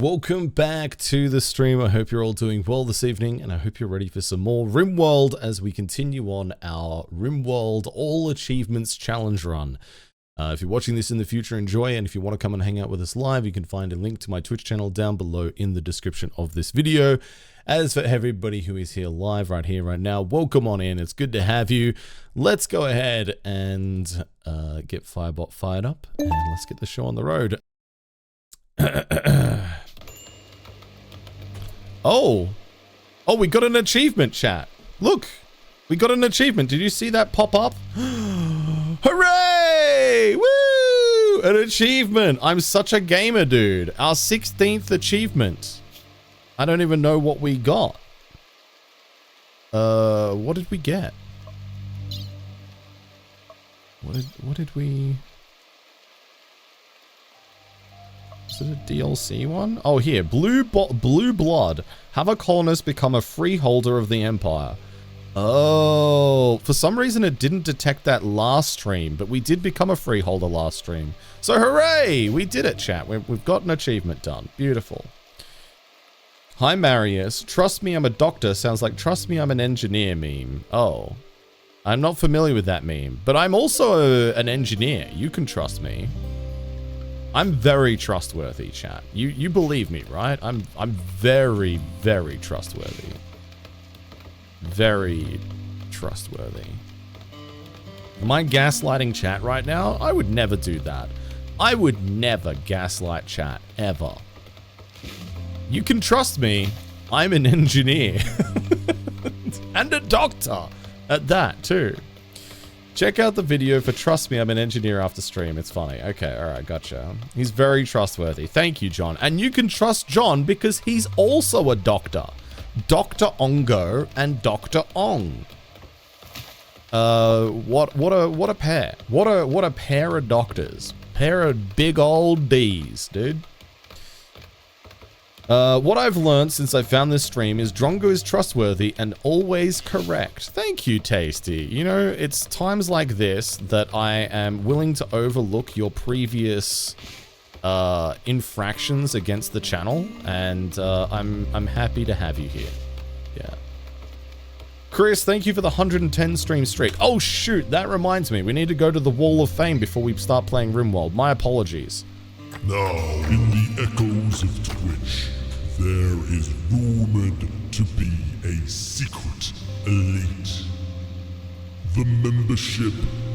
Welcome back to the stream. I hope you're all doing well this evening, and I hope you're ready for some more Rimworld as we continue on our Rimworld All Achievements Challenge Run. If you're watching this in the future, enjoy, and if you want to come and hang out with us live, you can find a link to my Twitch channel down below in the description of this video. As for everybody who is here live right here, right now, welcome on in. It's good to have you. Let's go ahead and get Firebot fired up, and let's get the show on the road. Oh, we got an achievement, chat. Look, we got an achievement. Did you see that pop up? Hooray! Woo! An achievement. I'm such a gamer, dude. Our 16th achievement. I don't even know what we got. What did we get? What did we... Is it a DLC one? Oh, here. Blue Blood. Have a colonist become a freeholder of the Empire. Oh, for some reason it didn't detect that last stream, but we did become a freeholder last stream. So hooray! We did it, chat. We've got an achievement done. Beautiful. Hi, Marius. Trust me, I'm a doctor. Sounds like trust me, I'm an engineer meme. Oh. I'm not familiar with that meme, but I'm also an engineer. You can trust me. I'm very trustworthy, chat. You believe me, right? I'm very, very trustworthy. Very trustworthy. Am I gaslighting chat right now? I would never do that. I would never gaslight chat, ever. You can trust me. I'm an engineer. And a doctor at that, too. Check out the video for Trust Me, I'm an Engineer after stream. It's funny. Okay, alright, gotcha. He's very trustworthy. Thank you, John. And you can trust John because he's also a doctor. Dr. Ongo and Dr. Ong. What a pair. What a pair of doctors. Pair of big old D's, dude. What I've learned since I found this stream is Drongo is trustworthy and always correct. Thank you, Tasty. You know, it's times like this that I am willing to overlook your previous infractions against the channel, and I'm happy to have you here. Yeah. Chris, thank you for the 110 stream streak. Oh shoot, that reminds me. We need to go to the Wall of Fame before we start playing Rimworld. My apologies. Now, in the echoes of Twitch, there is rumored to be a secret elite. The membership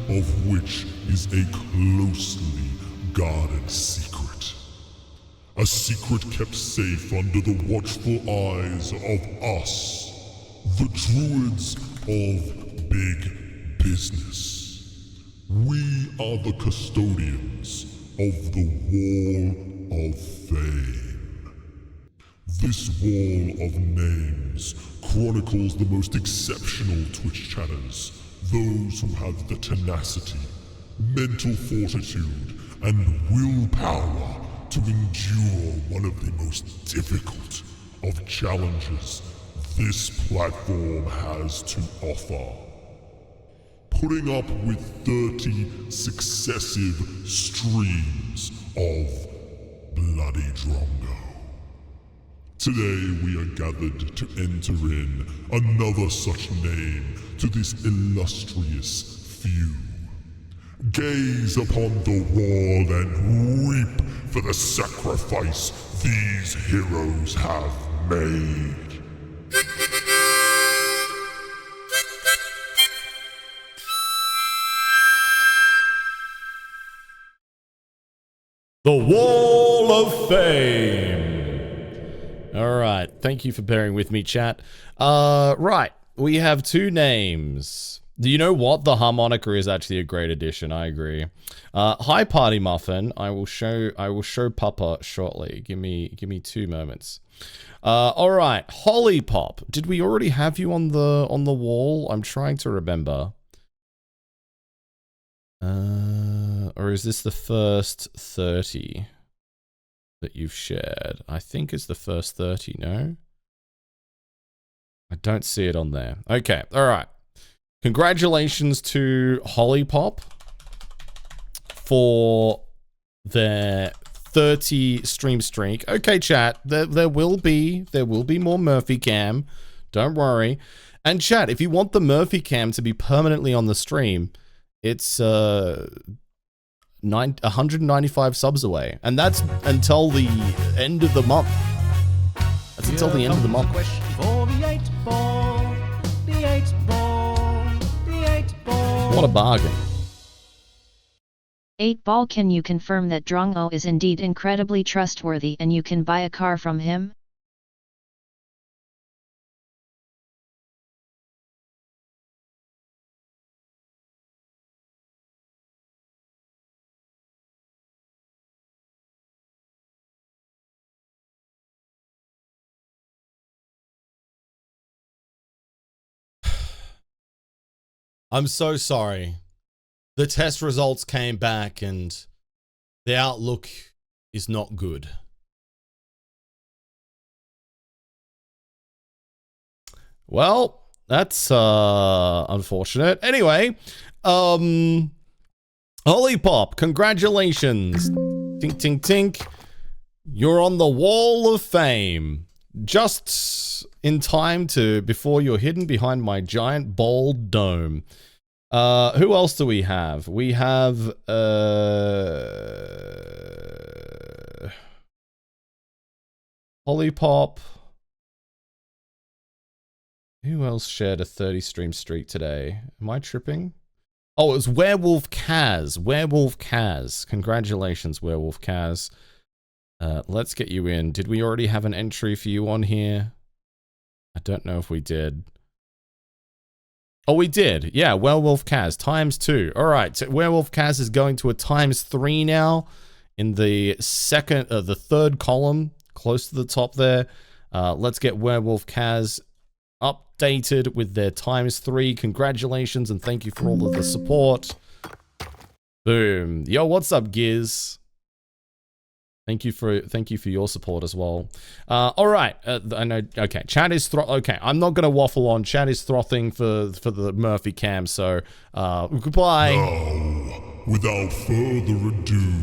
of which is a closely guarded secret. A secret kept safe under the watchful eyes of us, the druids of big business. We are the custodians of the Wall of Fame. This wall of names chronicles the most exceptional Twitch chatters, those who have the tenacity, mental fortitude, and willpower to endure one of the most difficult of challenges this platform has to offer. Putting up with 30 successive streams of Bloody Drongo. Today we are gathered to enter in another such name to this illustrious few. Gaze upon the wall and weep for the sacrifice these heroes have made. The Wall of Fame. All right. Thank you for bearing with me, chat. Right. We have two names. Do you know what? The harmonica is actually a great addition. I agree. Hi, Party Muffin. I will show Papa shortly. Give me 2 moments. All right. Holly Pop. Did we already have you on the wall? I'm trying to remember. Or is this the first 30 that you've shared? I think it's the first 30, no? I don't see it on there. Okay, all right. Congratulations to Holly Pop for their 30 stream streak. Okay, chat. There will be more Murphy cam. Don't worry. And chat, if you want the Murphy cam to be permanently on the stream, it's 195 subs away, and that's until the end of the month. That's until the end of the month. What a bargain. 8-Ball, can you confirm that Drongo is indeed incredibly trustworthy and you can buy a car from him? I'm so sorry. The test results came back and the outlook is not good. Well, that's unfortunate. Anyway, Holy Pop, congratulations. Tink, tink, tink. You're on the wall of fame. Just in time before you're hidden behind my giant bald dome. Who else do we have? We have Holy Pop. Who else shared a 30 stream streak today? Am I tripping? Oh, it was Werewolf Kaz. Werewolf Kaz. Congratulations, Werewolf Kaz. Let's get you in. Did we already have an entry for you on here? I don't know if we did. Oh, we did. Yeah, Werewolf Kaz, ×2. All right, so Werewolf Kaz is going to a ×3 now in the third column, close to the top there. Let's get Werewolf Kaz updated with their ×3. Congratulations and thank you for all of the support. Boom. Yo, what's up, Giz? Thank you for your support as well. All right, I know. Okay, chat is okay. I'm not gonna waffle on. Chat is frothing for the Murphy cam. So goodbye. Now, without further ado,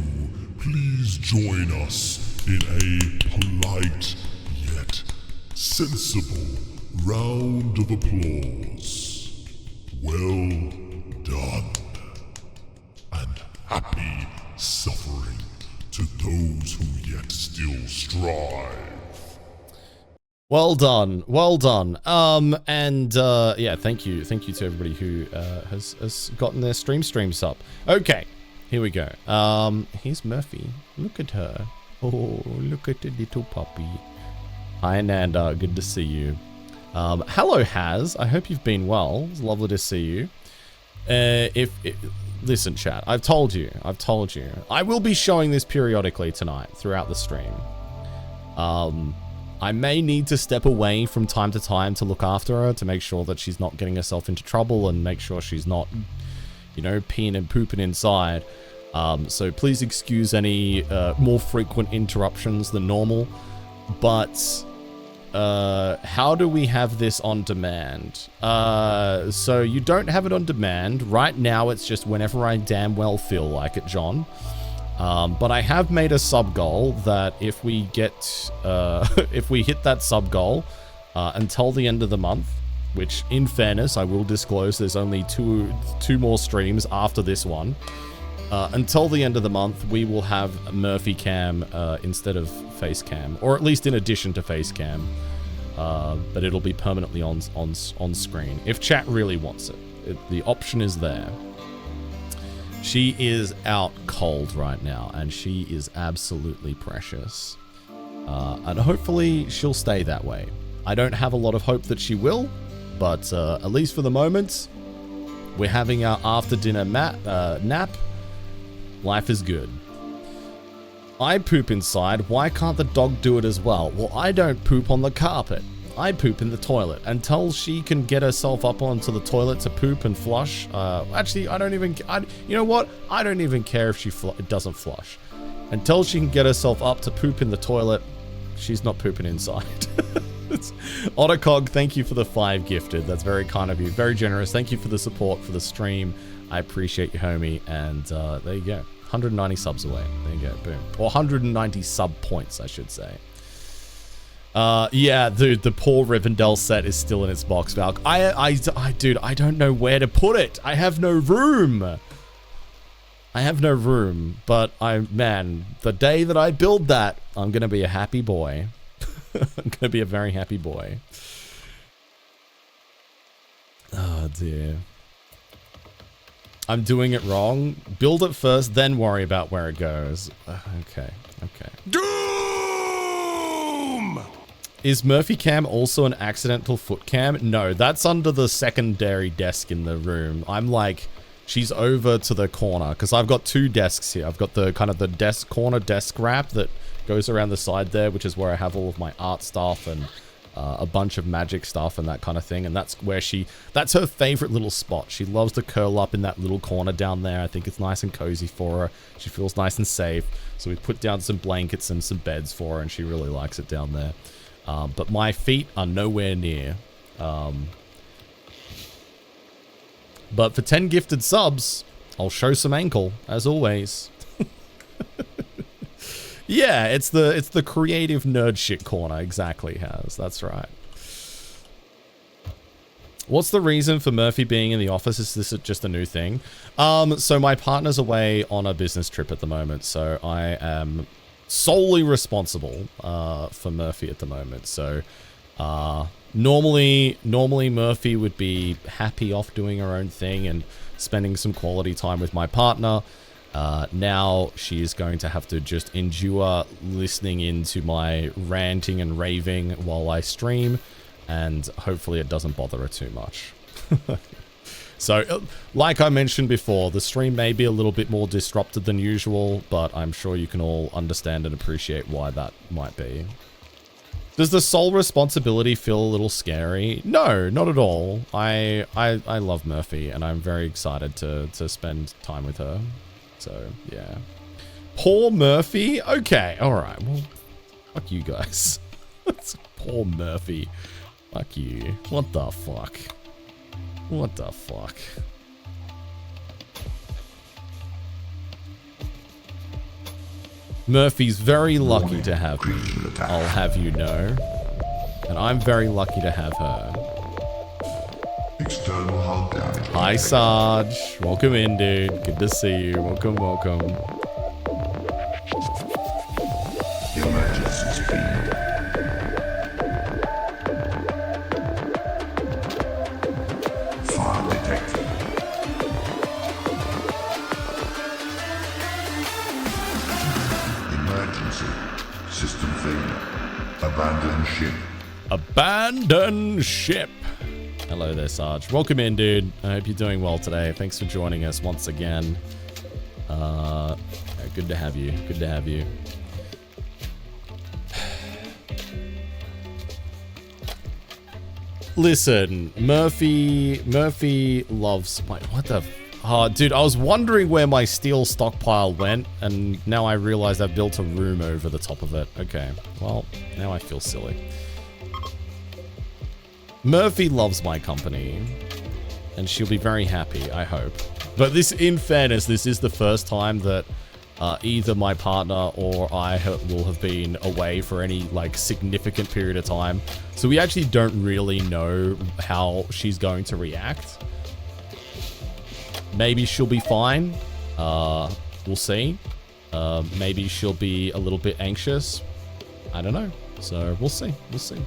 please join us in a polite yet sensible round of applause. Well done, and happy suffering to those who yet still strive. Well done, well done. Yeah, thank you to everybody who has gotten their streams up. Okay, here we go. Here's Murphy. Look at her. Oh, look at the little puppy. Hi, Nanda. Good to see you. Hello, Haz. I hope you've been well. It's lovely to see you. Listen, chat, I've told you. I will be showing this periodically tonight throughout the stream. I may need to step away from time to time to look after her, to make sure that she's not getting herself into trouble and make sure she's not, you know, peeing and pooping inside. So please excuse any more frequent interruptions than normal. But how do we have this on demand? So you don't have it on demand. Right now it's just whenever I damn well feel like it, John. But I have made a sub goal that if we get, if we hit that sub goal until the end of the month, which in fairness, I will disclose there's only two more streams after this one. Until the end of the month, we will have Murphy Cam instead of Face Cam, or at least in addition to Face Cam. But it'll be permanently on screen if chat really wants it. The option is there. She is out cold right now, and she is absolutely precious. And hopefully she'll stay that way. I don't have a lot of hope that she will, but at least for the moment, we're having our after dinner nap. Life is good. I poop inside. Why can't the dog do it as well? Well, I don't poop on the carpet. I poop in the toilet. Until she can get herself up onto the toilet to poop and flush. Actually, I don't even... you know what? I don't even care if she doesn't flush. Until she can get herself up to poop in the toilet, she's not pooping inside. Ottercog, thank you for the 5 gifted. That's very kind of you. Very generous. Thank you for the support for the stream. I appreciate you, homie. And there you go. 190 subs away. There you go, boom. Or 190 sub points, I should say. Yeah, dude, the poor Rivendell set is still in its box, Valk. Dude, I don't know where to put it. I have no room. But man, the day that I build that, I'm gonna be a happy boy. I'm gonna be a very happy boy. Oh dear. I'm doing it wrong. Build it first, then worry about where it goes. Okay. Doom! Is Murphy Cam also an accidental foot cam? No, that's under the secondary desk in the room. I'm like, she's over to the corner because I've got two desks here. I've got the kind of the corner desk wrap that goes around the side there, which is where I have all of my art stuff and a bunch of magic stuff and that kind of thing. And that's where that's her favorite little spot. She loves to curl up in that little corner down there. I think it's nice and cozy for her. She feels nice and safe. So we put down some blankets and some beds for her and she really likes it down there. But my feet are nowhere near. But for 10 gifted subs, I'll show some ankle, as always. Yeah, it's the creative nerd shit corner, exactly, Has. That's right. What's the reason for Murphy being in the office? Is this just a new thing? So my partner's away on a business trip at the moment, so I am solely responsible for Murphy at the moment. So normally Murphy would be happy off doing her own thing and spending some quality time with my partner. Now she is going to have to just endure listening into my ranting and raving while I stream, and hopefully it doesn't bother her too much. So, like I mentioned before, the stream may be a little bit more disrupted than usual, but I'm sure you can all understand and appreciate why that might be. Does the sole responsibility feel a little scary? No, not at all. I love Murphy, and I'm very excited to spend time with her. So, yeah. Poor Murphy? Okay, alright. Well, fuck you guys. Poor Murphy. Fuck you. What the fuck? What the fuck? Murphy's very lucky to have me, I'll have you know. And I'm very lucky to have her. External hull damage. Hi, Sarge. Welcome in, dude. Good to see you. Welcome, welcome. Emergency speed. Fire detected. Emergency. System failure. Abandon ship. Abandon ship. Hello there, Sarge. Welcome in, dude. I hope you're doing well today. Thanks for joining us once again. Good to have you. Good to have you. Listen, Murphy loves my... What the... Oh, dude, I was wondering where my steel stockpile went, and now I realize I've built a room over the top of it. Okay, well, now I feel silly. Murphy loves my company, and she'll be very happy, I hope. But this, in fairness, this is the first time that either my partner or I will have been away for any, like, significant period of time. So we actually don't really know how she's going to react. Maybe she'll be fine. We'll see. Maybe she'll be a little bit anxious. I don't know. So we'll see. We'll see.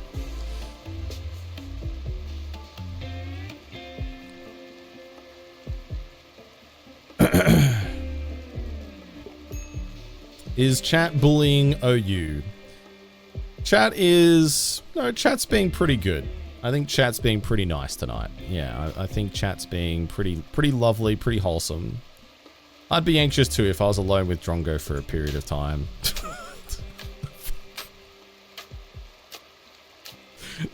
Is chat bullying OU? Chat is... No, chat's being pretty good. I think chat's being pretty nice tonight. Yeah, I think chat's being pretty lovely, pretty wholesome. I'd be anxious too if I was alone with Drongo for a period of time.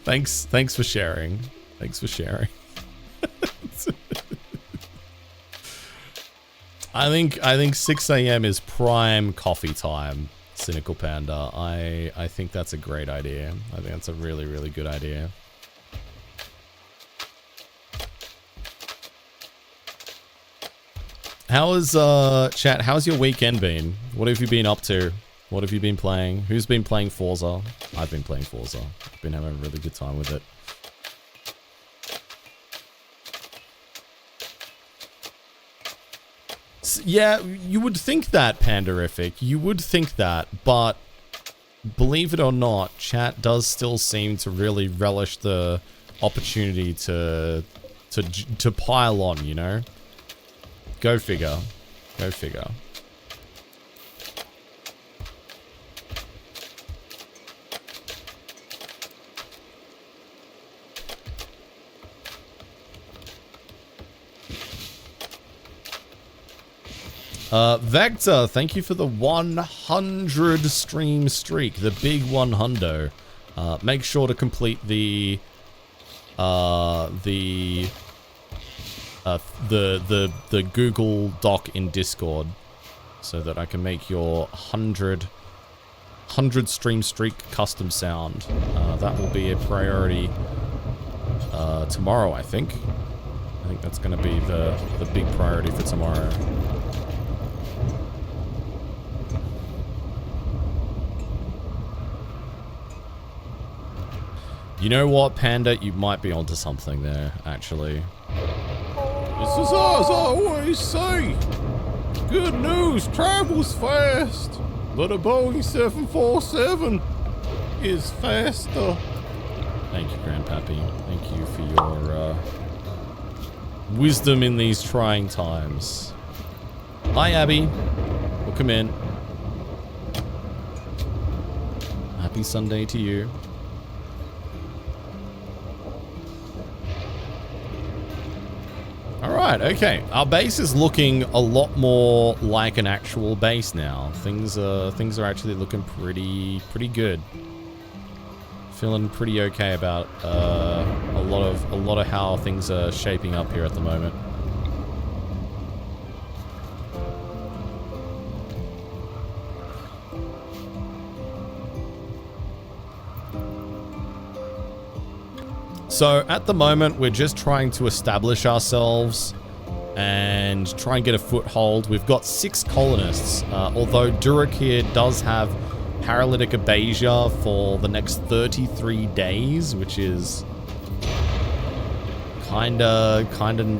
Thanks for sharing. Thanks for sharing. I think 6 a.m. is prime coffee time, Cynical Panda. I think that's a great idea. I think that's a really, really good idea. How is, chat, how's your weekend been? What have you been up to? What have you been playing? Who's been playing Forza? I've been playing Forza. I've been having a really good time with it. Yeah, you would think that, Pandarific. You would think that, but believe it or not, chat does still seem to really relish the opportunity to pile on, you know? Go figure. Go figure. Vector, thank you for the 100 stream streak, the big 100. Make sure to complete the Google Doc in Discord so that I can make your 100 stream streak custom sound. That will be a priority tomorrow, I think. I think that's going to be the big priority for tomorrow. You know what, Panda? You might be onto something there, actually. This is as I always say. Good news travels fast, but a Boeing 747 is faster. Thank you, Grandpappy. Thank you for your wisdom in these trying times. Hi, Abby. Welcome in. Happy Sunday to you. Alright, okay. Our base is looking a lot more like an actual base now. Things are actually looking pretty good. Feeling pretty okay about a lot of how things are shaping up here at the moment. So at the moment, we're just trying to establish ourselves and try and get a foothold. We've got 6 colonists, although Durak here does have paralytic abasia for the next 33 days, which is kinda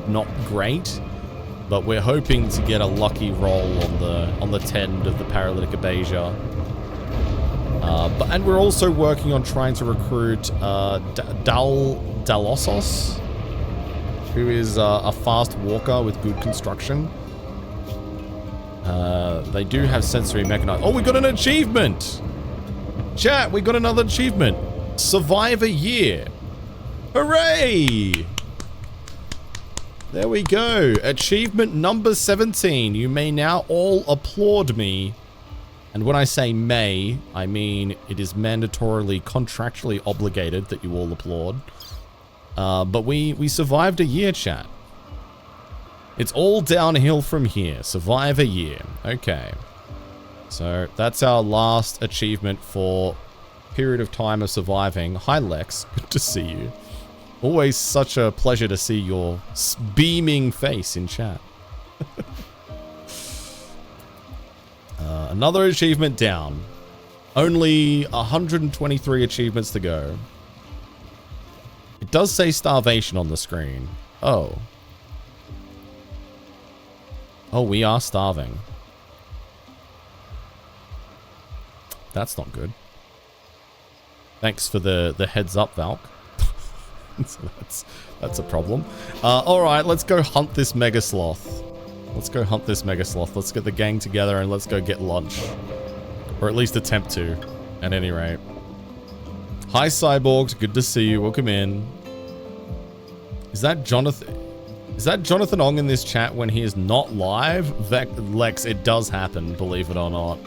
not great. But we're hoping to get a lucky roll on the 10 of the paralytic abasia. And we're also working on trying to recruit Dalossos, who is a fast walker with good construction. They do have sensory mechanized. Oh, we got an achievement! Chat, we got another achievement. Survive a year. Hooray! There we go. Achievement number 17. You may now all applaud me. And when I say may, I mean it is mandatorily, contractually obligated that you all applaud. But we survived a year, chat. It's all downhill from here. Survive a year. Okay. So that's our last achievement for period of time of surviving. Hi, Lex. Good to see you. Always such a pleasure to see your beaming face in chat. Another achievement down. Only 123 achievements to go. It does say starvation on the screen. Oh. Oh, we are starving. That's not good. Thanks for the heads up, Valk. So that's a problem. Alright, let's go hunt this mega sloth. Let's go hunt this mega sloth. Let's get the gang together and let's go get lunch. Or at least attempt to, at any rate. Hi, Cyborgs. Good to see you. Welcome in. Is that Jonathan? Is that Jonathan Ong in this chat when he is not live? Lex, it does happen, believe it or not.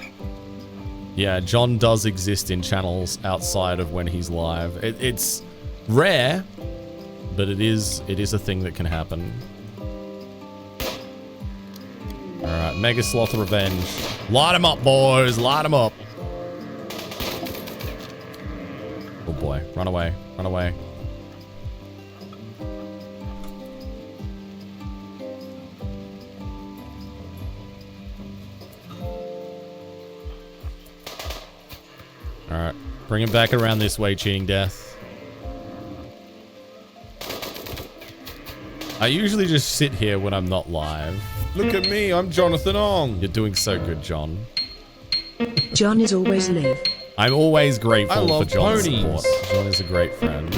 Yeah, John does exist in channels outside of when he's live. It's rare, but it is a thing that can happen. Alright, Mega Sloth Revenge. Light 'em up, boys! Light 'em up! Oh boy, run away, run away. Bring him back around this way, Cheating Death. I usually just sit here when I'm not live. Look at me, I'm Jonathan Ong. You're doing so good, John. John is always live. I'm always grateful for John's ponies. support. John is a great friend.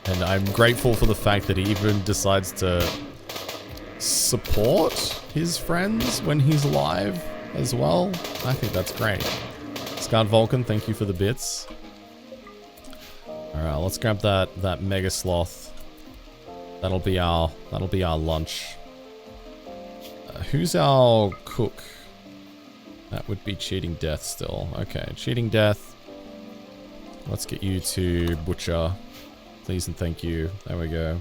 And I'm grateful for the fact that he even decides to support his friends when he's live as well. I think that's great. Scarred Vulcan, thank you for the bits. Alright, let's grab that Mega Sloth. That'll be our lunch. Who's our cook? That would be Cheating Death still. Okay, Cheating Death. Let's get you to Butcher. Please and thank you. There we go.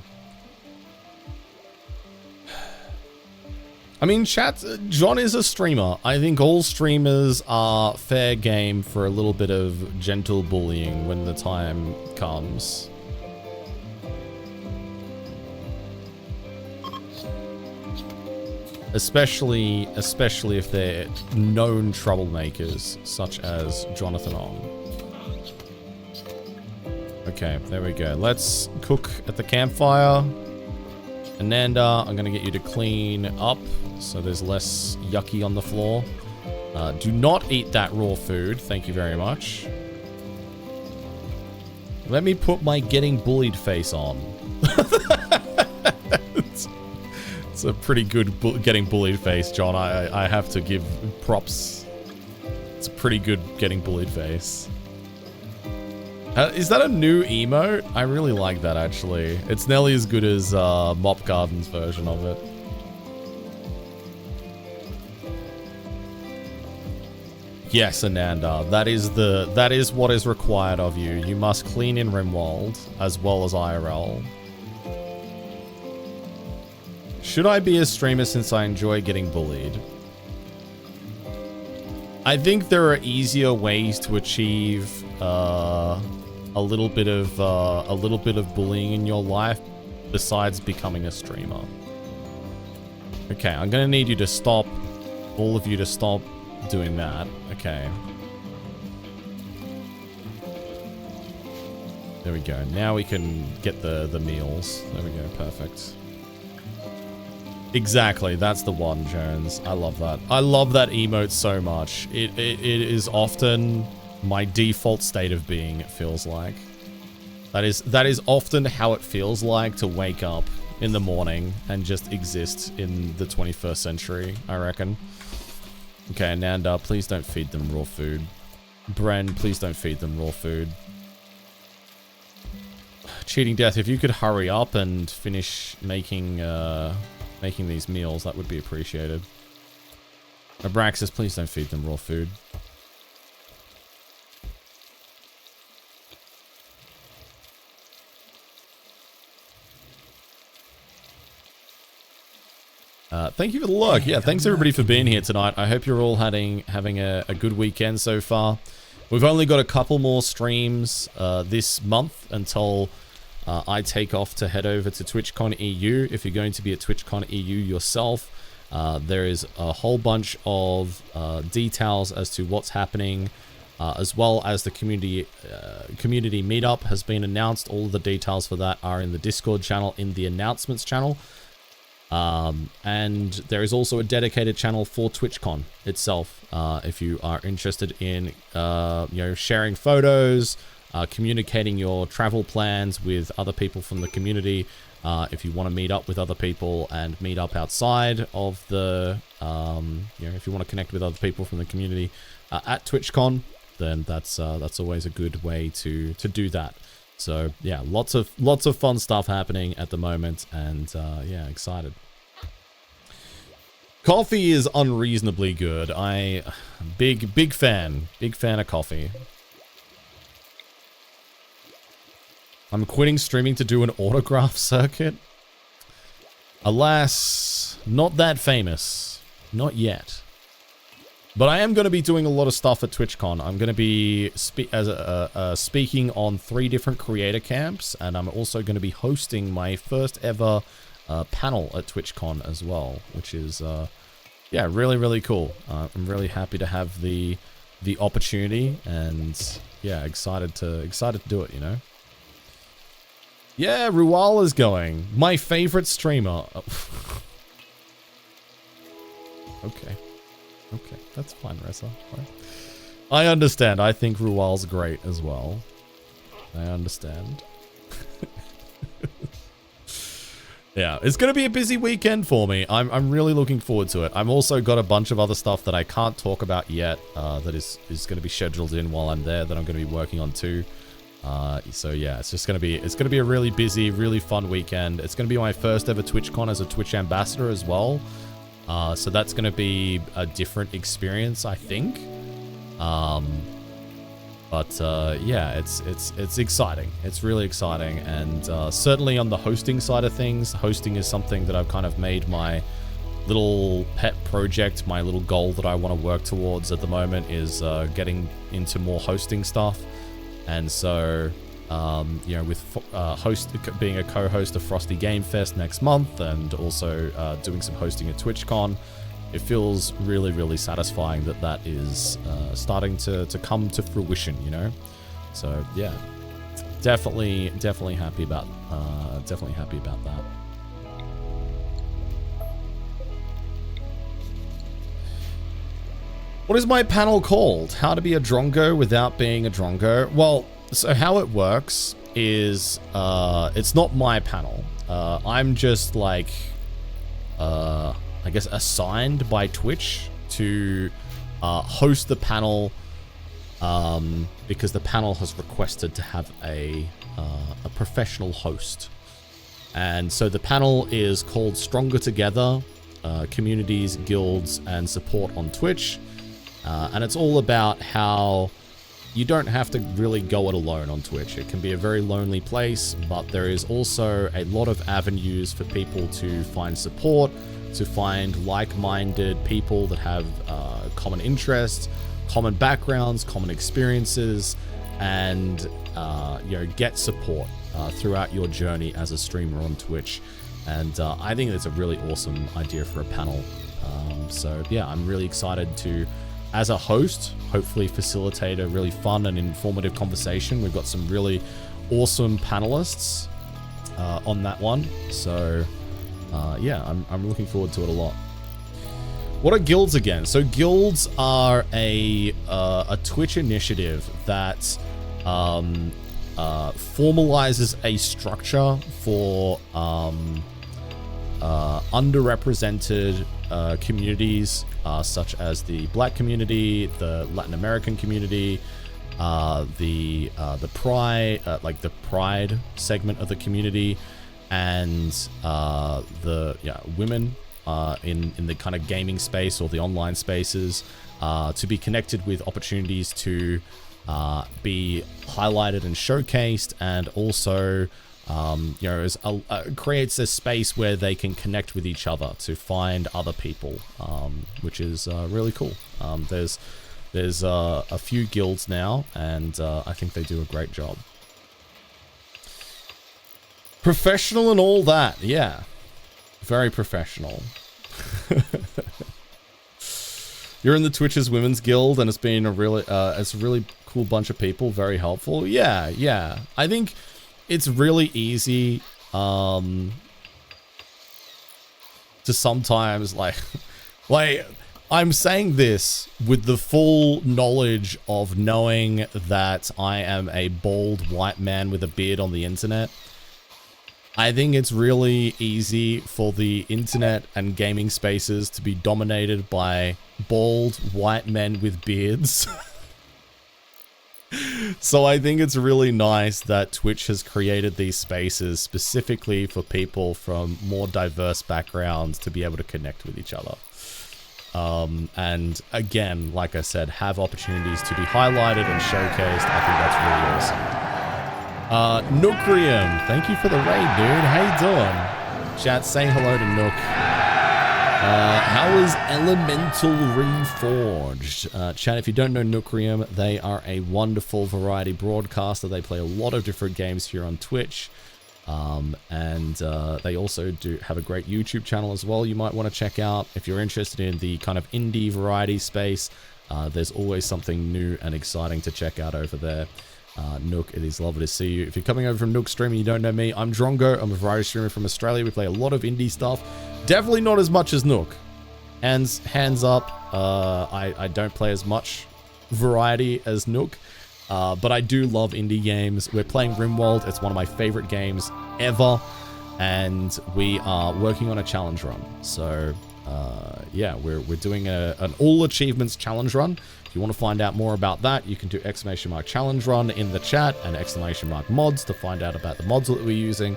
I mean, chat, John is a streamer. I think all streamers are fair game for a little bit of gentle bullying when the time comes. Especially if they're known troublemakers, such as Jonathan Ong. Okay, there we go. Let's cook at the campfire. Ananda, I'm gonna get you to clean up so there's less yucky on the floor. Do not eat that raw food. Thank you very much. Let me put my getting bullied face on. It's a pretty good getting bullied face, John. I have to give props. It's a pretty good getting bullied face. Is that a new emote? I really like that, actually. It's nearly as good as Mop Garden's version of it. Yes, Ananda, that is what is required of you. You must clean in Rimworld as well as IRL. Should I be a streamer since I enjoy getting bullied? I think there are easier ways to achieve a little bit of bullying in your life besides becoming a streamer. Okay, I'm gonna need you to stop, all of you to stop doing that. Okay. There we go. Now we can get the meals. There we go. Perfect. Exactly. That's the one, Jones. I love that. I love that emote so much. It is often my default state of being, it feels like. That is often how it feels like to wake up in the morning and just exist in the 21st century, I reckon. Okay, Nanda, please don't feed them raw food. Bren, please don't feed them raw food. Cheating Death, if you could hurry up and finish making these meals, that would be appreciated. Abraxas, please don't feed them raw food. Thank you for the lurk. Yeah, thanks everybody for being here tonight. I hope you're all having a good weekend so far. We've only got a couple more streams this month until I take off to head over to TwitchCon EU. If you're going to be at TwitchCon EU yourself, there is a whole bunch of details as to what's happening, as well as the community meetup has been announced. All of the details for that are in the Discord channel, in the announcements channel. And there is also a dedicated channel for TwitchCon itself. If you are interested in, sharing photos, communicating your travel plans with other people from the community, if you want to meet up with other people and meet up outside of the, if you want to connect with other people from the community at TwitchCon, then that's always a good way to do that. So yeah, lots of fun stuff happening at the moment, and yeah, excited. Coffee is unreasonably good. Big fan of coffee. I'm quitting streaming to do an autograph circuit. Alas, not that famous, not yet. But I am going to be doing a lot of stuff at TwitchCon. I'm going to be speaking on 3 different creator camps, and I'm also going to be hosting my first ever panel at TwitchCon as well, which is, yeah, really, really cool. I'm really happy to have the the opportunity, and yeah, excited to do it, you know. Yeah, Rual is going. My favorite streamer. Oh. Okay. Okay, that's fine, Ressa. Fine. I understand. I think Rual's great as well. I understand. Yeah, it's going to be a busy weekend for me. I'm really looking forward to it. I've also got a bunch of other stuff that I can't talk about yet that is going to be scheduled in while I'm there that I'm going to be working on too. So yeah, it's going to be a really busy, really fun weekend. It's going to be my first ever TwitchCon as a Twitch ambassador as well. So that's going to be a different experience, I think. But yeah, it's exciting. It's really exciting, and certainly on the hosting side of things, hosting is something that I've kind of made my little pet project, my little goal that I want to work towards at the moment is getting into more hosting stuff. And so, you know, with being a co-host of Frosty Game Fest next month, and also doing some hosting at TwitchCon, it feels really, really satisfying that is starting to come to fruition, you know. So yeah, definitely happy about that. What is my panel called? How to be a drongo without being a drongo? Well, so how it works is it's not my panel. I'm just like I guess assigned by Twitch to host the panel because the panel has requested to have a professional host. And so the panel is called Stronger Together, Communities, Guilds, and Support on Twitch. And it's all about how you don't have to really go it alone on Twitch. It can be a very lonely place, but there is also a lot of avenues for people to find support, to find like-minded people that have common interests, common backgrounds, common experiences, and you know, get support throughout your journey as a streamer on Twitch. And I think it's a really awesome idea for a panel. So yeah, I'm really excited to, as a host, hopefully facilitate a really fun and informative conversation. We've got some really awesome panelists on that one. So yeah, I'm looking forward to it a lot. What are guilds again? So guilds are a Twitch initiative that formalizes a structure for underrepresented communities, such as the Black community, the Latin American community, the Pride, like the Pride segment of the community, and the women in the kind of gaming space or the online spaces, to be connected with opportunities to be highlighted and showcased, and also you know, creates a space where they can connect with each other to find other people, which is really cool. There's a few guilds now, and I think they do a great job. Professional and all that, yeah, very professional. You're in the Twitch's Women's Guild, and it's been a really cool bunch of people, very helpful. Yeah. I think it's really easy to sometimes like I'm saying this with the full knowledge of knowing that I am a bald white man with a beard on the internet. I think it's really easy for the internet and gaming spaces to be dominated by bald white men with beards. So I think it's really nice that Twitch has created these spaces specifically for people from more diverse backgrounds to be able to connect with each other. And again, like I said, have opportunities to be highlighted and showcased. I think that's really awesome. Nookrium, thank you for the raid, dude. How you doing? Chat, say hello to Nook. How is Elemental Reforged? Chat, if you don't know Nookrium, they are a wonderful variety broadcaster. They play a lot of different games here on Twitch. And they also do have a great YouTube channel as well you might want to check out. If you're interested in the kind of indie variety space, There's always something new and exciting to check out over there. Nook, it is lovely to see you. If you're coming over from Nook Streaming, you don't know me, I'm Drongo. I'm a variety streamer from Australia. We play a lot of indie stuff. Definitely not as much as Nook. Hands up. I don't play as much variety as Nook. But I do love indie games. We're playing Rimworld. It's one of my favorite games ever. And we are working on a challenge run. So, yeah, we're doing an all achievements challenge run. If you want to find out more about that, you can do !challenge run in the chat and !mods to find out about the mods that we're using.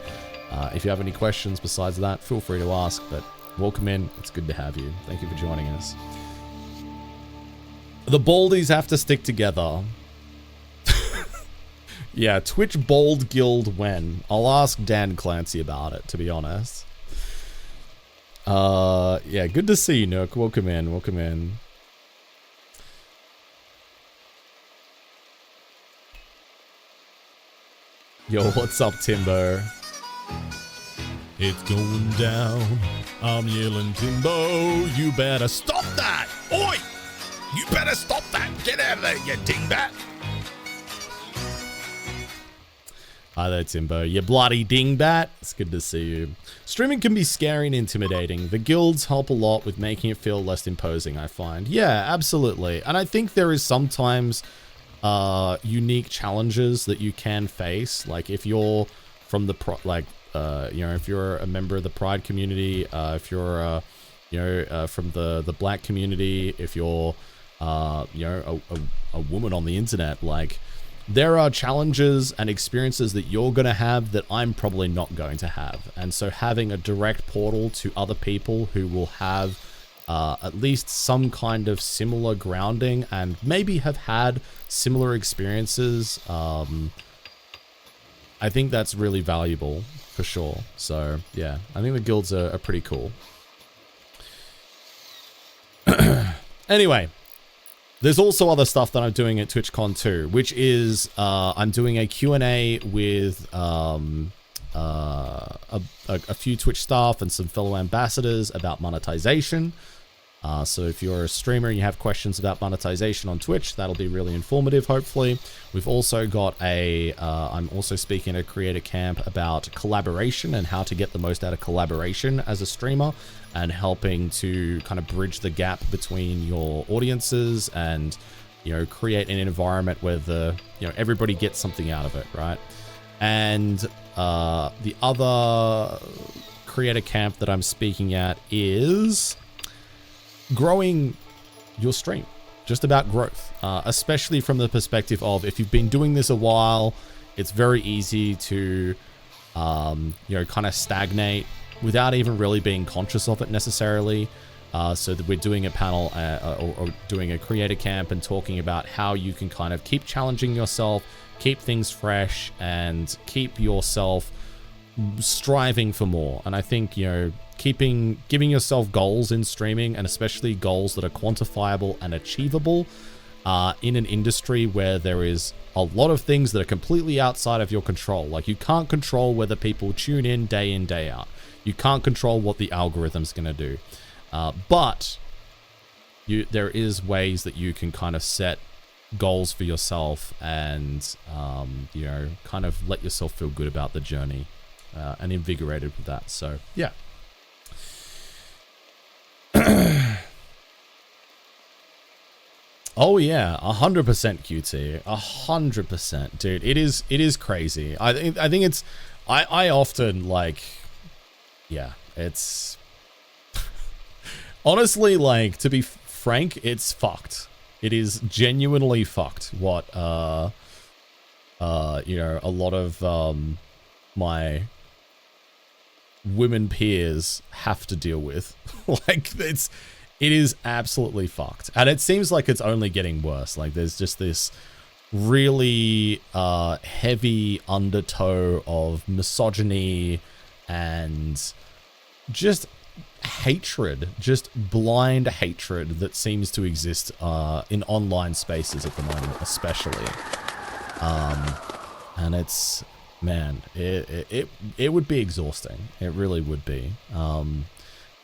If you have any questions besides that, feel free to ask. But welcome in. It's good to have you. Thank you for joining us. The Baldies have to stick together. Yeah, Twitch Bold Guild when? I'll ask Dan Clancy about it, to be honest. Yeah, good to see you, Nook. Welcome in, welcome in. Yo, what's up, Timbo? It's going down. I'm yelling, Timbo, you better stop that. Oi! You better stop that. Get out of there, you dingbat. Hi there, Timbo. You bloody dingbat. It's good to see you. Streaming can be scary and intimidating. The guilds help a lot with making it feel less imposing, I find. Yeah, absolutely. And I think there is sometimes unique challenges that you can face. Like if you're from the if you're a member of the Pride community, if you're from the Black community, if you're a woman on the internet, like there are challenges and experiences that you're going to have that I'm probably not going to have. And so having a direct portal to other people who will have at least some kind of similar grounding and maybe have had similar experiences, I think that's really valuable for sure. So yeah, I think the guilds are pretty cool. Anyway, there's also other stuff that I'm doing at TwitchCon too, which is I'm doing a Q&A with a few Twitch staff and some fellow ambassadors about monetization. So if you're a streamer and you have questions about monetization on Twitch, that'll be really informative, hopefully. We've also got I'm also speaking at a creator camp about collaboration and how to get the most out of collaboration as a streamer, and helping to kind of bridge the gap between your audiences and, create an environment where everybody gets something out of it, right? And the other creator camp that I'm speaking at is growing your stream, just about growth, especially from the perspective of if you've been doing this a while, it's very easy to, kind of stagnate without even really being conscious of it necessarily. So that we're doing a panel or doing a creator camp and talking about how you can kind of keep challenging yourself, keep things fresh, and keep yourself striving for more. And I think, giving yourself goals in streaming, and especially goals that are quantifiable and achievable in an industry where there is a lot of things that are completely outside of your control. Like you can't control whether people tune in, day out. You can't control what the algorithm's going to do. But there is ways that you can kind of set goals for yourself and, kind of let yourself feel good about the journey and invigorated with that. So, yeah. Oh yeah, 100% QT, 100%, dude. It is crazy. I think it's, I often yeah, it's honestly, to be frank, it's fucked. It is genuinely fucked what, a lot of, my women peers have to deal with. It is absolutely fucked. And it seems like it's only getting worse. There's just this really heavy undertow of misogyny and just hatred, just blind hatred that seems to exist in online spaces at the moment, especially. And it's, man, it would be exhausting. It really would be.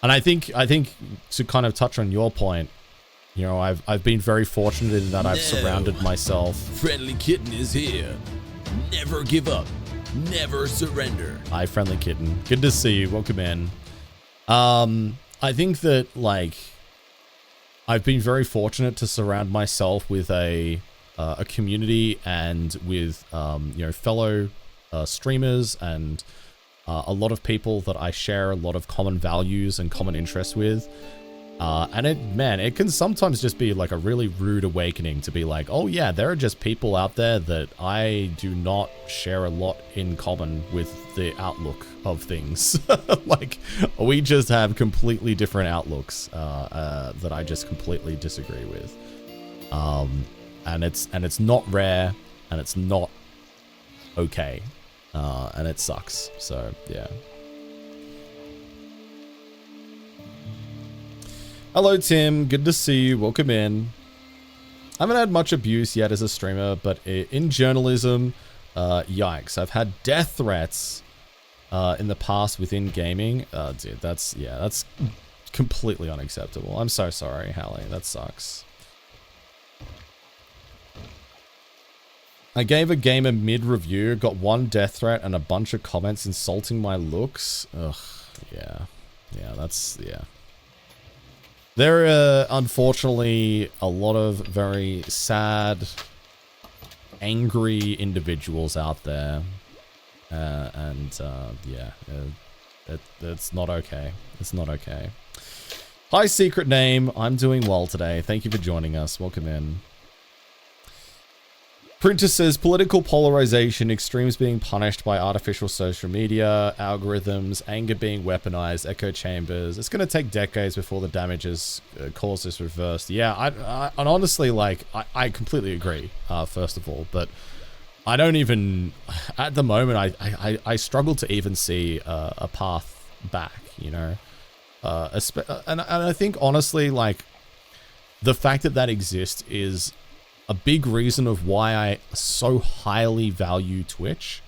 And I think to kind of touch on your point, You know, I've been very fortunate in that I've surrounded myself. Friendly Kitten is here. Never give up. Never surrender. Hi, Friendly Kitten. Good to see you. Welcome in. I think that, like, I've been very fortunate to surround myself with a community and with, you know, fellow streamers and a lot of people that I share a lot of common values and common interests with. And it can sometimes just be like a really rude awakening to be like, oh yeah, there are just people out there that I do not share a lot in common with the outlook of things. Like, we just have completely different outlooks that I just completely disagree with. And it's not rare, and it's not okay, and it sucks. So yeah. Hello, Tim. Good to see you. Welcome in. I haven't had much abuse yet as a streamer, but in journalism, yikes. I've had death threats in the past within gaming. Dude, that's completely unacceptable. I'm so sorry, Hallie. That sucks. I gave a game a mid-review, got one death threat and a bunch of comments insulting my looks. Ugh, yeah. Yeah, yeah. There are, unfortunately, a lot of very sad, angry individuals out there. Yeah, it's not okay. It's not okay. Hi, Secret Name. I'm doing well today. Thank you for joining us. Welcome in. Printer says, political polarization, extremes being punished by artificial social media, algorithms, anger being weaponized, echo chambers. It's going to take decades before the damages caused is reversed. Yeah, and honestly, like, I completely agree, first of all, but I don't even, at the moment, I struggle to even see a path back, you know? And I think, honestly, like, the fact that exists is a big reason of why I so highly value Twitch,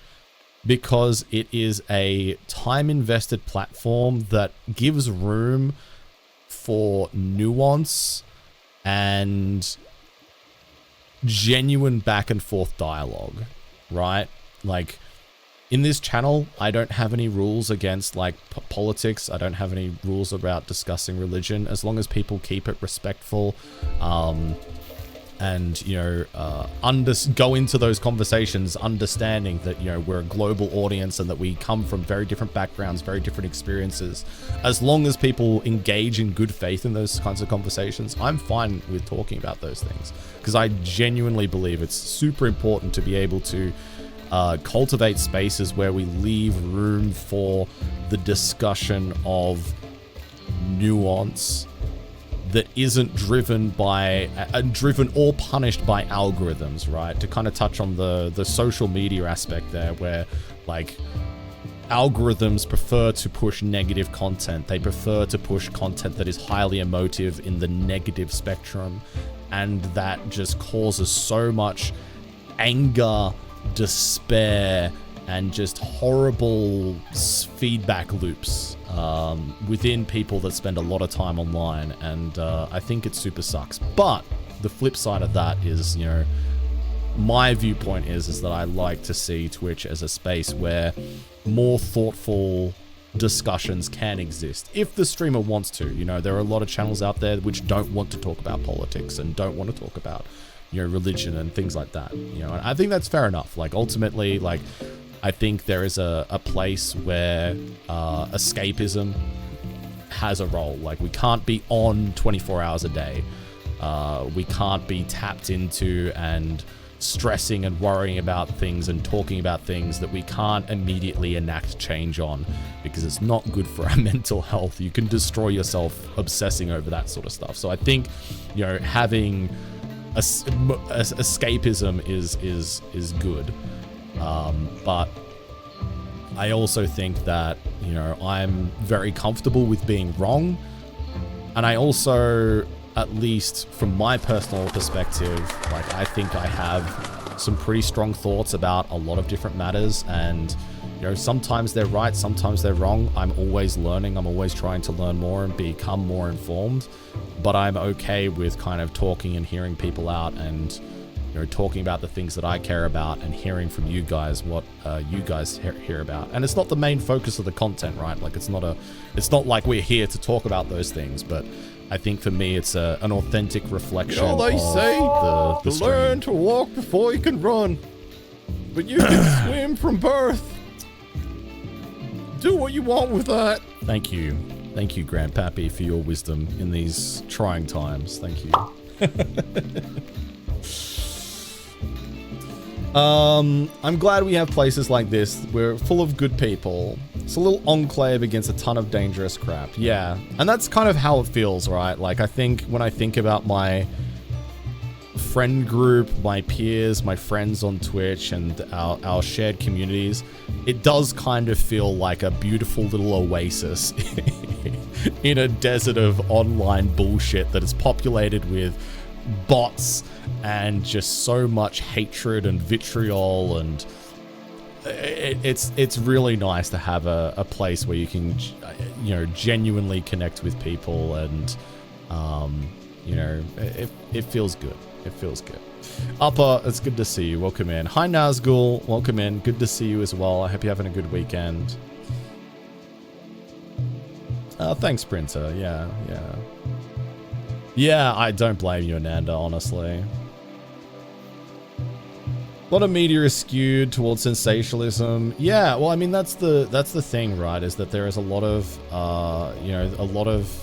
because it is a time-invested platform that gives room for nuance and genuine back and forth dialogue, right? Like, in this channel, I don't have any rules against, like, politics. I don't have any rules about discussing religion, as long as people keep it respectful, and, you know, go into those conversations understanding that, you know, we're a global audience and that we come from very different backgrounds, very different experiences. As long as people engage in good faith in those kinds of conversations, I'm fine with talking about those things, because I genuinely believe it's super important to be able to cultivate spaces where we leave room for the discussion of nuance that isn't driven or punished by algorithms, right? To kind of touch on the social media aspect there, where, like, algorithms prefer to push negative content. They prefer to push content that is highly emotive in the negative spectrum, and that just causes so much anger, despair, and just horrible feedback loops within people that spend a lot of time online, and I think it super sucks. But the flip side of that is, you know, my viewpoint is that I like to see Twitch as a space where more thoughtful discussions can exist if the streamer wants to. You know, there are a lot of channels out there which don't want to talk about politics and don't want to talk about, you know, religion and things like that. You know, and I think that's fair enough. Like, ultimately, like, I think there is a place where escapism has a role. Like, we can't be on 24 hours a day. We can't be tapped into and stressing and worrying about things and talking about things that we can't immediately enact change on, because it's not good for our mental health. You can destroy yourself obsessing over that sort of stuff. So I think, you know, having escapism is good. But I also think that, you know, I'm very comfortable with being wrong. And I also, at least from my personal perspective, like, I think I have some pretty strong thoughts about a lot of different matters. And, You know, sometimes they're right, sometimes they're wrong. I'm always learning. I'm always trying to learn more and become more informed. But I'm okay with kind of talking and hearing people out and, you know, talking about the things that I care about and hearing from you guys what you guys hear about. And it's not the main focus of the content, right? Like, it's not like we're here to talk about those things, but I think for me, it's an authentic reflection You know, they say the stream. learn to walk before you can run, but you can swim from birth. Do what you want with that. Thank you, Grandpappy, for your wisdom in these trying times. Thank you. I'm glad we have places like this. We're full of good people. It's a little enclave against a ton of dangerous crap. Yeah, and that's kind of how it feels, right? Like, I think when I think about my friend group, my peers, my friends on Twitch, and our shared communities, it does kind of feel like a beautiful little oasis in a desert of online bullshit that is populated with bots and just so much hatred and vitriol, and it's really nice to have a place where you can, you know, genuinely connect with people, and you know, it feels good. It feels good. Upper, it's good to see you. Welcome in. Hi, Nazgul. Welcome in. Good to see you as well. I hope you're having a good weekend. Thanks, Printer. Yeah, I don't blame you, Ananda, honestly. A lot of media is skewed towards sensationalism. Yeah, well, I mean, that's the thing, right? Is that there is a lot of, you know, a lot of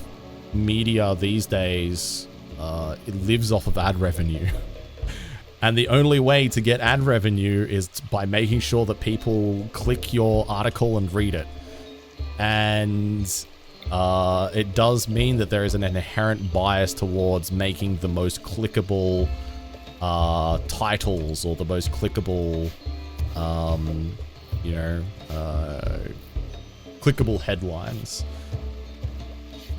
media these days, it lives off of ad revenue. And the only way to get ad revenue is by making sure that people click your article and read it. And it does mean that there is an inherent bias towards making the most clickable titles, or the most clickable, you know, clickable headlines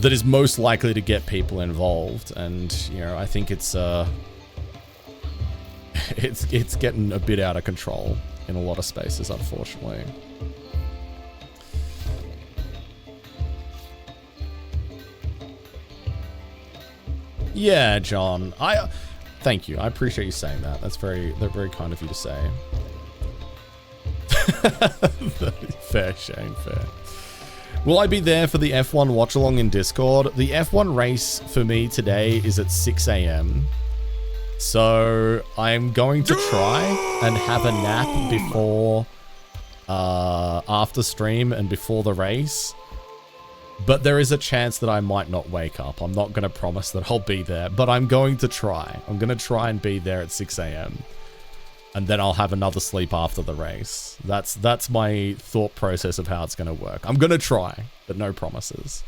that is most likely to get people involved. And, you know, I think it's getting a bit out of control in a lot of spaces, unfortunately. Yeah, John. Thank you. I appreciate you saying that. That's very kind of you to say. Fair, Shane, fair. Will I be there for the F1 watch along in Discord? The F1 race for me today is at 6 a.m. So I'm going to try and have a nap before, after stream and before the race. But there is a chance that I might not wake up. I'm not going to promise that I'll be there, but I'm going to try. I'm going to try and be there at 6 a.m. And then I'll have another sleep after the race. That's my thought process of how it's going to work. I'm going to try, but no promises.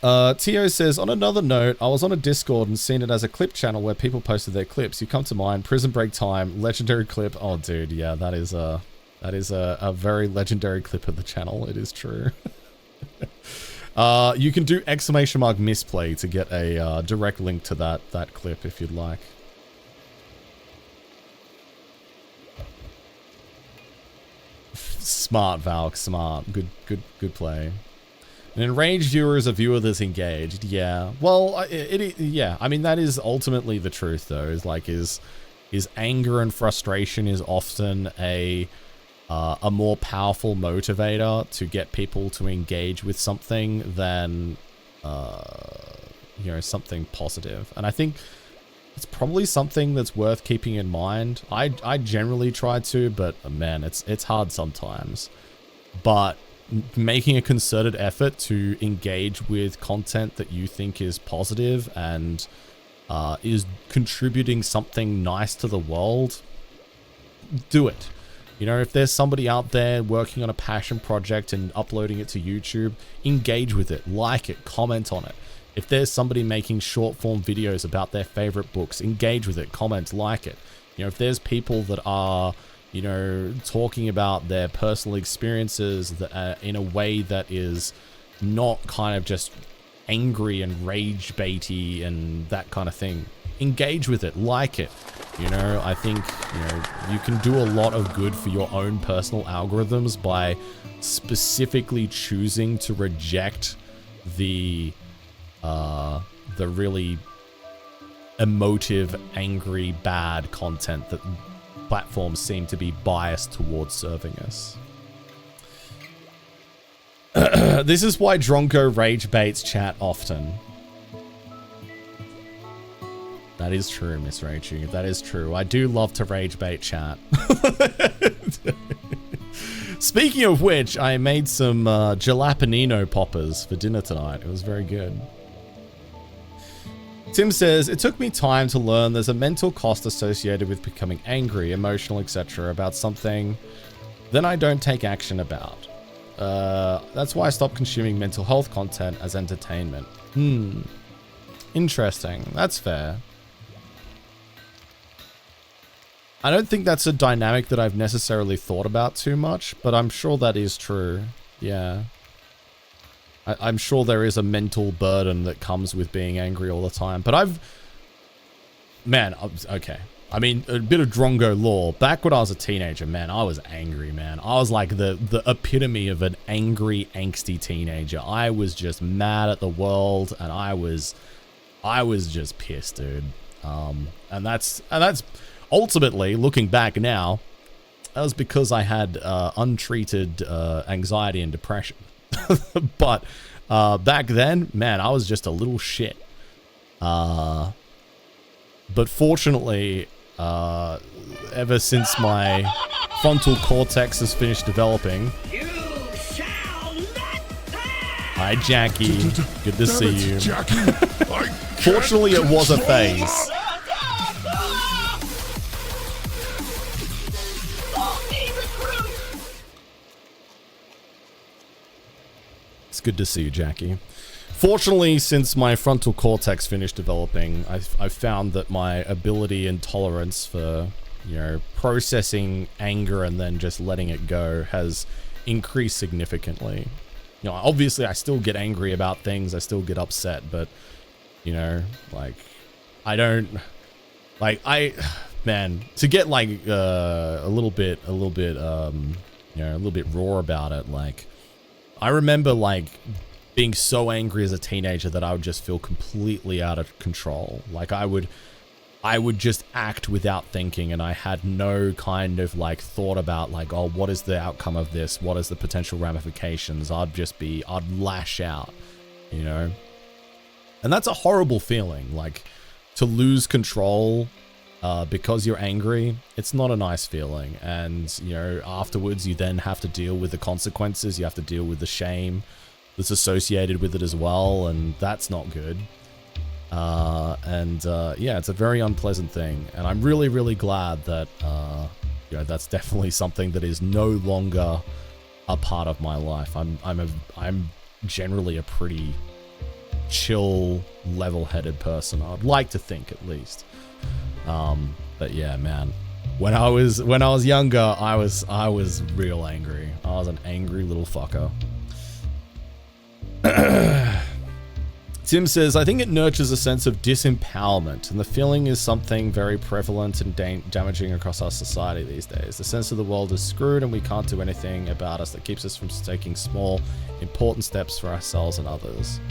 Tio says, on another note, I was on a Discord and seen it as a clip channel where people posted their clips. You come to mind, Prison Break Time, legendary clip. Oh, dude, yeah, that is a very legendary clip of the channel. It is true. You can do ! Misplay to get a direct link to that clip if you'd like. Smart, Valk, smart. Good play. An enraged viewer is a viewer that's engaged. Yeah. Well, yeah. I mean, that is ultimately the truth, though. Is anger and frustration is often a more powerful motivator to get people to engage with something than, you know, something positive. And I think it's probably something that's worth keeping in mind. I generally try to, but man, it's hard sometimes. But making a concerted effort to engage with content that you think is positive and is contributing something nice to the world, do it. You know, if there's somebody out there working on a passion project and uploading it to YouTube, engage with it, like it, comment on it. If there's somebody making short form videos about their favorite books, engage with it, comment, like it. You know, if there's people that are, you know, talking about their personal experiences that, in a way that is not kind of just angry and rage baity and that kind of thing, engage with it, like it, You know, I think, you know, you can do a lot of good for your own personal algorithms by specifically choosing to reject the really emotive, angry, bad content that platforms seem to be biased towards serving us. This is why Drongo rage baits chat often. That is true, Miss Raichu. That is true. I do love to rage bait chat. Speaking of which, I made some jalapeno poppers for dinner tonight. It was very good. Tim says, it took me time to learn there's a mental cost associated with becoming angry, emotional, etc. about something then I don't take action about. That's why I stopped consuming mental health content as entertainment. Interesting. That's fair. I don't think that's a dynamic that I've necessarily thought about too much, but I'm sure that is true. Yeah. I'm sure there is a mental burden that comes with being angry all the time, but okay. I mean, a bit of Drongo lore. Back when I was a teenager, man, I was angry, man. I was like the epitome of an angry, angsty teenager. I was just mad at the world, and I was just pissed, dude. And that's ultimately, looking back now, that was because I had untreated anxiety and depression. But back then, man, I was just a little shit. But fortunately, ever since my frontal cortex has finished developing... Hi, Jackie. Good to see you. Jackie, Fortunately, it was a phase. It's good to see you, Jackie. Fortunately, since my frontal cortex finished developing, I've found that my ability and tolerance for, you know, processing anger and then just letting it go has increased significantly. You know, obviously I still get angry about things, I still get upset, but, you know, like, I don't, like, man, to get like a little bit, you know, a little bit raw about it, like, I remember like being so angry as a teenager that I would just feel completely out of control. Like I would just act without thinking, and I had no kind of like thought about like, oh, what is the outcome of this? What is the potential ramifications? I'd lash out, you know? And that's a horrible feeling, like to lose control because you're angry. It's not a nice feeling. And, you know, afterwards you then have to deal with the consequences. You have to deal with the shame that's associated with it as well. And that's not good. Yeah, it's a very unpleasant thing. And I'm really, really glad that, you know, that's definitely something that is no longer a part of my life. I'm generally a pretty chill, level-headed person. I'd like to think, at least. But yeah, man, when I was younger, I was real angry. I was an angry little fucker. Tim says, I think it nurtures a sense of disempowerment, and the feeling is something very prevalent and damaging across our society these days. The sense of the world is screwed and we can't do anything about us that keeps us from taking small, important steps for ourselves and others.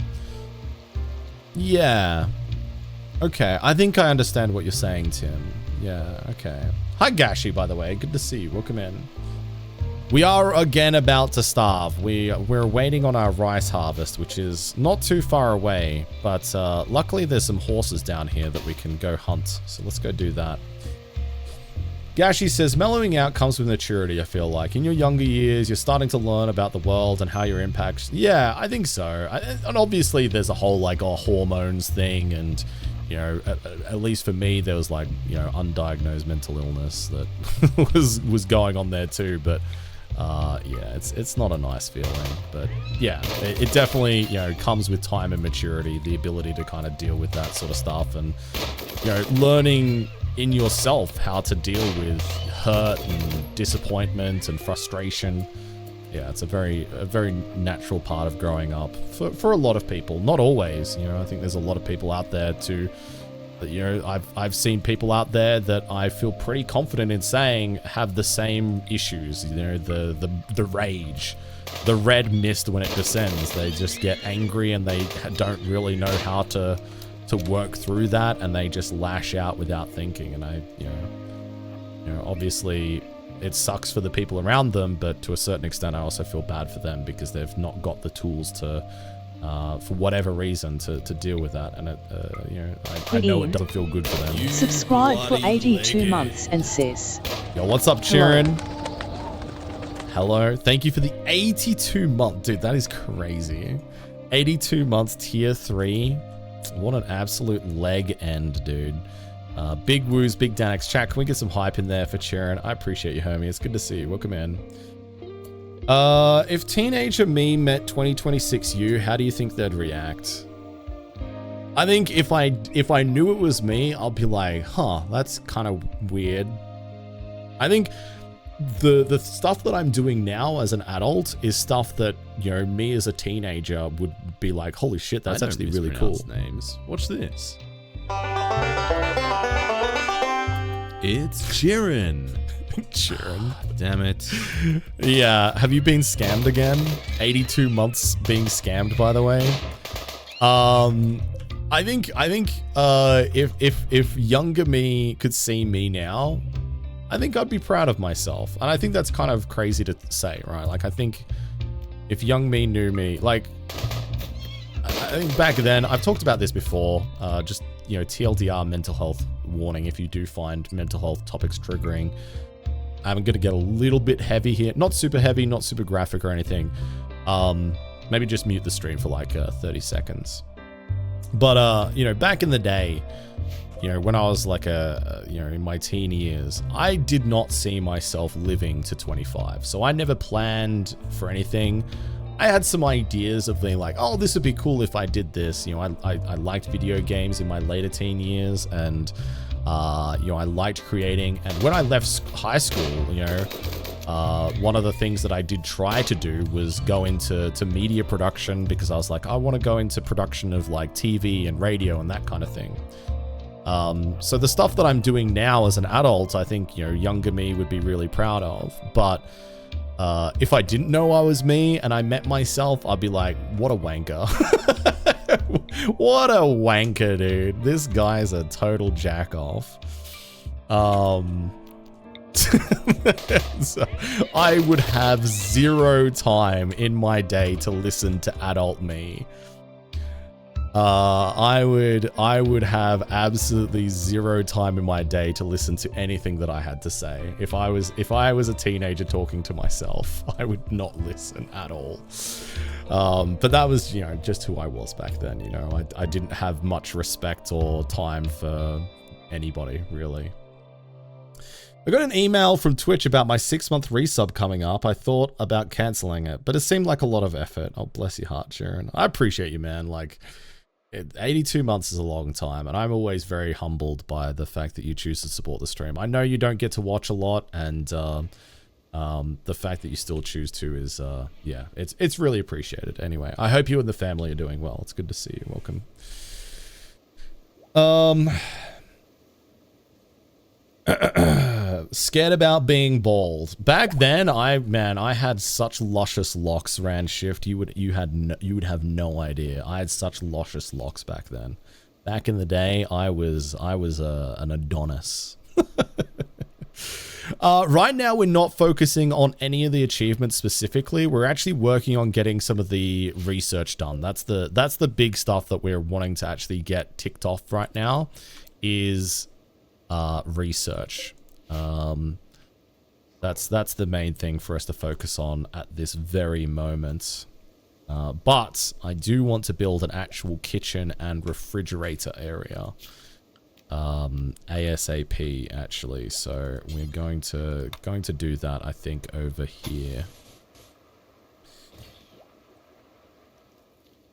Yeah. Okay, I think I understand what you're saying, Tim. Yeah, okay. Hi, Gashi, by the way. Good to see you. Welcome in. We are again about to starve. We're waiting on our rice harvest, which is not too far away, but luckily there's some horses down here that we can go hunt, so let's go do that. Gashi says, mellowing out comes with maturity, I feel like. In your younger years, you're starting to learn about the world and how your impacts... Yeah, I think so. And obviously there's a whole, like, hormones thing, and, you know, at least for me, there was, like, you know, undiagnosed mental illness that was going on there too, but... yeah, it's not a nice feeling, but yeah, it definitely, you know, comes with time and maturity, the ability to kind of deal with that sort of stuff, and, you know, learning in yourself how to deal with hurt and disappointment and frustration. Yeah, it's a very natural part of growing up for a lot of people. Not always, you know. I think there's a lot of people out there to You know, I've seen people out there that I feel pretty confident in saying have the same issues. You know, the rage, the red mist when it descends. They just get angry and they don't really know how to work through that, and they just lash out without thinking. And you know, obviously it sucks for the people around them, but to a certain extent, I also feel bad for them because they've not got the tools to. For whatever reason, to deal with that, and you know, I know it doesn't feel good for them. Subscribe for 82 months and says, Yo, what's up, Chirin? Hello. Thank you for the 82 month, dude. That is crazy. 82 months, tier 3. What an absolute leg end, dude. Big woos, big Danex chat. Can we get some hype in there for Chirin? I appreciate you, homie. It's good to see you. Welcome in. If teenager me met 2026 you, how do you think they'd react? I think if I knew it was me, I'll be like, huh, that's kind of weird. I think the stuff that I'm doing now as an adult is stuff that, you know, me as a teenager would be like, holy shit, that's actually really cool. Names. Watch this. It's Jiren. Jiren. Damn it. Yeah, have you been scammed again? 82 months being scammed, by the way. I think if younger me could see me now, I think I'd be proud of myself. And I think that's kind of crazy to say, right? Like, I think if young me knew me, like, I think back then, I've talked about this before, just, you know, TLDR mental health warning if you do find mental health topics triggering. I'm going to get a little bit heavy here. Not super heavy, not super graphic or anything. Maybe just mute the stream for like 30 seconds. But, you know, back in the day, you know, when I was like you know, in my teen years, I did not see myself living to 25. So I never planned for anything. I had some ideas of being like, oh, this would be cool if I did this. You know, I liked video games in my later teen years, and you know, I liked creating. And when I left high school, you know, one of the things that I did try to do was go into media production, because I was like, I want to go into production of like TV and radio and that kind of thing. So the stuff that I'm doing now as an adult, I think, you know, younger me would be really proud of. But if I didn't know I was me and I met myself, I'd be like, what a wanker. What a wanker, dude. This guy's a total jack off. So I would have zero time in my day to listen to adult me. I would have absolutely zero time in my day to listen to anything that I had to say. If I was a teenager talking to myself, I would not listen at all. But that was, you know, just who I was back then. You know, I didn't have much respect or time for anybody, really. I got an email from Twitch about my 6-month resub coming up. I thought about canceling it, but it seemed like a lot of effort. Oh, bless your heart, Sharon. I appreciate you, man. Like, 82 months is a long time, and I'm always very humbled by the fact that you choose to support the stream. I know you don't get to watch a lot, and the fact that you still choose to is, yeah, it's really appreciated. Anyway, I hope you and the family are doing well. It's good to see you. Welcome. Scared about being bald. Back then, I had such luscious locks, Ranshift. You would have no idea. I had such luscious locks back then. Back in the day, I was an Adonis. Right now, we're not focusing on any of the achievements specifically. We're actually working on getting some of the research done. That's the big stuff that we're wanting to actually get ticked off right now, is research. That's the main thing for us to focus on at this very moment. But I do want to build an actual kitchen and refrigerator area. ASAP actually. So we're going to do that, I think, over here.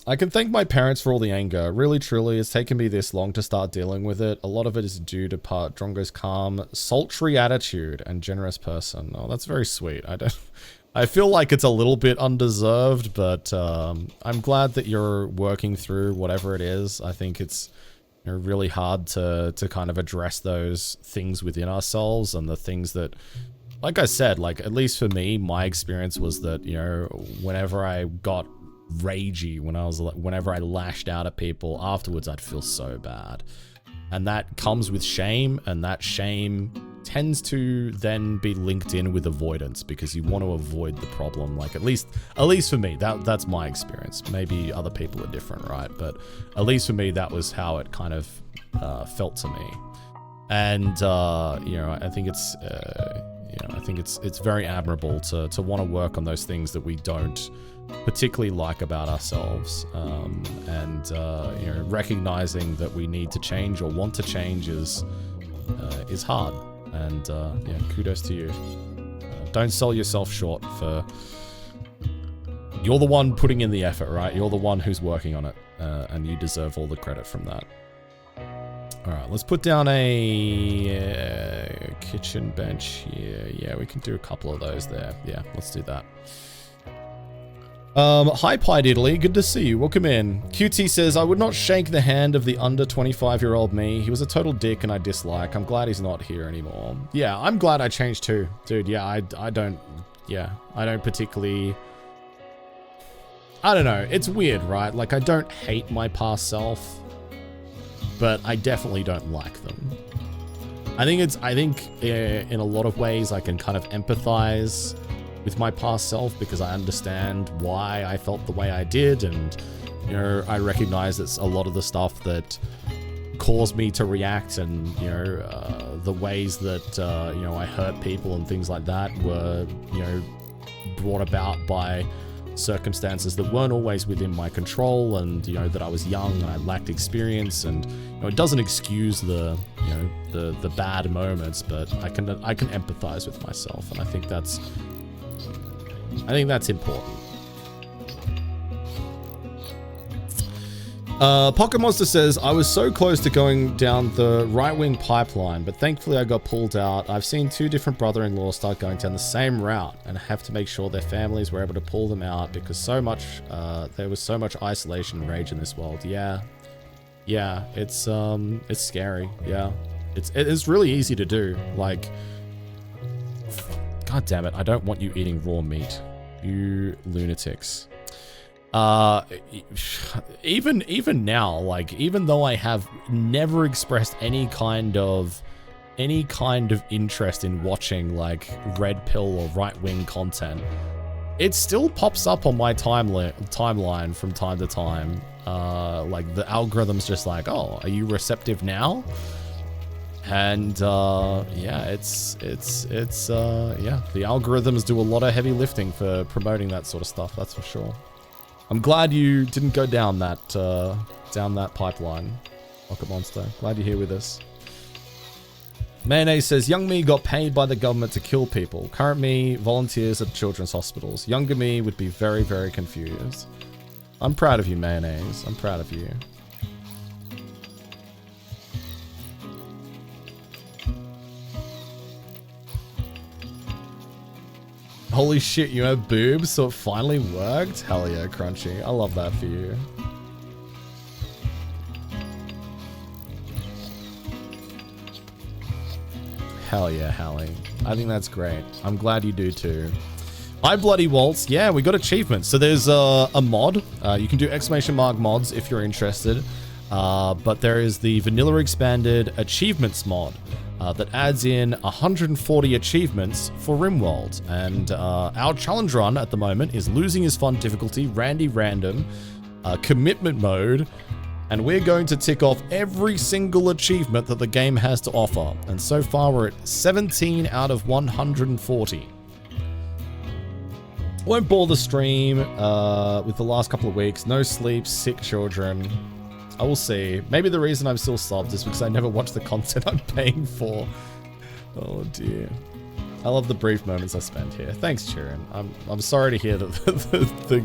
I can thank my parents for all the anger. Really, truly, it's taken me this long to start dealing with it. A lot of it is due to part Drongo's calm, sultry attitude and generous person. Oh, that's very sweet. I feel like it's a little bit undeserved, but I'm glad that you're working through whatever it is. I think it's really hard to kind of address those things within ourselves, and the things that, like I said, like at least for me, my experience was that, you know, whenever I got ragey, whenever I lashed out at people, afterwards I'd feel so bad. And that comes with shame, and that shame tends to then be linked in with avoidance, because you want to avoid the problem. Like at least for me, that's my experience. Maybe other people are different, right? But at least for me, that was how it kind of felt to me. And you know, I think it's it's very admirable to want to work on those things that we don't particularly like about ourselves, and you know, recognizing that we need to change or want to change is hard. And yeah, kudos to you. Don't sell yourself short. You're the one putting in the effort, right? You're the one who's working on it, and you deserve all the credit from that. All right, let's put down a kitchen bench here. Yeah, we can do a couple of those there. Yeah, let's do that. Hi, Pied Italy. Good to see you. Welcome in. QT says, I would not shake the hand of the under 25-year-old me. He was a total dick and I dislike. I'm glad he's not here anymore. Yeah, I'm glad I changed too. Dude, yeah, I don't particularly... I don't know. It's weird, right? Like, I don't hate my past self, but I definitely don't like them. I think in a lot of ways I can kind of empathize with my past self, because I understand why I felt the way I did, and you know, I recognize that a lot of the stuff that caused me to react, and you know, the ways that you know, I hurt people and things like that were, you know, brought about by circumstances that weren't always within my control, and you know, that I was young and I lacked experience, and you know, it doesn't excuse the, you know, the bad moments, but I can empathize with myself, and I think that's important. Pocket Monster says, I was so close to going down the right-wing pipeline, but thankfully I got pulled out. I've seen 2 different brother-in-laws start going down the same route, and I have to make sure their families were able to pull them out, because there was so much isolation and rage in this world. Yeah, it's scary. Yeah, it's really easy to do. Like, God damn it, I don't want you eating raw meat, you lunatics. Even now, like, even though I have never expressed any kind of interest in watching like red pill or right-wing content, it still pops up on my timeline from time to time. Like, the algorithm's just like, oh, are you receptive now? And yeah, it's yeah, the algorithms do a lot of heavy lifting for promoting that sort of stuff, that's for sure. I'm glad you didn't go down that pipeline, Rocket Monster. Glad you're here with us. Mayonnaise says, young me got paid by the government to kill people. Current me volunteers at children's hospitals. Younger me would be very, very confused. I'm proud of you, Mayonnaise. I'm proud of you. Holy shit, you have boobs, so it finally worked? Hell yeah, Crunchy. I love that for you. Hell yeah, Hallie. I think that's great. I'm glad you do too. I Bloody Waltz. Yeah, we got achievements. So there's a mod. You can do exclamation mark mods if you're interested. But there is the vanilla expanded achievements mod. That adds in 140 achievements for Rimworld. And our challenge run at the moment is Losing is Fun difficulty, Randy Random, Commitment Mode, and we're going to tick off every single achievement that the game has to offer. And so far we're at 17 out of 140. Won't bore the stream with the last couple of weeks. No sleep, sick children. I will see. Maybe the reason I'm still subbed is because I never watch the content I'm paying for. Oh dear. I love the brief moments I spend here. Thanks, Chirin. I'm sorry to hear that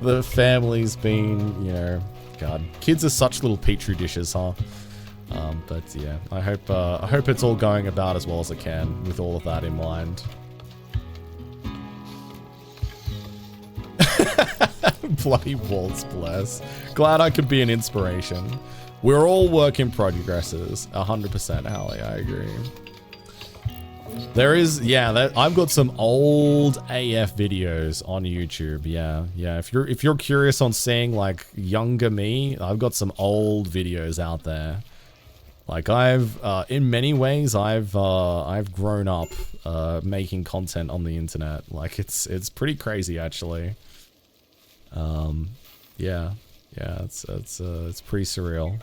the family's been, you know, God, kids are such little petri dishes, huh? But yeah, I hope it's all going about as well as it can with all of that in mind. Bloody Waltz, bless. Glad I could be an inspiration. We're all work in progresses. 100%, Hallie, I agree. There is, yeah, I've got some old AF videos on YouTube. Yeah. If you're curious on seeing like younger me, I've got some old videos out there. Like in many ways, I've grown up making content on the internet. Like it's pretty crazy actually. Yeah, it's pretty surreal.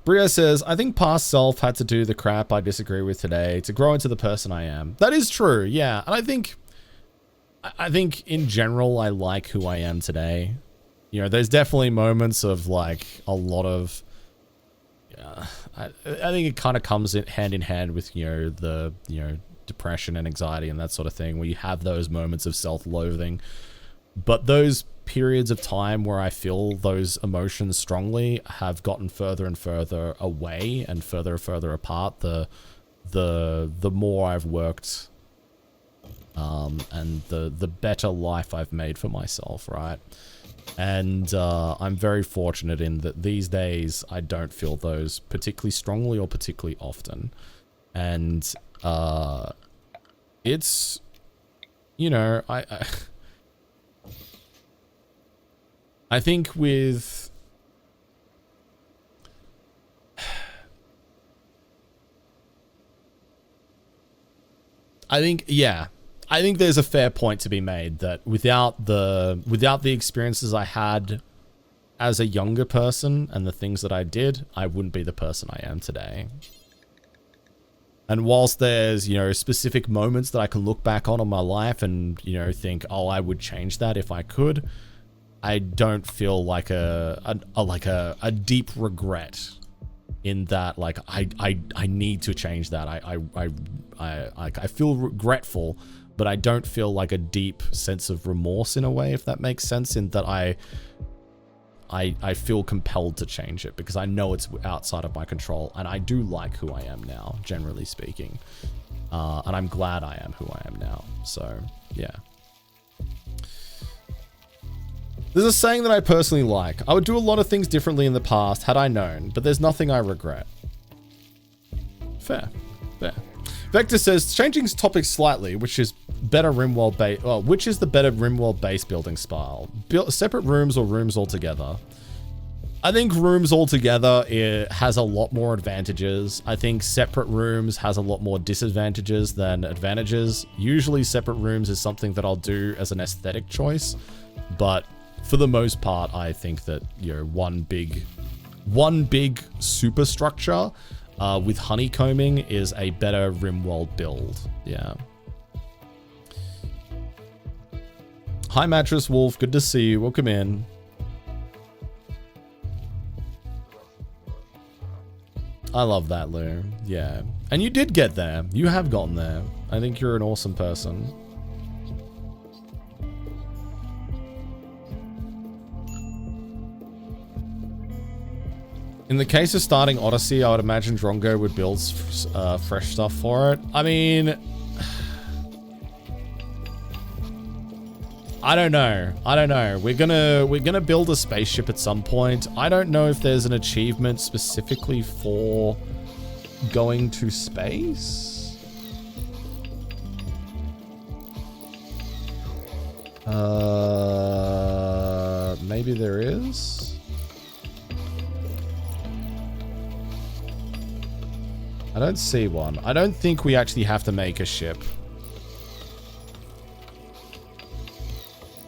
Brio says, I think past self had to do the crap I disagree with today to grow into the person I am. That is true, yeah. And I think in general, I like who I am today. You know, there's definitely moments of like a lot of, I think it kind of comes hand in hand with, the depression and anxiety and that sort of thing, where you have those moments of self-loathing. But those periods of time where I feel those emotions strongly have gotten further and further away and further apart the more I've worked and the better life I've made for myself, right? And I'm very fortunate in that these days I don't feel those particularly strongly or particularly often. And it's, I think with... I think there's a fair point to be made that without the experiences I had as a younger person and the things that I did, I wouldn't be the person I am today. And whilst there's, specific moments that I can look back on my life and, think, oh, I would change that if I could, I don't feel like a deep regret in that, like, I need to change that. I feel regretful, but I don't feel like a deep sense of remorse in a way, if that makes sense, in that I feel compelled to change it because I know it's outside of my control, and I do like who I am now, generally speaking. And I'm glad I am who I am now. So, yeah. There's a saying that I personally like. I would do a lot of things differently in the past had I known, but there's nothing I regret. Fair. Vector says, changing topic slightly, which is better Rimworld base. Well, which is the better Rimworld base building style? Separate rooms or rooms altogether? I think rooms altogether, it has a lot more advantages. I think separate rooms has a lot more disadvantages than advantages. Usually separate rooms is something that I'll do as an aesthetic choice, but for the most part, I think that, one big superstructure with honeycombing is a better Rimworld build. Yeah. Hi, Mattress Wolf. Good to see you. Welcome in. I love that, Lou. Yeah. And you did get there. You have gotten there. I think you're an awesome person. In the case of starting Odyssey, I would imagine Drongo would build fresh stuff for it. I mean, I don't know. We're gonna build a spaceship at some point. I don't know if there's an achievement specifically for going to space. Maybe there is. I don't see one. I don't think we actually have to make a ship.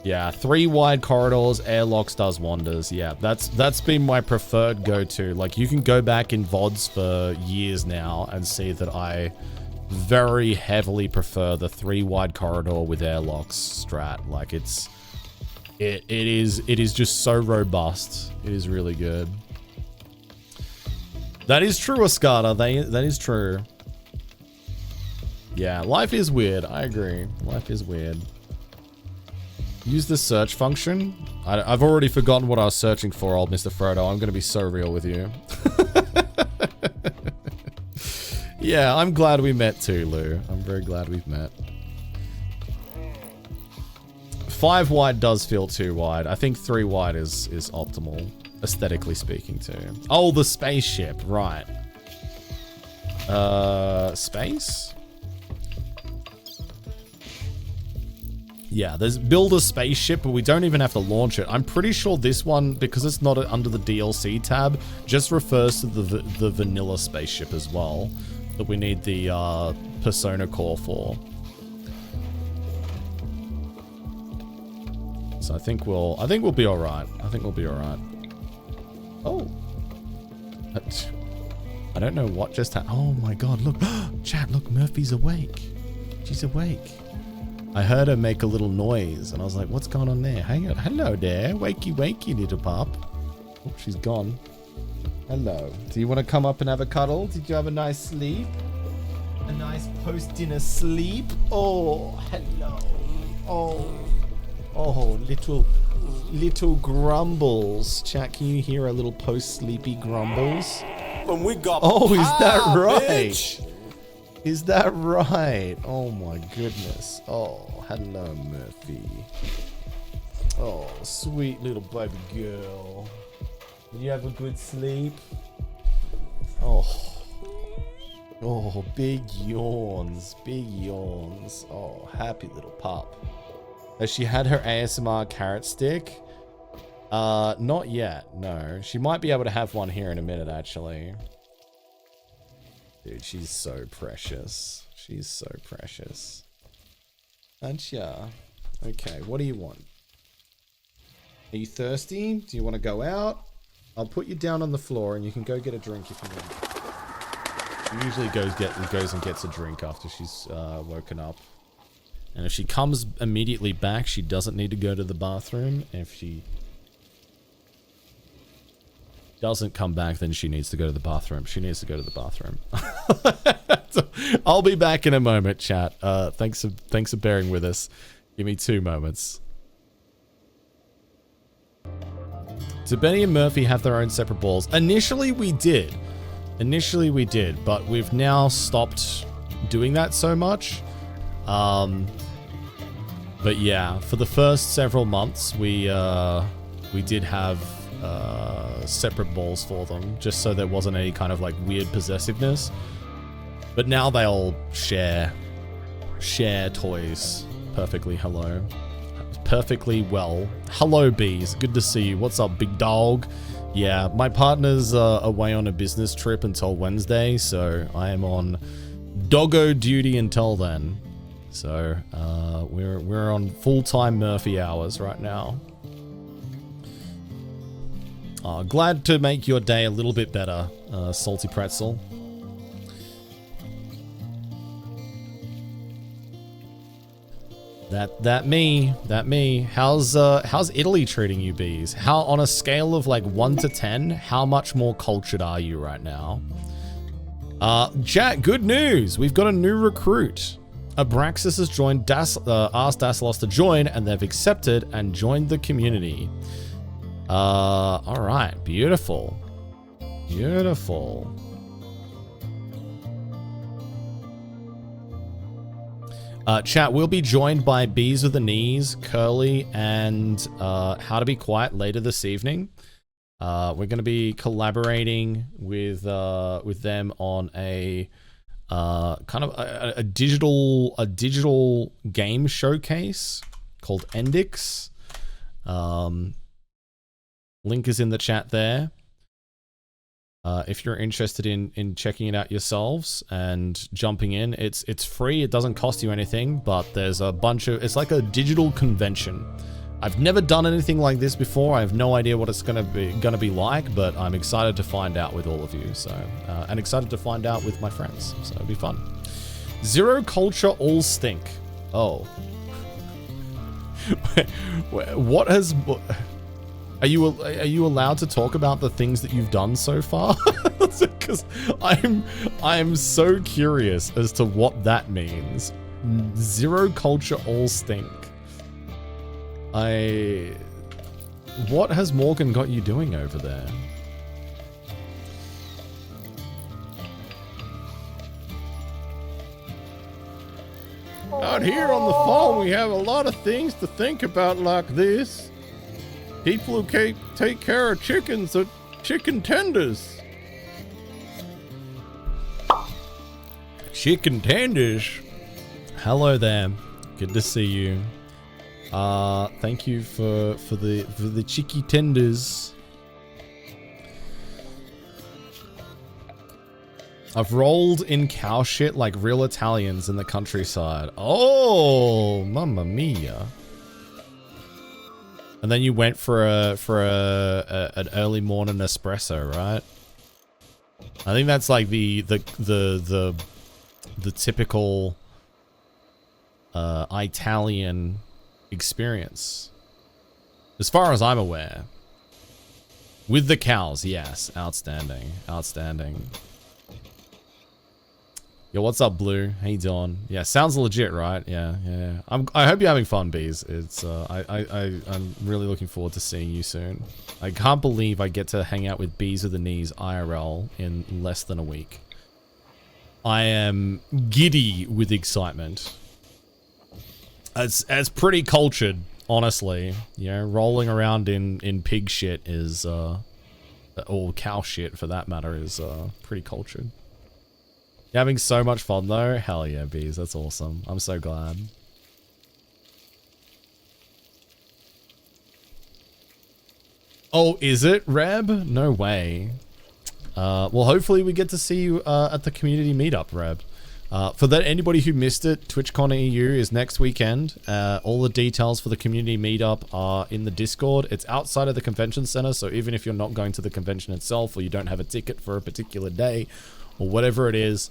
Yeah, 3 wide corridors, airlocks does wonders. Yeah, that's been my preferred go-to. Like, you can go back in VODs for years now and see that I very heavily prefer the 3 wide corridor with airlocks strat. Like, it is just so robust. It is really good. That is true, Escada. That is true. Yeah, life is weird. I agree. Life is weird. Use the search function. I've already forgotten what I was searching for, old Mr. Frodo. I'm going to be so real with you. Yeah, I'm glad we met too, Lou. I'm very glad we've met. 5 wide does feel too wide. I think 3 wide is optimal, aesthetically speaking too. Oh, the spaceship, right. Space? Yeah, there's build a spaceship, but we don't even have to launch it. I'm pretty sure this one, because it's not under the DLC tab, just refers to the vanilla spaceship as well, that we need the Persona core for. So I think we'll be all right. I think we'll be all right. Oh, I don't know what just happened. Oh my god! Look, chat. Look, Murphy's awake. She's awake. I heard her make a little noise, and I was like, "What's going on there?" Hang on. Hello there, wakey wakey little pup. Oh, she's gone. Hello. Do you want to come up and have a cuddle? Did you have a nice sleep? A nice post-dinner sleep? Oh, hello. Oh, little grumbles. Chat, can you hear a little post-sleepy grumbles? And we got Oh, is that pie, right? bitch. Is that right? Oh my goodness. Oh, hello, Murphy. Oh, sweet little baby girl. Did you have a good sleep? Oh, big yawns, big yawns. Oh, happy little pup. Has she had her ASMR carrot stick? Not yet, no. She might be able to have one here in a minute, actually. Dude, she's so precious. She's so precious. Aren't ya? Okay, what do you want? Are you thirsty? Do you want to go out? I'll put you down on the floor and you can go get a drink if you want. She usually goes and gets a drink after she's woken up. And if she comes immediately back, she doesn't need to go to the bathroom. If she doesn't come back, then she needs to go to the bathroom. She needs to go to the bathroom. I'll be back in a moment, chat. Thanks for bearing with us. Give me 2 moments. Do Benny and Murphy have their own separate balls? Initially we did, but we've now stopped doing that so much. But yeah, for the first several months, we did have separate balls for them, just so there wasn't any kind of like weird possessiveness. But now they all share toys perfectly. Hello. Perfectly well. Hello, bees. Good to see you. What's up, big dog? Yeah, my partner's away on a business trip until Wednesday, so I am on doggo duty until then. So we're on full-time Murphy hours right now. Glad to make your day a little bit better, Salty Pretzel. That me. How's Italy treating you, bees? How, on a scale of like 1 to 10, how much more cultured are you right now? Chat, good news. We've got a new recruit. Abraxas has joined, asked Dasalos to join, and they've accepted and joined the community. All right, beautiful. Beautiful. Chat, we'll be joined by Bees with the Knees, Curly, and How to Be Quiet later this evening. We're going to be collaborating with them on a kind of a digital game showcase called Endix. Link is in the chat there. If you're interested in checking it out yourselves and jumping in, it's free. It doesn't cost you anything, but there's a bunch of, it's like a digital convention. I've never done anything like this before. I have no idea what it's gonna be like, but I'm excited to find out with all of you. So, and excited to find out with my friends. So it'll be fun. Zero culture, all stink. Oh, what has? Are you allowed to talk about the things that you've done so far? Because I'm so curious as to what that means. Zero culture, all stink. What has Morgan got you doing over there? Out here on the farm, we have a lot of things to think about like this. People who take care of chickens are chicken tenders. Chicken tenders. Hello there. Good to see you. Thank you for the chicky tenders. I've rolled in cow shit like real Italians in the countryside. Oh, mamma mia. And then you went for an early morning espresso, right? I think that's like the typical Italian experience, as far as I'm aware. With the cows, yes, outstanding, outstanding. Yo, what's up, Blue? How you doing? Yeah, sounds legit, right? Yeah. I hope you're having fun, Bees. It's I'm really looking forward to seeing you soon. I can't believe I get to hang out with Bees with the Knees IRL in less than a week. I am giddy with excitement. It's pretty cultured, honestly. You know, rolling around in pig shit is, or cow shit for that matter, is pretty cultured. You're having so much fun though? Hell yeah, Bees. That's awesome. I'm so glad. Oh, is it, Reb? No way. Well, hopefully we get to see you at the community meetup, Reb. For that, anybody who missed it, TwitchCon EU is next weekend. All the details for the community meetup are in the Discord. It's outside of the convention center, so even if you're not going to the convention itself, or you don't have a ticket for a particular day, or whatever it is,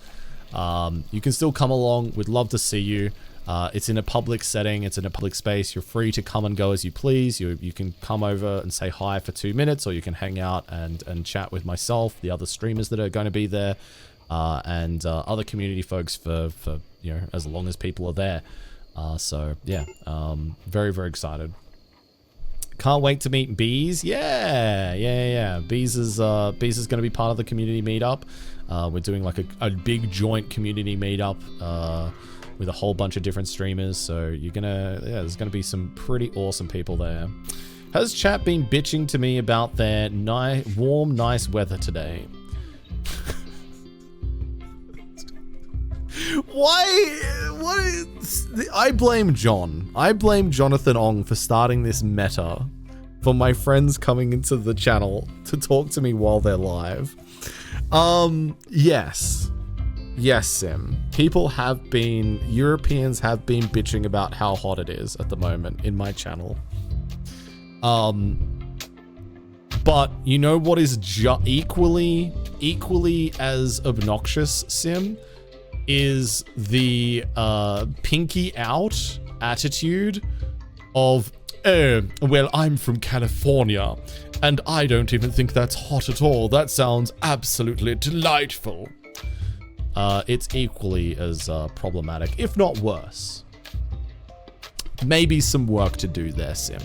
you can still come along. We'd love to see you. It's in a public setting. It's in a public space. You're free to come and go as you please. You can come over and say hi for 2 minutes, or you can hang out and chat with myself, the other streamers that are going to be there, and other community folks for you know, as long as people are there. So yeah, very, very excited. Can't wait to meet Bees. Yeah. Bees is going to be part of the community meetup. We're doing like a big joint community meetup with a whole bunch of different streamers. So there's gonna be some pretty awesome people there. Has chat been bitching to me about their warm, nice weather today? Why? I blame John. I blame Jonathan Ong for starting this meta for my friends coming into the channel to talk to me while they're live. Yes, Sim. Europeans have been bitching about how hot it is at the moment in my channel. But you know what is equally as obnoxious, Sim, is the pinky out attitude of, oh, well, I'm from California, and I don't even think that's hot at all. That sounds absolutely delightful. It's equally as problematic, if not worse. Maybe some work to do there, Sim.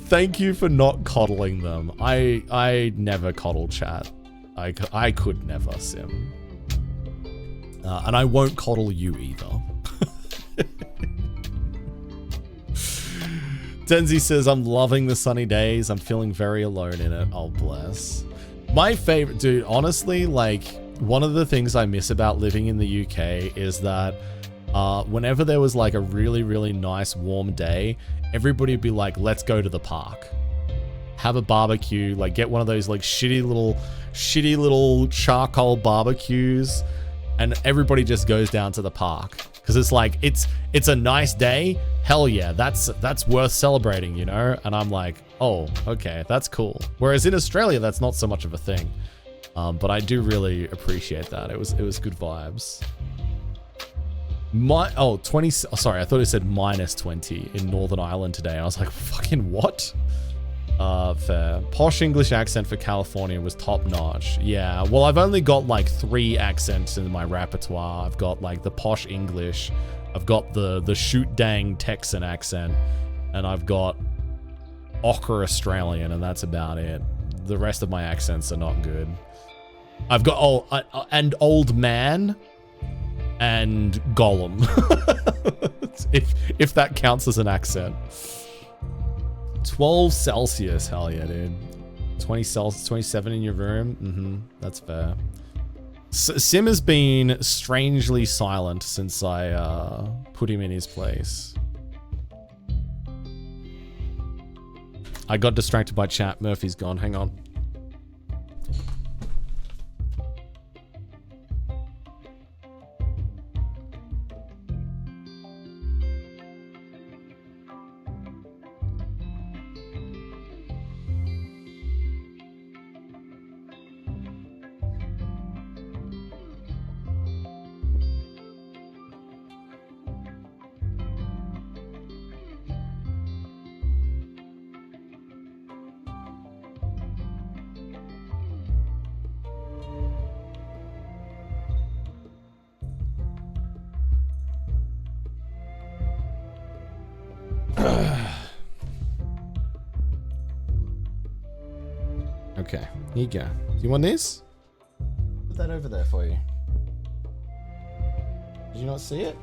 Thank you for not coddling them. I never coddle chat. I could never, Sim. And I won't coddle you either. Denzi says, I'm loving the sunny days. I'm feeling very alone in it. Oh, bless. My favorite, dude, honestly, like, one of the things I miss about living in the UK is that whenever there was like a really, really nice warm day, everybody would be like, let's go to the park. Have a barbecue, like get one of those like shitty little charcoal barbecues, and everybody just goes down to the park. Because it's like, it's a nice day. Hell yeah, that's worth celebrating, you know? And I'm like, oh, okay, that's cool. Whereas in Australia, that's not so much of a thing. But I do really appreciate that. It was good vibes. 20, sorry, I thought it said -20 in Northern Ireland today. I was like, fucking what? Fair. Posh English accent for California was top notch. Yeah, well, I've only got like 3 accents in my repertoire. I've got like the posh English, I've got the shoot dang Texan accent, and I've got ochre Australian, and that's about it. The rest of my accents are not good. I've got and old man and Gollum. if that counts as an accent. 12 Celsius, hell yeah, dude. 20 Celsius, 27 in your room. That's fair. Sim has been strangely silent since I put him in his place. I got distracted by chat. Murphy's gone. Hang on. Okay, here you go. Do you want this? Put that over there for you. Did you not see it?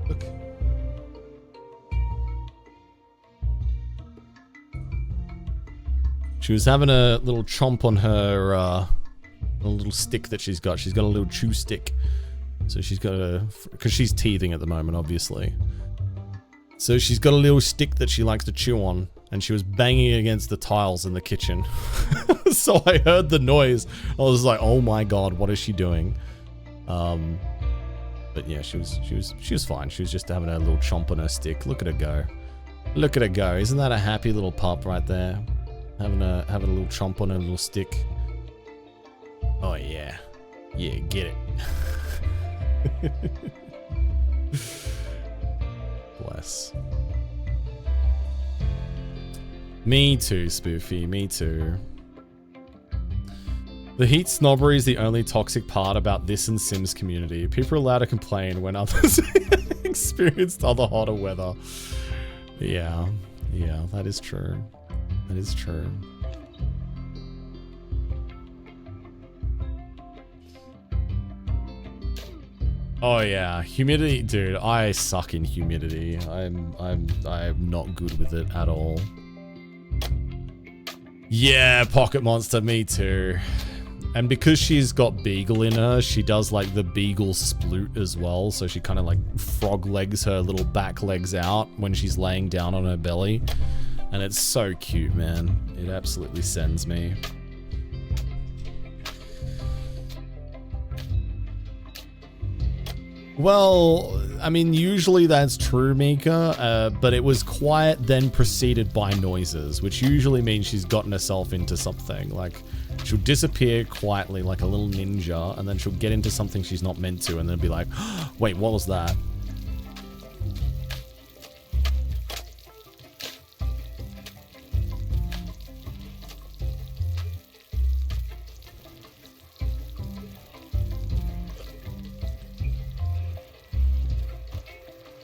Look. She was having a little chomp on her a little stick that she's got. She's got a little chew stick. So she's got a... Because she's teething at the moment, obviously. So she's got a little stick that she likes to chew on. And she was banging against the tiles in the kitchen. So I heard the noise. I was like, oh my god, what is she doing? But yeah, she was fine. She was just having a little chomp on her stick. Look at her go. Look at her go. Isn't that a happy little pup right there? Having a little chomp on her little stick. Oh yeah. Yeah, get it. Bless. Me too, Spoofy. Me too. The heat snobbery is the only toxic part about this and Sims community. People are allowed to complain when others experienced other hotter weather. Yeah, that is true. That is true. Oh yeah, humidity, dude. I suck in humidity. I'm not good with it at all. Yeah, Pocket Monster, me too. And because she's got Beagle in her, she does like the Beagle sploot as well. So she kind of like frog legs her little back legs out when she's laying down on her belly. And it's so cute, man. It absolutely sends me. Well, I mean, usually that's true, Mika, but it was quiet, then preceded by noises, which usually means she's gotten herself into something. Like, she'll disappear quietly like a little ninja, and then she'll get into something she's not meant to, and then be like, oh, wait, what was that?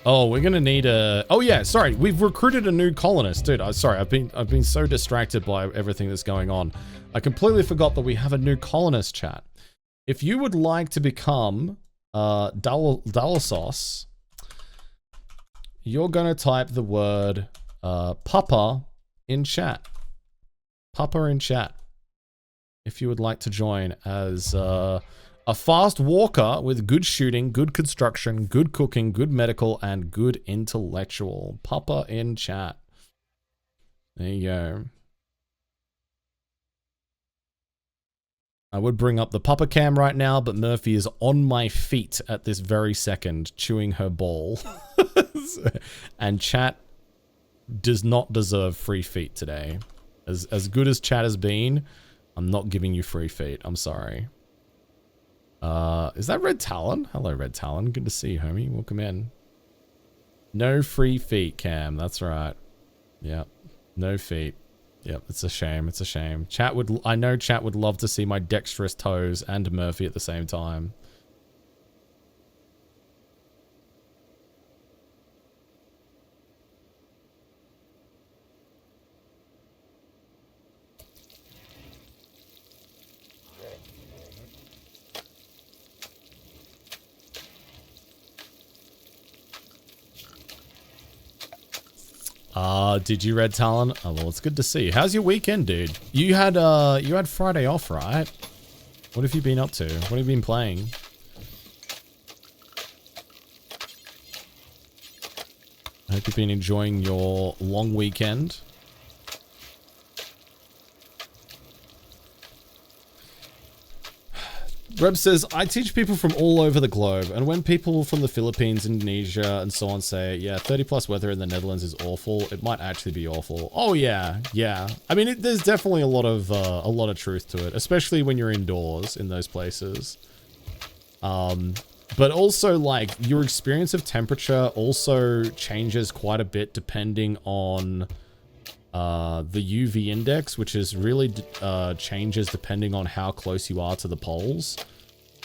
Oh, we're gonna need a... Oh yeah, sorry, we've recruited a new colonist. Dude, I'm sorry, I've been so distracted by everything that's going on. I completely forgot that we have a new colonist, chat. If you would like to become Dalasos, you're gonna type the word Papa in chat. Papa in chat. If you would like to join as a fast walker with good shooting, good construction, good cooking, good medical, and good intellectual. Papa in chat. There you go. I would bring up the Papa cam right now, but Murphy is on my feet at this very second, chewing her ball. And chat does not deserve free feet today. As good as chat has been, I'm not giving you free feet. I'm sorry. Is that Red Talon? Hello, Red Talon. Good to see you, homie. Welcome in. No free feet, Cam. That's right. Yep. No feet. Yep. It's a shame. It's a shame. I know chat would love to see my dexterous toes and Murphy at the same time. Did you, Red Talon? Oh, well, it's good to see you. How's your weekend, dude? You had Friday off, right? What have you been up to? What have you been playing? I hope you've been enjoying your long weekend. Reb says, I teach people from all over the globe, and when people from the Philippines, Indonesia, and so on say, yeah, 30 plus weather in the Netherlands is awful, it might actually be awful. Oh yeah, yeah. I mean, there's definitely a lot of truth to it, especially when you're indoors in those places. But also, like, your experience of temperature also changes quite a bit depending on the UV index, which is really changes depending on how close you are to the poles.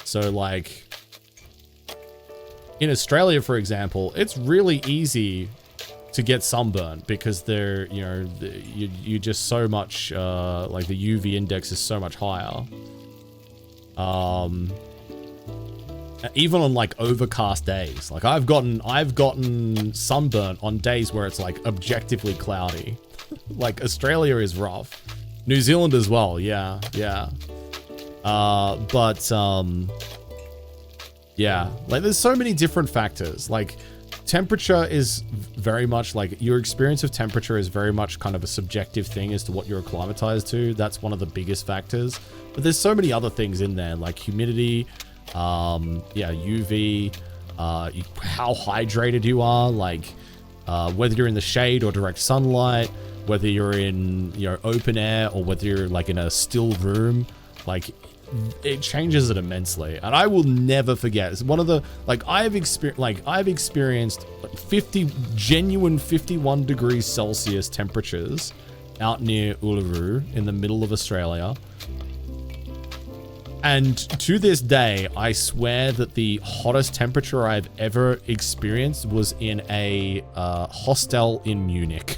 So, like, in Australia, for example, it's really easy to get sunburnt because they're, you know, you just so much, like, the UV index is so much higher. Even on like overcast days, like I've gotten sunburnt on days where it's like objectively cloudy. Like Australia is rough, New Zealand as well. Yeah. Yeah, like there's so many different factors. Like temperature is very much like your experience of temperature is very much kind of a subjective thing as to what you're acclimatized to. That's one of the biggest factors, but there's so many other things in there, like humidity, UV, how hydrated you are, like whether you're in the shade or direct sunlight, whether you're in, you know, open air or whether you're like in a still room, like it changes it immensely. And I will never forget, it's one of the, like I've experienced 51 degrees Celsius temperatures out near Uluru in the middle of Australia. And to this day, I swear that the hottest temperature I've ever experienced was in a hostel in Munich.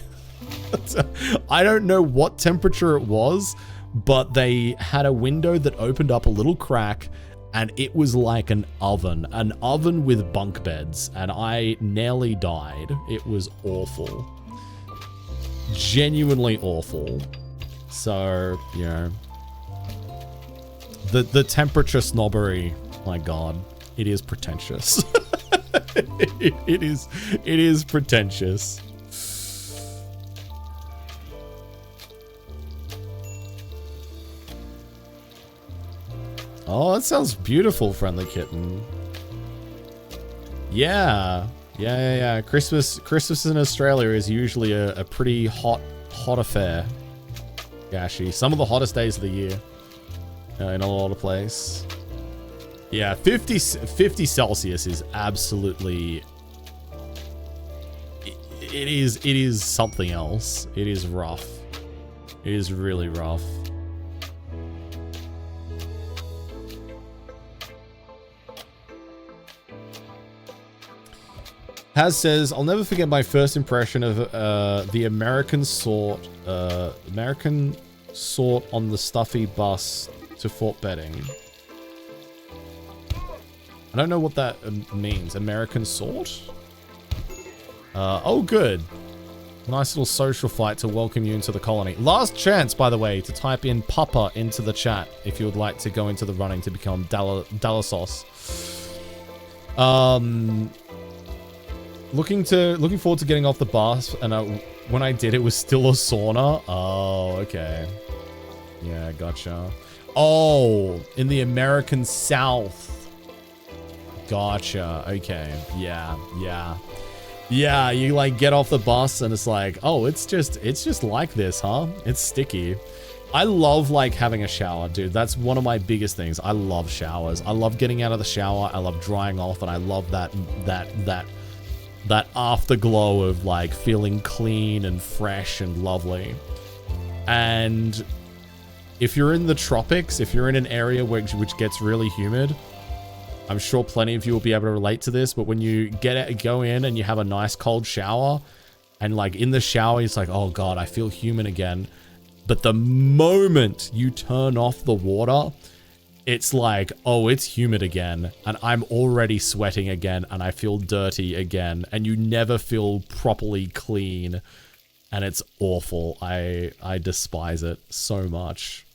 I don't know what temperature it was, but they had a window that opened up a little crack, and it was like an oven with bunk beds, and I nearly died. It was awful. Genuinely awful. So, you know, the temperature snobbery, my god, it is pretentious. it is pretentious. Oh, that sounds beautiful, Friendly Kitten. Yeah. Christmas in Australia is usually a pretty hot affair. Gashi. Some of the hottest days of the year. In a lot of place. Yeah, 50 Celsius is absolutely... It is something else. It is rough. It is really rough. Haz says, I'll never forget my first impression of the American sort on the stuffy bus to Fort Benning. I don't know what that means. American sort? Oh, good. Nice little social fight to welcome you into the colony. Last chance, by the way, to type in Papa into the chat if you would like to go into the running to become Dallasos. Looking forward to getting off the bus, and when I did, it was still a sauna. Oh, okay. Yeah, gotcha. Oh, in the American South. Gotcha. Okay. Yeah. You like get off the bus and it's like, oh, it's just like this, huh? It's sticky. I love like having a shower, dude. That's one of my biggest things. I love showers. I love getting out of the shower. I love drying off, and I love that afterglow of like feeling clean and fresh and lovely. And if you're in the tropics, if you're in an area which gets really humid, I'm sure plenty of you will be able to relate to this, but when you go in and you have a nice cold shower, and like in the shower, it's like, oh God, I feel humid again. But the moment you turn off the water, it's like, oh, it's humid again, and I'm already sweating again, and I feel dirty again, and you never feel properly clean and it's awful. I despise it so much.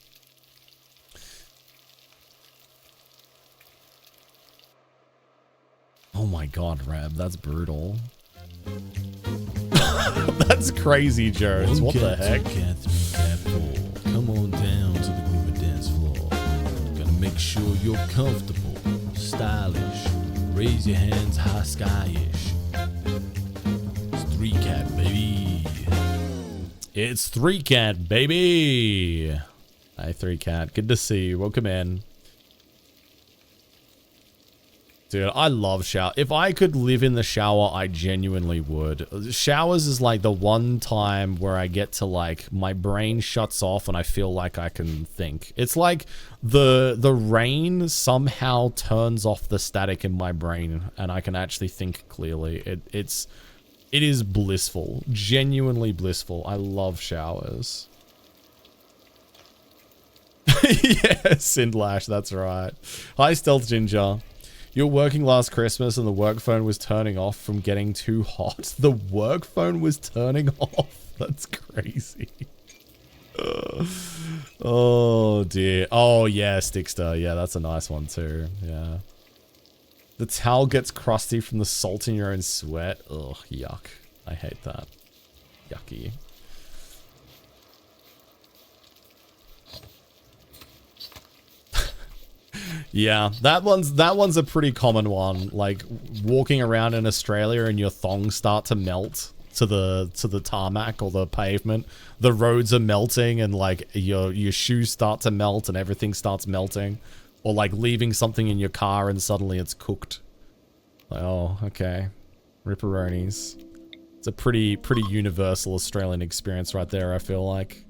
Oh my god, Reb, that's brutal. That's crazy, Jones. What the heck? Cat 3, cat 4. Come on down to the Groover dance floor. Gotta make sure you're comfortable, stylish. Raise your hands high skyish. It's 3 cat, baby. It's 3 cat, baby. Hi, 3 cat. Good to see you. Welcome in. Dude, I love shower. If I could live in the shower, I genuinely would. Showers is like the one time where I get to like, my brain shuts off and I feel like I can think. It's like the rain somehow turns off the static in my brain and I can actually think clearly. It is blissful. Genuinely blissful. I love showers. Yeah, Sindlash, that's right. Hi, Stealth Ginger. You were working last Christmas and the work phone was turning off from getting too hot. The work phone was turning off? That's crazy. Oh, dear. Oh, yeah, Stickster. Yeah, that's a nice one, too. Yeah. The towel gets crusty from the salt in your own sweat. Ugh, yuck. I hate that. Yucky. Yeah, that one's a pretty common one. Like walking around in Australia and your thongs start to melt to the tarmac or the pavement. The roads are melting and like your shoes start to melt and everything starts melting. Or like leaving something in your car and suddenly it's cooked. Like, oh, okay. Ripperonis. It's a pretty universal Australian experience right there, I feel like.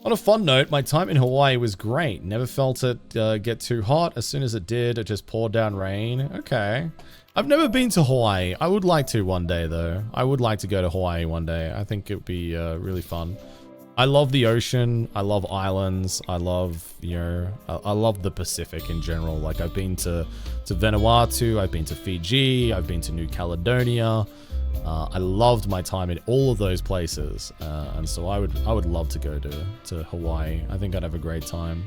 On a fun note, my time in Hawaii was great. Never felt it get too hot. As soon as it did, it just poured down rain. Okay. I've never been to Hawaii. I would like to one day, though. I would like to go to Hawaii one day. I think it would be really fun. I love the ocean. I love islands. I love, you know, I love the Pacific in general. Like, I've been to Vanuatu. I've been to Fiji. I've been to New Caledonia. I loved my time in all of those places, and so I would love to go to Hawaii. I think I'd have a great time.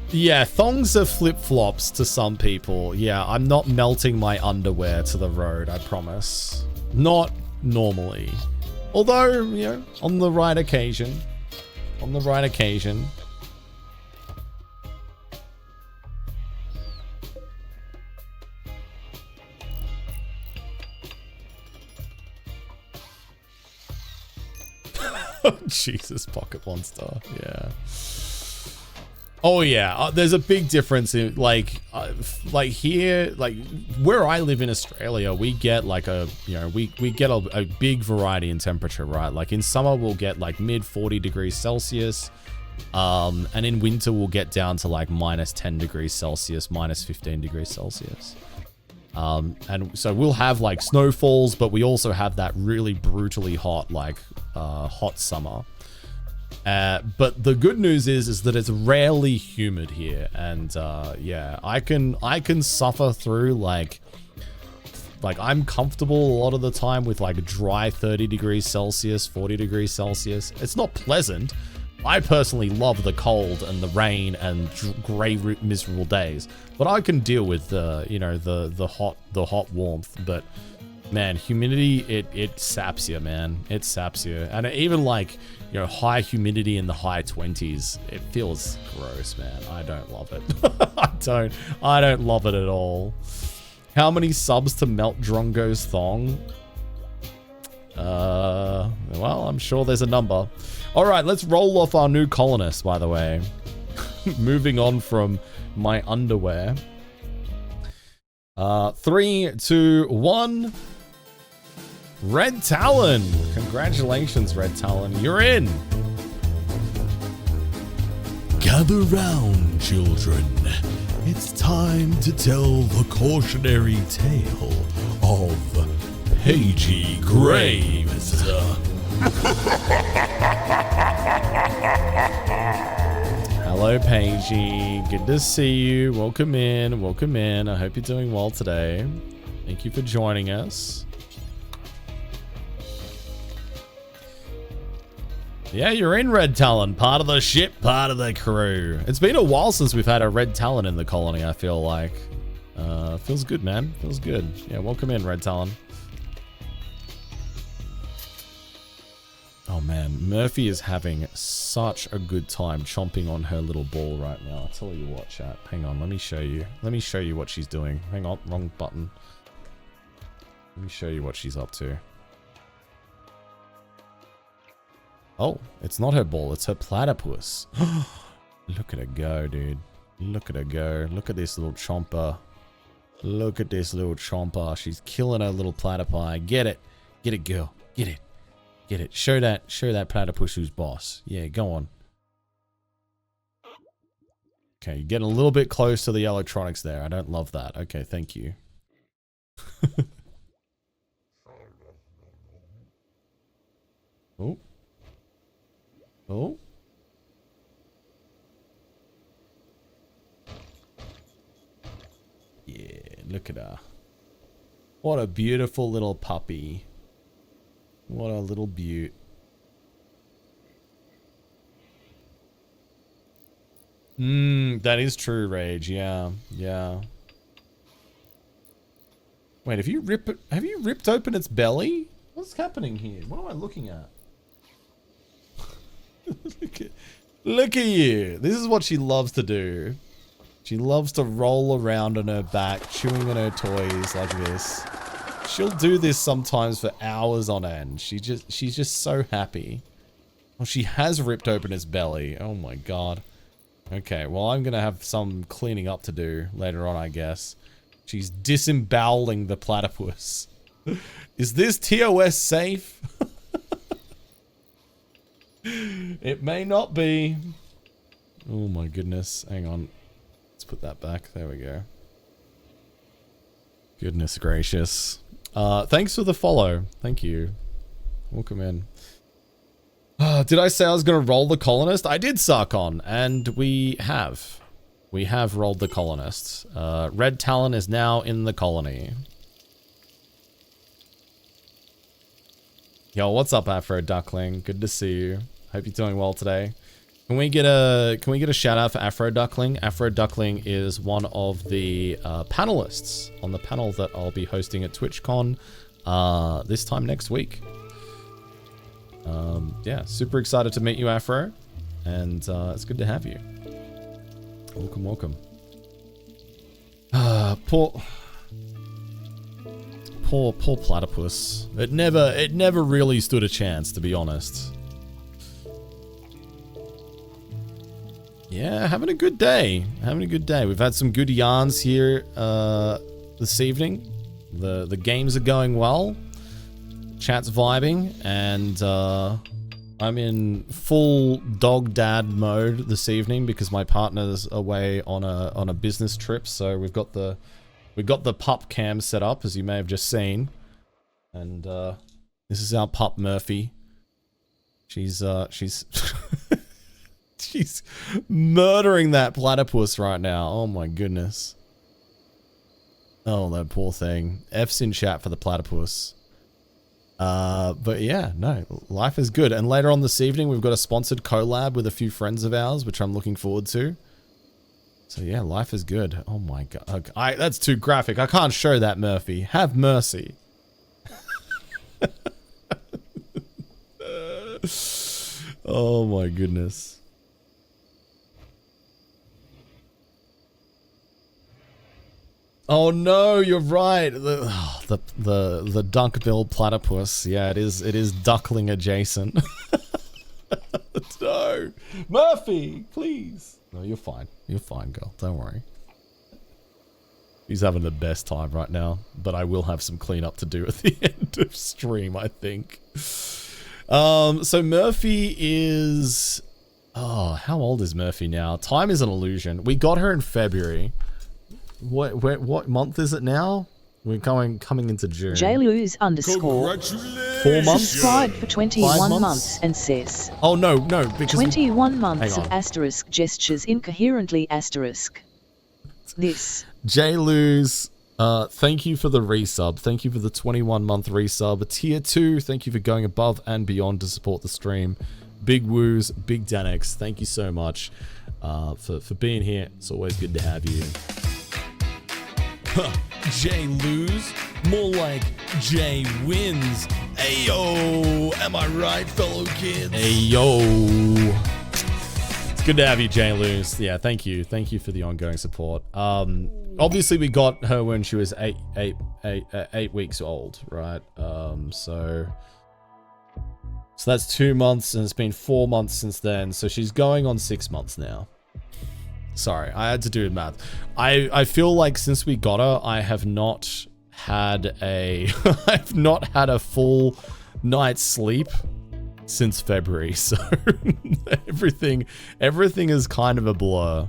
Yeah, thongs are flip-flops to some people. Yeah, I'm not melting my underwear to the road, I promise. Not normally. Although, you know, on the right occasion. On the right occasion. Jesus, Pocket Monster. Yeah. Oh yeah, there's a big difference in like here, like where I live in Australia, we get like we get a big variety in temperature, right? Like in summer we'll get like mid 40 degrees Celsius, and in winter we'll get down to like minus 10 degrees Celsius, minus 15 degrees Celsius. And so we'll have like snowfalls, but we also have that really brutally hot, like hot summer. But the good news is that it's rarely humid here, and yeah, I can suffer through like I'm comfortable a lot of the time with like dry 30 degrees Celsius, 40 degrees Celsius. It's not pleasant. I personally love the cold and the rain and grey miserable days, but I can deal with the hot warmth. But man, humidity, it saps you, man. It saps you. And even like, you know, high humidity in the high 20s, it feels gross, man. I don't love it. I don't love it at all. How many subs to melt Drongo's thong? Well, I'm sure there's a number. All right, let's roll off our new colonist, by the way. Moving on from my underwear. 3, 2, 1. Red Talon. Congratulations, Red Talon. You're in. Gather round, children. It's time to tell the cautionary tale of Pagey Graves. Hello, Paigey. Good to see you. Welcome in. Welcome in. I hope you're doing well today. Thank you for joining us. Yeah, you're in Red Talon. Part of the ship, part of the crew. It's been a while since we've had a Red Talon in the colony, I feel like. Feels good, man. Feels good. Yeah, welcome in, Red Talon. Oh man, Murphy is having such a good time chomping on her little ball right now. I'll tell you what, chat. Hang on, let me show you. Let me show you what she's doing. Hang on, wrong button. Let me show you what she's up to. Oh, it's not her ball, it's her platypus. Look at her go, dude. Look at her go. Look at this little chomper. Look at this little chomper. She's killing her little platypi. Get it. Get it, girl. Get it. Get it. Show that platypus who's boss. Yeah, go on. Okay, you're getting a little bit close to the electronics there. I don't love that. Okay, thank you. Oh. Oh. Yeah, look at her. What a beautiful little puppy. What a little beaut. That is true, Rage. Yeah, yeah. Wait, have you ripped open its belly? What's happening here? What am I looking at? Look at you. This is what she loves to do. She loves to roll around on her back, chewing on her toys like this. She'll do this sometimes for hours on end. She's just so happy. Oh, she has ripped open his belly. Oh my god. Okay, well, I'm gonna have some cleaning up to do later on, I guess. She's disemboweling the platypus. Is this TOS safe? It may not be. Oh my goodness. Hang on. Let's put that back. There we go. Goodness gracious. Thanks for the follow. Thank you. Welcome in. Did I say I was going to roll the colonist? I did, Sarkon, and we have. We have rolled the colonists. Red Talon is now in the colony. Yo, what's up, Afro Duckling? Good to see you. Hope you're doing well today. Can we get a shout out for Afro Duckling? Afro Duckling is one of the panelists on the panel that I'll be hosting at TwitchCon this time next week. Yeah, super excited to meet you, Afro, and it's good to have you. Welcome, welcome. Poor platypus. It never really stood a chance, to be honest. Yeah, having a good day. Having a good day. We've had some good yarns here this evening. The games are going well. Chat's vibing, and I'm in full dog dad mode this evening because my partner's away on a business trip. So we've got the pup cam set up, as you may have just seen, and this is our pup Murphy. She's she's murdering that platypus right now. Oh my goodness. Oh, that poor thing. F's in chat for the platypus. But yeah, no, life is good. And later on this evening, we've got a sponsored collab with a few friends of ours, which I'm looking forward to. So yeah, life is good. Oh my god. That's too graphic. I can't show that, Murphy. Have mercy. Oh my goodness. Oh no, you're right. The duck-billed platypus. Yeah, it is duckling adjacent. No, Murphy, please. No, you're fine. You're fine, girl. Don't worry. He's having the best time right now, but I will have some cleanup to do at the end of stream, I think. So Murphy is... Oh, how old is Murphy now? Time is an illusion. We got her in February. What month is it now? We're coming into June. JLuz _ 4 months? subscribed for 21 5 months and says Oh no, because 21 months hang of on. asterisk gestures incoherently asterisk. This. JLuz, thank you for the resub. Thank you for the 21-month resub. Tier 2, thank you for going above and beyond to support the stream. Big Woos, Big Danex, thank you so much for being here. It's always good to have you. J-lose? More like J-wins. Ayo! Am I right, fellow kids? Ayo! It's good to have you, JLuz. Yeah, thank you. Thank you for the ongoing support. Obviously, we got her when she was 8 weeks old, right? So that's 2 months, and it's been 4 months since then. So she's going on 6 months now. Sorry, I had to do math. I feel like since we got her, I have not had a I've not had a full night's sleep since February. So everything is kind of a blur.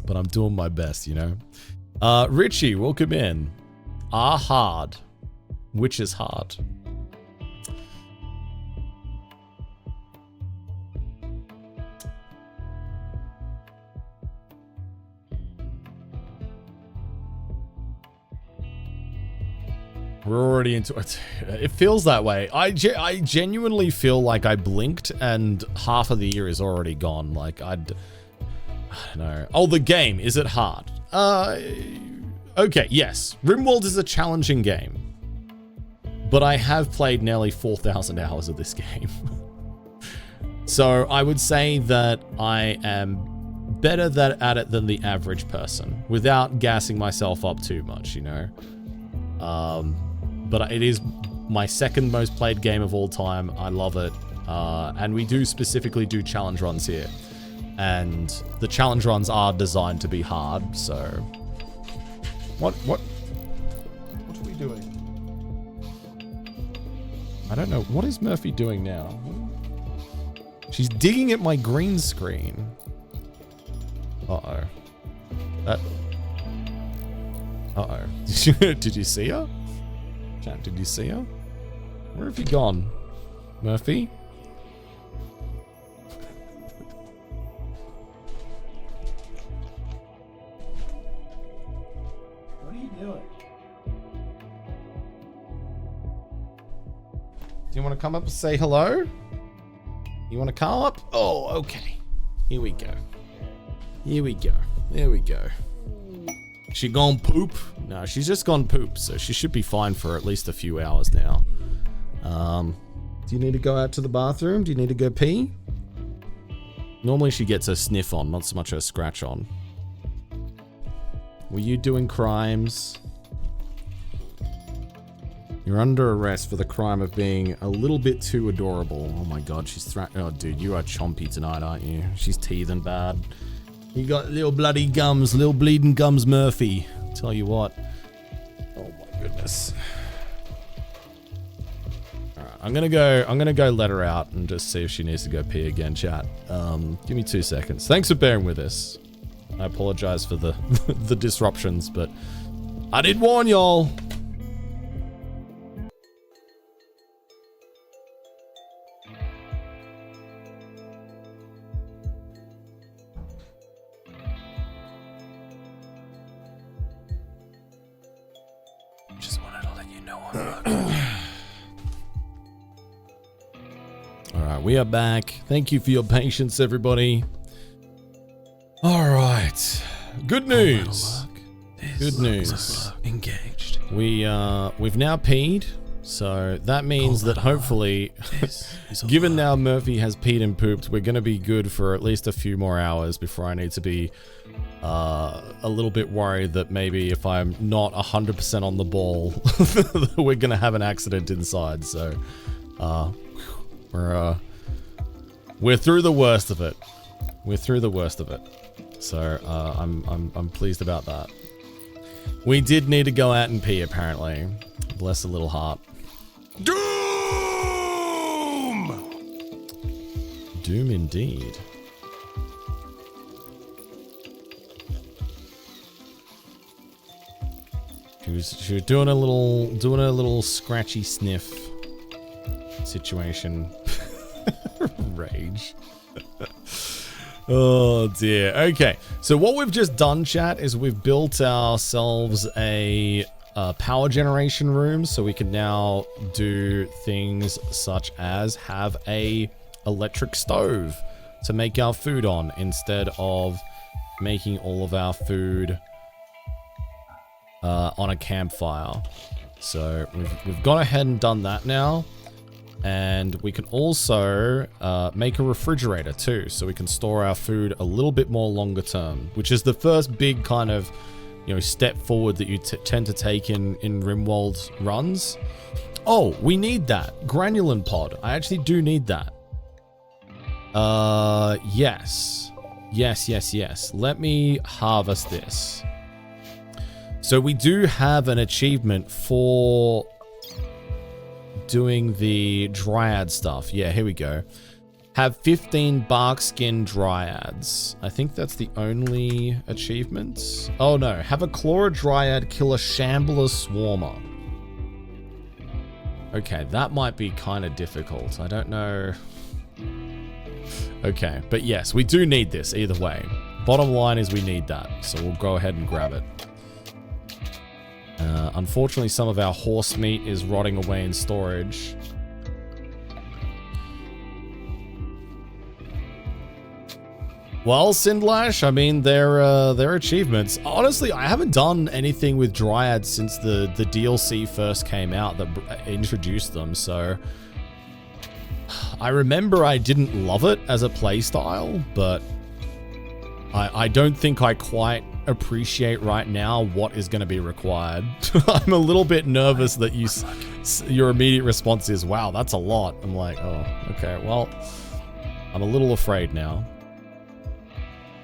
But I'm doing my best, you know. Richie, welcome in. Hard. Which is hard. We're already into it. It feels that way. I genuinely feel like I blinked and half of the year is already gone. Like, I don't know. Oh, the game. Is it hard? Okay, yes. Rimworld is a challenging game. But I have played nearly 4,000 hours of this game. So I would say that I am better at it than the average person without gassing myself up too much, you know? But it is my second most played game of all time. I love it. And we do specifically do challenge runs here. And the challenge runs are designed to be hard, so... What are we doing? I don't know. What is Murphy doing now? She's digging at my green screen. Uh-oh. Uh-oh. Did you see her? Chat, did you see her? Where have you gone? Murphy? What are you doing? Do you want to come up and say hello? You want to come up? Oh, okay. Here we go. Here we go. There we go. She gone poop? No, she's just gone poop, so she should be fine for at least a few hours now. Do you need to go out to the bathroom? Do you need to go pee? Normally she gets her sniff on, not so much her scratch on. Were you doing crimes? You're under arrest for the crime of being a little bit too adorable. Oh my god, she's oh dude, you are chompy tonight, aren't you? She's teething bad. You got little bloody gums, little bleeding gums, Murphy. Tell you what. Oh my goodness. Alright, I'm gonna go let her out and just see if she needs to go pee again, chat. Give me 2 seconds. Thanks for bearing with us. I apologize for the the disruptions, but I did warn y'all. Alright, we are back. Thank you for your patience, everybody. Alright. Good news. Good news. Engaged. We've now peed, so that means that hopefully, given now Murphy has peed and pooped, we're gonna be good for at least a few more hours before I need to be a little bit worried that maybe if I'm not 100% on the ball, we're gonna have an accident inside. So, we're through the worst of it. We're through the worst of it. So I'm pleased about that. We did need to go out and pee apparently. Bless a little heart. Doom! Doom indeed. She was doing a little scratchy sniff situation. Rage. Oh dear. Okay, so what we've just done, chat, is we've built ourselves a power generation room, so we can now do things such as have a electric stove to make our food on instead of making all of our food on a campfire. So we've gone ahead and done that now. And we can also make a refrigerator too, so we can store our food a little bit more longer term, which is the first big kind of, you know, step forward that you tend to take in Rimworld runs. Oh, we need that. Granulin pod. I actually do need that. Yes. Yes. Let me harvest this. So we do have an achievement for doing the dryad stuff. Yeah, here we go. Have 15 bark skin dryads. I think that's the only achievement. Oh no, have a Chlora dryad kill a shambler swarmer. Okay, that might be kind of difficult. I don't know. Okay, but yes, we do need this either way. Bottom line is we need that, so we'll go ahead and grab it. Unfortunately, some of our horse meat is rotting away in storage. Well, Sindlash, I mean, they're achievements. Honestly, I haven't done anything with Dryads since the DLC first came out that introduced them, so I remember I didn't love it as a playstyle, but I don't think I quite appreciate right now what is going to be required. I'm a little bit nervous that your immediate response is, wow, that's a lot. I'm like, oh, okay, well, I'm a little afraid now.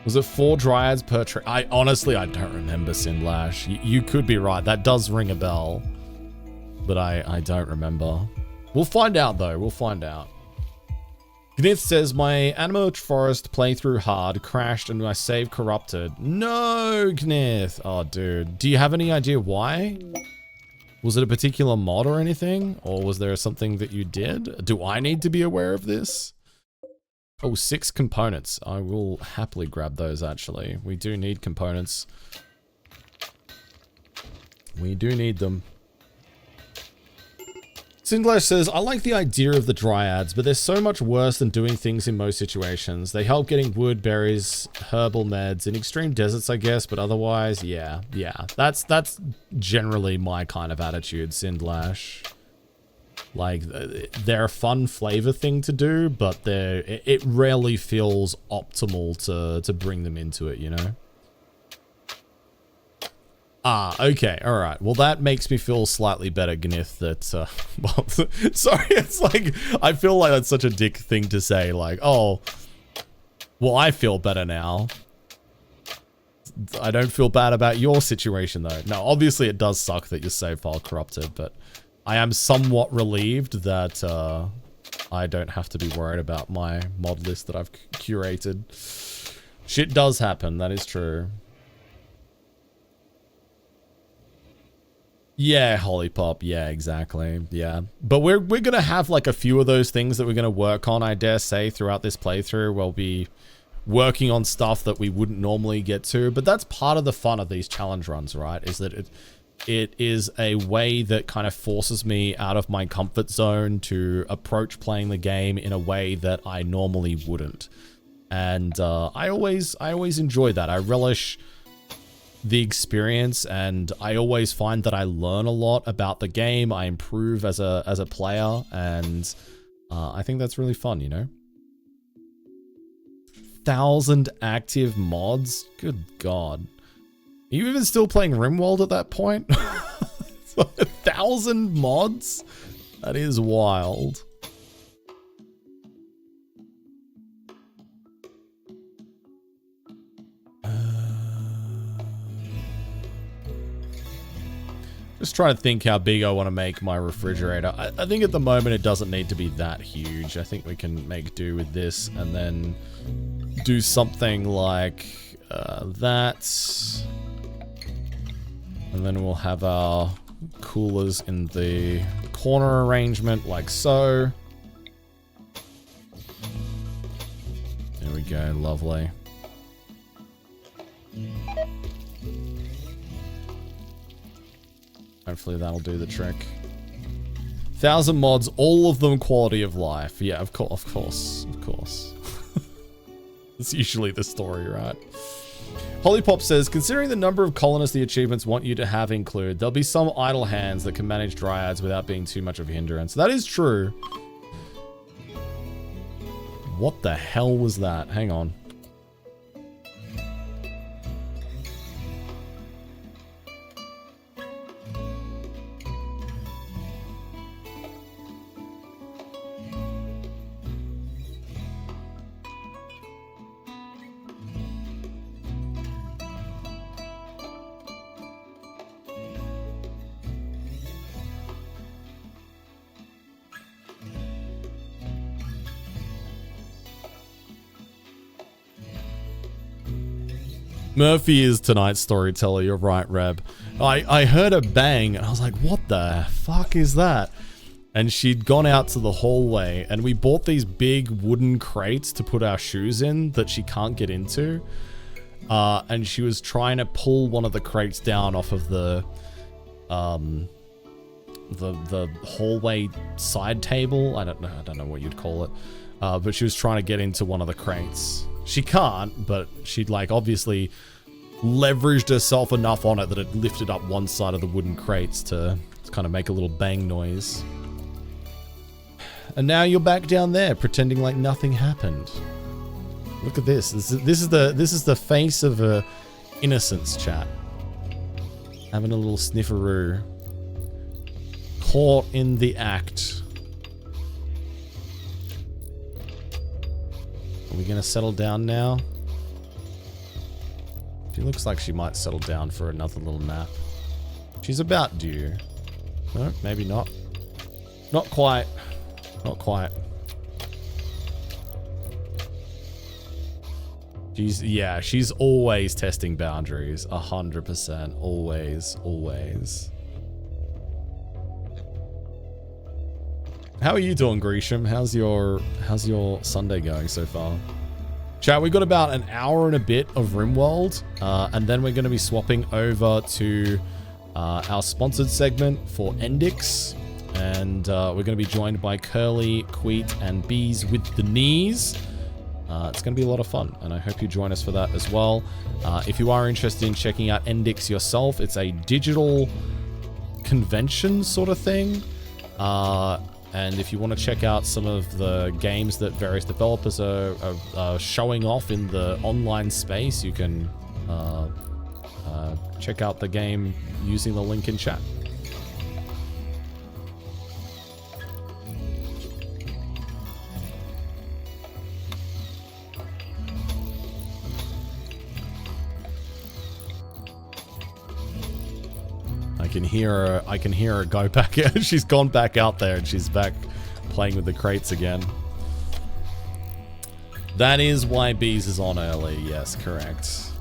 Was it 4 dryads per tree? Honestly, I don't remember, Sindlash. You could be right. That does ring a bell, but I don't remember. We'll find out though. We'll find out. Gnith says, my Animal Forest playthrough hard crashed and my save corrupted. No, Gnith. Oh, dude. Do you have any idea why? Was it a particular mod or anything? Or was there something that you did? Do I need to be aware of this? Oh, 6 components. I will happily grab those, actually. We do need components. We do need them. Sindlash says, I like the idea of the dryads, but they're so much worse than doing things in most situations. They help getting wood, berries, herbal meds, in extreme deserts, I guess, but otherwise, yeah. That's generally my kind of attitude, Sindlash. Like, they're a fun flavor thing to do, but it rarely feels optimal to bring them into it, you know? Ah, okay, alright. Well, that makes me feel slightly better, Gnith, that, well, sorry, it's like, I feel like that's such a dick thing to say, like, oh, well, I feel better now. I don't feel bad about your situation, though. No, obviously it does suck that your save file corrupted, but I am somewhat relieved that, I don't have to be worried about my mod list that I've curated. Shit does happen, that is true. Yeah, Hollypop. Yeah, exactly. Yeah. But we're going to have like a few of those things that we're going to work on, I dare say, throughout this playthrough. We'll be working on stuff that we wouldn't normally get to. But that's part of the fun of these challenge runs, right? Is that it is a way that kind of forces me out of my comfort zone to approach playing the game in a way that I normally wouldn't. And I always enjoy that. I relish the experience, and I always find that I learn a lot about the game. I improve as a player, and I think that's really fun, you know? 1,000 active mods? Good God. Are you even still playing Rimworld at that point? 1,000 mods? That is wild. Just trying to think how big I want to make my refrigerator. I think at the moment it doesn't need to be that huge. I think we can make do with this and then do something like that. And then we'll have our coolers in the corner arrangement like so. There we go, lovely. Hopefully that'll do the trick. 1,000 mods, all of them quality of life. Yeah, of course. It's usually the story, right? Hollypop says, considering the number of colonists the achievements want you to have include, there'll be some idle hands that can manage dryads without being too much of a hindrance. That is true. What the hell was that? Hang on. Murphy is tonight's storyteller, you're right, Reb. I heard a bang, and I was like, what the fuck is that? And she'd gone out to the hallway, and we bought these big wooden crates to put our shoes in that she can't get into. And she was trying to pull one of the crates down off of the hallway side table. I don't know what you'd call it. But she was trying to get into one of the crates. She can't, but she'd like obviously leveraged herself enough on it that it lifted up one side of the wooden crates to kind of make a little bang noise. And now you're back down there pretending like nothing happened. Look at this. This is the face of innocence, chat. Having a little snifferoo. Caught in the act. Are we going to settle down now? She looks like she might settle down for another little nap. She's about due. No, maybe not. Not quite. Not quite. She's always testing boundaries. 100%. Always. How are you doing, Gresham? How's your Sunday going so far? Chat, we got about an hour and a bit of Rimworld, and then we're going to be swapping over to our sponsored segment for Endix, and we're going to be joined by Curly, Queet, and Bees with the Knees. It's going to be a lot of fun, and I hope you join us for that as well. If you are interested in checking out Endix yourself, it's a digital convention sort of thing. And if you want to check out some of the games that various developers are showing off in the online space, you can check out the game using the link in chat. I can hear her go back. She's gone back out there and she's back playing with the crates again. That is why Bees is on early. Yes, correct.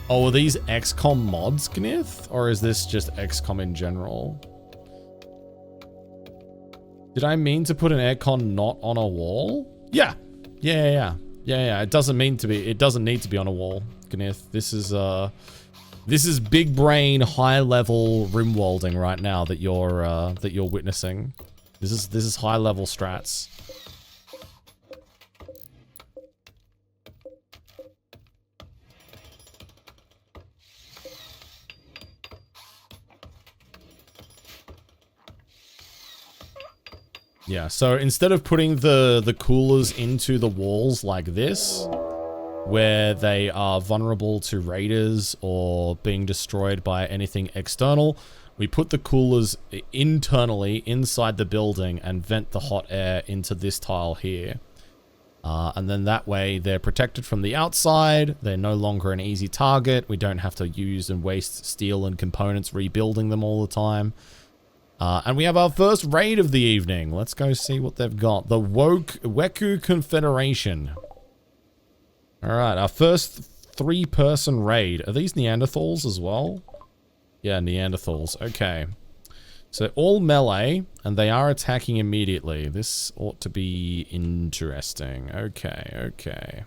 Oh, are these XCOM mods, Gnith? Or is this just XCOM in general? Did I mean to put an aircon not on a wall? Yeah. Yeah. It doesn't need to be on a wall, Gnith. This is big brain, high level rimworlding right now that you're witnessing. This is high level strats. Yeah, so instead of putting the coolers into the walls like this, where they are vulnerable to raiders or being destroyed by anything external, we put the coolers internally inside the building and vent the hot air into this tile here. And then that way they're protected from the outside, they're no longer an easy target, we don't have to use and waste steel and components rebuilding them all the time. And we have our first raid of the evening. Let's go see what they've got. The Weku Confederation. All right, our first 3-person raid. Are these Neanderthals as well? Yeah, Neanderthals. Okay. So all melee, and they are attacking immediately. This ought to be interesting. Okay, okay.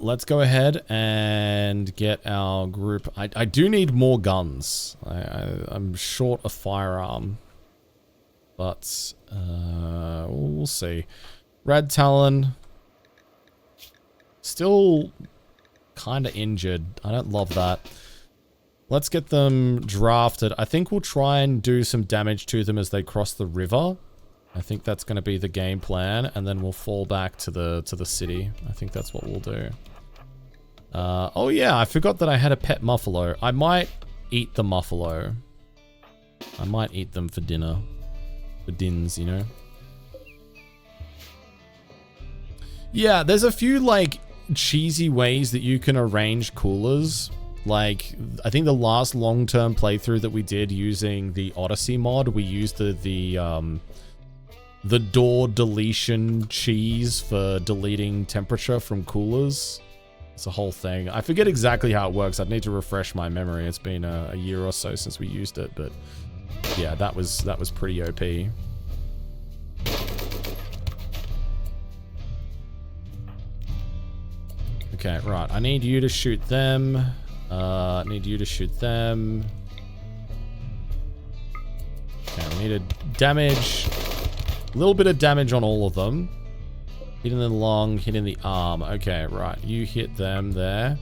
Let's go ahead and get our group. I do need more guns. I'm short a firearm. But, we'll see. Red Talon. Still kind of injured. I don't love that. Let's get them drafted. I think we'll try and do some damage to them as they cross the river. I think that's going to be the game plan, and then we'll fall back to the city. I think that's what we'll do. Oh yeah, I forgot that I had a pet muffalo. I might eat the muffalo. I might eat them for dinner. For dins, you know? Yeah, there's a few, like, cheesy ways that you can arrange coolers. Like, I think the last long-term playthrough that we did using the Odyssey mod, we used the door deletion cheese for deleting temperature from coolers. It's a whole thing. I forget exactly how it works. I'd need to refresh my memory. It's been a year or so since we used it, but yeah, that was pretty OP. Okay, right. I need you to shoot them. I need you to shoot them. Okay, we need a damage. A little bit of damage on all of them. Hitting the lung, hitting the arm. Okay, right. You hit them there.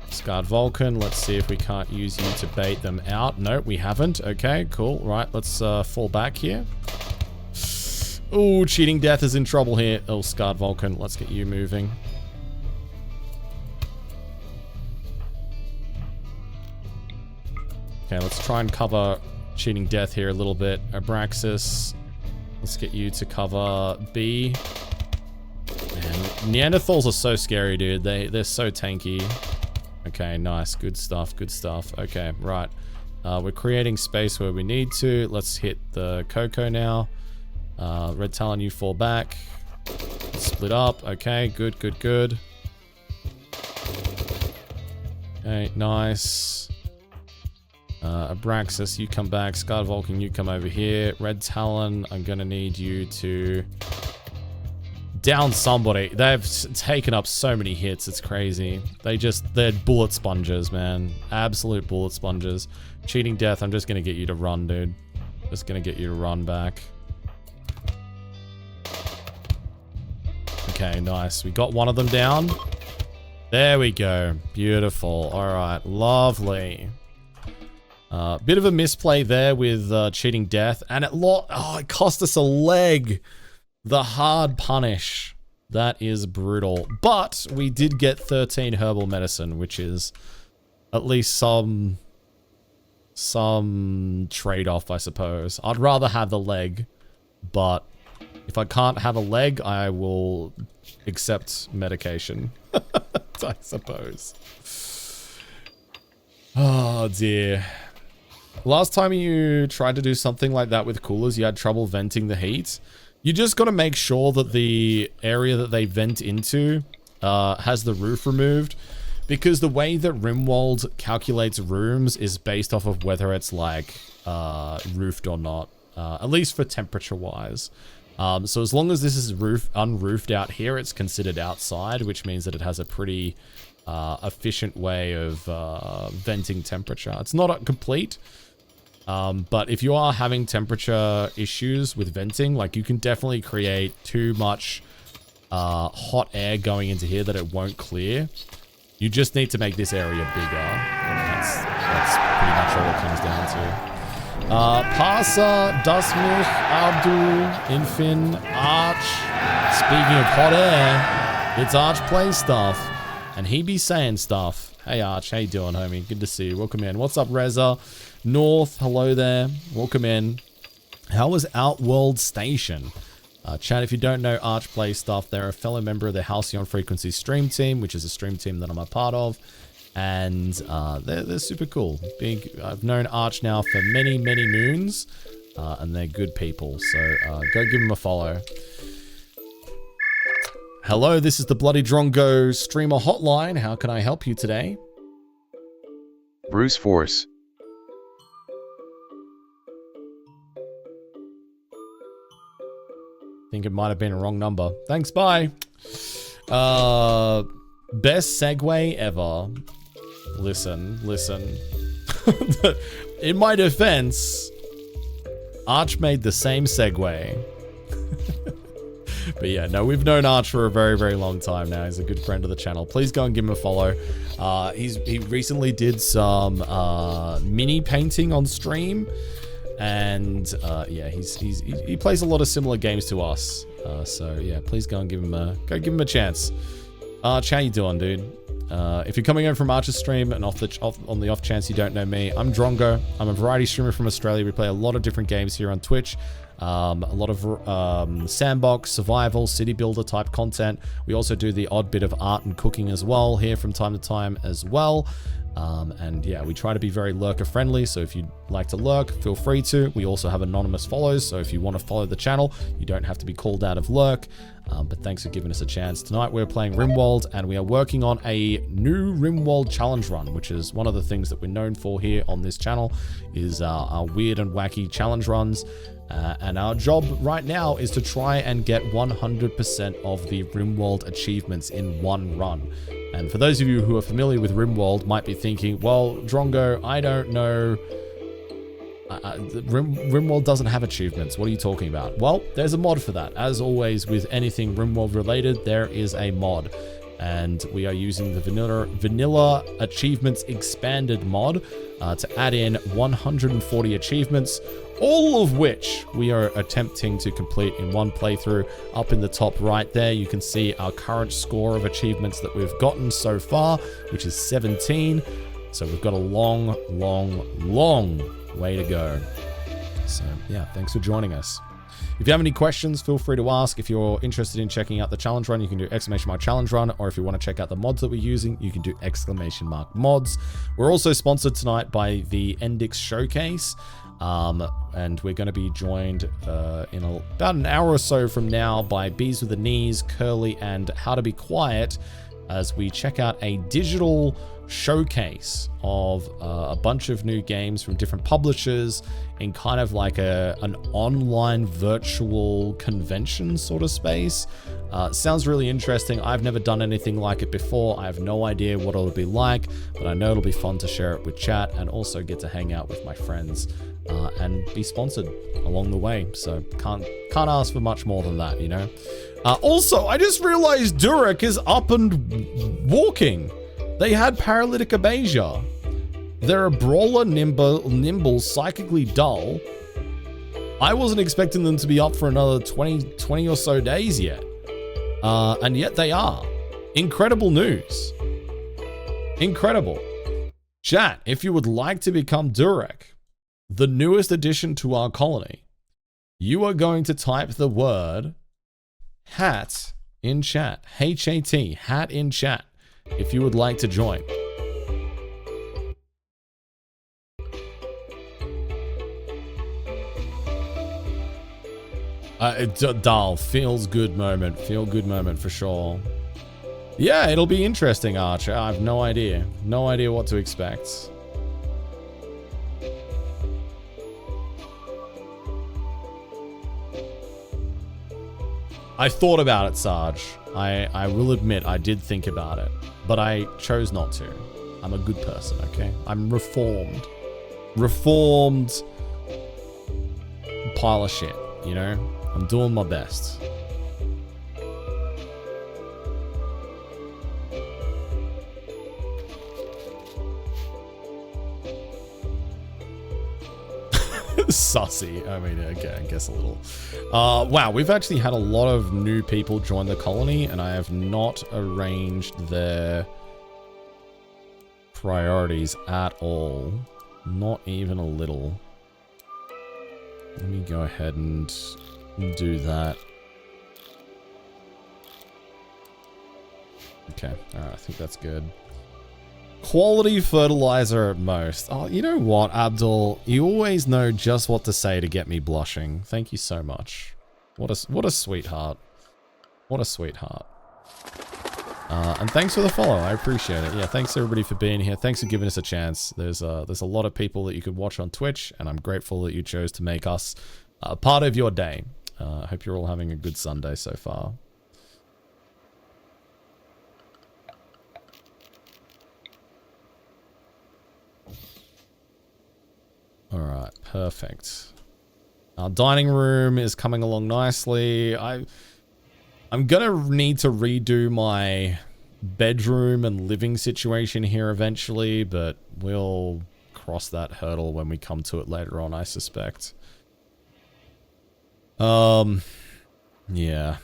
Scarred Vulcan. Let's see if we can't use you to bait them out. Nope, we haven't. Okay, cool. Right, let's fall back here. Ooh, Cheating Death is in trouble here. Oh, Scarred Vulcan. Let's get you moving. Okay, let's try and cover Cheating Death here a little bit. Abraxas. Let's get you to cover B. Man, Neanderthals are so scary, dude. They're so tanky. Okay, nice. Good stuff, good stuff. Okay, right. We're creating space where we need to. Let's hit the Coco now. Red Talon, you fall back. Split up. Okay, good, good, good. Okay, nice. Abraxas, you come back. Scarred Vulcan, you come over here. Red Talon, I'm gonna need you to down somebody. They've taken up so many hits, it's crazy. They're bullet sponges, man. Absolute bullet sponges. Cheating Death, I'm just gonna get you to run, dude. Just gonna get you to run back. Okay, nice. We got one of them down. There we go. Beautiful. Alright, lovely. Bit of a misplay there with Cheating Death, and it cost us a leg. The hard punish. That is brutal. But we did get 13 herbal medicine, which is at least some trade-off, I suppose. I'd rather have the leg, but if I can't have a leg, I will accept medication, I suppose. Oh dear. Last time you tried to do something like that with coolers, you had trouble venting the heat. You just got to make sure that the area that they vent into has the roof removed, because the way that Rimworld calculates rooms is based off of whether it's like roofed or not, at least for temperature wise. So as long as this is unroofed out here, it's considered outside, which means that it has a pretty efficient way of venting temperature. It's not complete. But if you are having temperature issues with venting, like you can definitely create too much hot air going into here that it won't clear. You just need to make this area bigger. And that's pretty much all it comes down to. Parsa, Dusmich, Abdul, Infin, Arch. Speaking of hot air, it's Arch Play Stuff. And he be saying stuff. Hey Arch, how you doing, homie? Good to see you. Welcome in. What's up, Reza? North, hello there. Welcome in. How was Outworld Station? Chat, if you don't know Arch Play Stuff, they're a fellow member of the Halcyon Frequency stream team, which is a stream team that I'm a part of. and they're super cool. I've known Arch now for many moons, and they're good people. So go give them a follow. Hello, this is the Bloody Drongo streamer hotline. How can I help you today? Bruce Force. Think it might have been a wrong number. Thanks, bye. Best segue ever. Listen. In my defense, Arch made the same segue. But yeah, no, we've known Arch for a very long time now. He's a good friend of the channel. Please go and give him a follow. He recently did some mini painting on stream. And yeah, he plays a lot of similar games to us. So yeah, please go and give him a chance. Arch, how you doing, dude? If you're coming in from Arch's stream and on the off chance you don't know me, I'm Drongo. I'm a variety streamer from Australia. We play a lot of different games here on Twitch. A lot of sandbox, survival, city builder type content. We also do the odd bit of art and cooking as well here from time to time as well. And yeah, we try to be very lurker friendly. So if you'd like to lurk, feel free to. We also have anonymous follows. So if you want to follow the channel, you don't have to be called out of lurk. But thanks for giving us a chance. Tonight we're playing Rimworld, and we are working on a new Rimworld challenge run, which is one of the things that we're known for here on this channel, is our weird and wacky challenge runs. And our job right now is to try and get 100% of the Rimworld achievements in one run. And for those of you who are familiar with Rimworld might be thinking, well, Drongo, I don't know. Rimworld doesn't have achievements. What are you talking about? Well, there's a mod for that. As always, with anything Rimworld related, there is a mod. And we are using the vanilla achievements expanded mod to add in 140 achievements, all of which we are attempting to complete in one playthrough. Up in the top right there, you can see our current score of achievements that we've gotten so far, which is 17. So we've got a long way to go. So yeah, thanks for joining us. If you have any questions, feel free to ask. If you're interested in checking out the challenge run, you can do !challenge run, or if you want to check out the mods that we're using, you can do !mods. We're also sponsored tonight by the Endix Showcase, and we're going to be joined in about an hour or so from now by Bees with the Knees, Curly, and How to Be Quiet, as we check out a digital showcase of a bunch of new games from different publishers in kind of like an online virtual convention sort of space. Sounds really interesting. I've never done anything like it before. I have no idea what it'll be like, but I know it'll be fun to share it with chat and also get to hang out with my friends and be sponsored along the way. So can't ask for much more than that, you know. Also, I just realized Durek is up and walking. They had paralytic abasia. They're a brawler, nimble, psychically dull. I wasn't expecting them to be up for another 20 or so days yet. And yet they are. Incredible news. Incredible. Chat, if you would like to become Durek, the newest addition to our colony, you are going to type the word hat in chat. H-A-T, hat in chat, if you would like to join. Dull, feels good moment. Feel good moment for sure. Yeah, it'll be interesting, Archer. I have no idea. No idea what to expect. I thought about it, Sarge. I will admit I did think about it, but I chose not to. I'm a good person, okay? I'm reformed. Reformed pile of shit, you know? I'm doing my best. Sussy. I mean, okay, I guess a little. Wow, we've actually had a lot of new people join the colony, and I have not arranged their priorities at all. Not even a little. Let me go ahead and do that. Okay, alright, I think that's good. Quality fertilizer at most. Oh, you know what, Abdul? You always know just what to say to get me blushing. Thank you so much. What a sweetheart. What a sweetheart. And thanks for the follow. I appreciate it. Yeah, thanks everybody for being here. Thanks for giving us a chance. There's a lot of people that you could watch on Twitch, and I'm grateful that you chose to make us a part of your day. I hope you're all having a good Sunday so far. All right, perfect. Our dining room is coming along nicely. I'm gonna need to redo my bedroom and living situation here eventually, but we'll cross that hurdle when we come to it later on, I suspect. Yeah.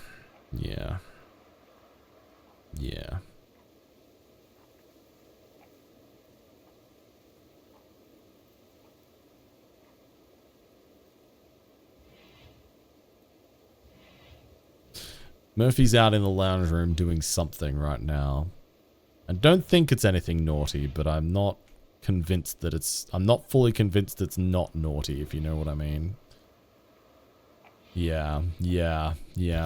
Murphy's out in the lounge room doing something right now. I don't think it's anything naughty, but I'm not convinced that it's... I'm not fully convinced it's not naughty, if you know what I mean. Yeah.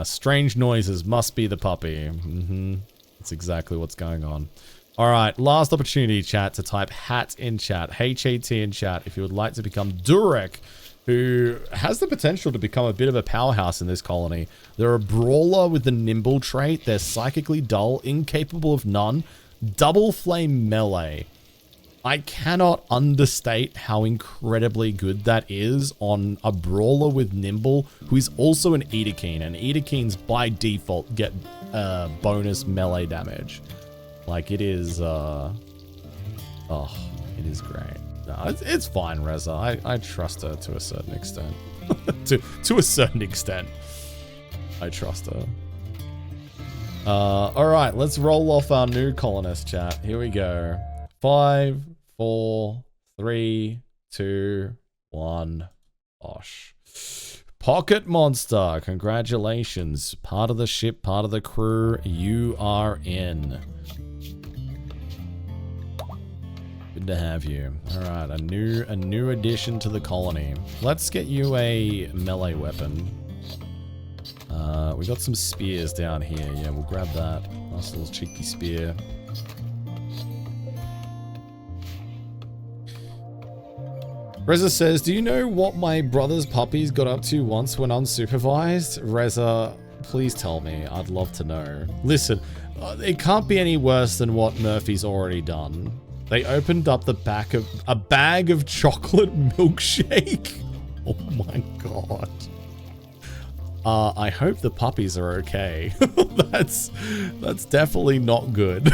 Strange noises must be the puppy. That's exactly what's going on. Alright, last opportunity, chat, to type HAT in chat. HAT in chat if you would like to become Durek, who has the potential to become a bit of a powerhouse in this colony. They're a brawler with the nimble trait. They're psychically dull, incapable of none, double flame melee. I cannot understate how incredibly good that is on a brawler with nimble who is also an Edekeen, and Edekeens by default get bonus melee damage. Like, it is, oh, it is great. No, it's fine, Reza. I trust her to a certain extent. to a certain extent. I trust her. Alright, let's roll off our new colonist chat. Here we go. 5, 4, 3, 2, 1. Osh. Pocket Monster, congratulations. Part of the ship, part of the crew, you are in. Good to have you. Alright, a new addition to the colony. Let's get you a melee weapon. We got some spears down here. Yeah, we'll grab that. Nice little cheeky spear. Reza says, do you know what my brother's puppies got up to once when unsupervised? Reza, please tell me. I'd love to know. Listen, it can't be any worse than what Murphy's already done. They opened up the back of a bag of chocolate milkshake. Oh my god. I hope the puppies are okay. That's definitely not good.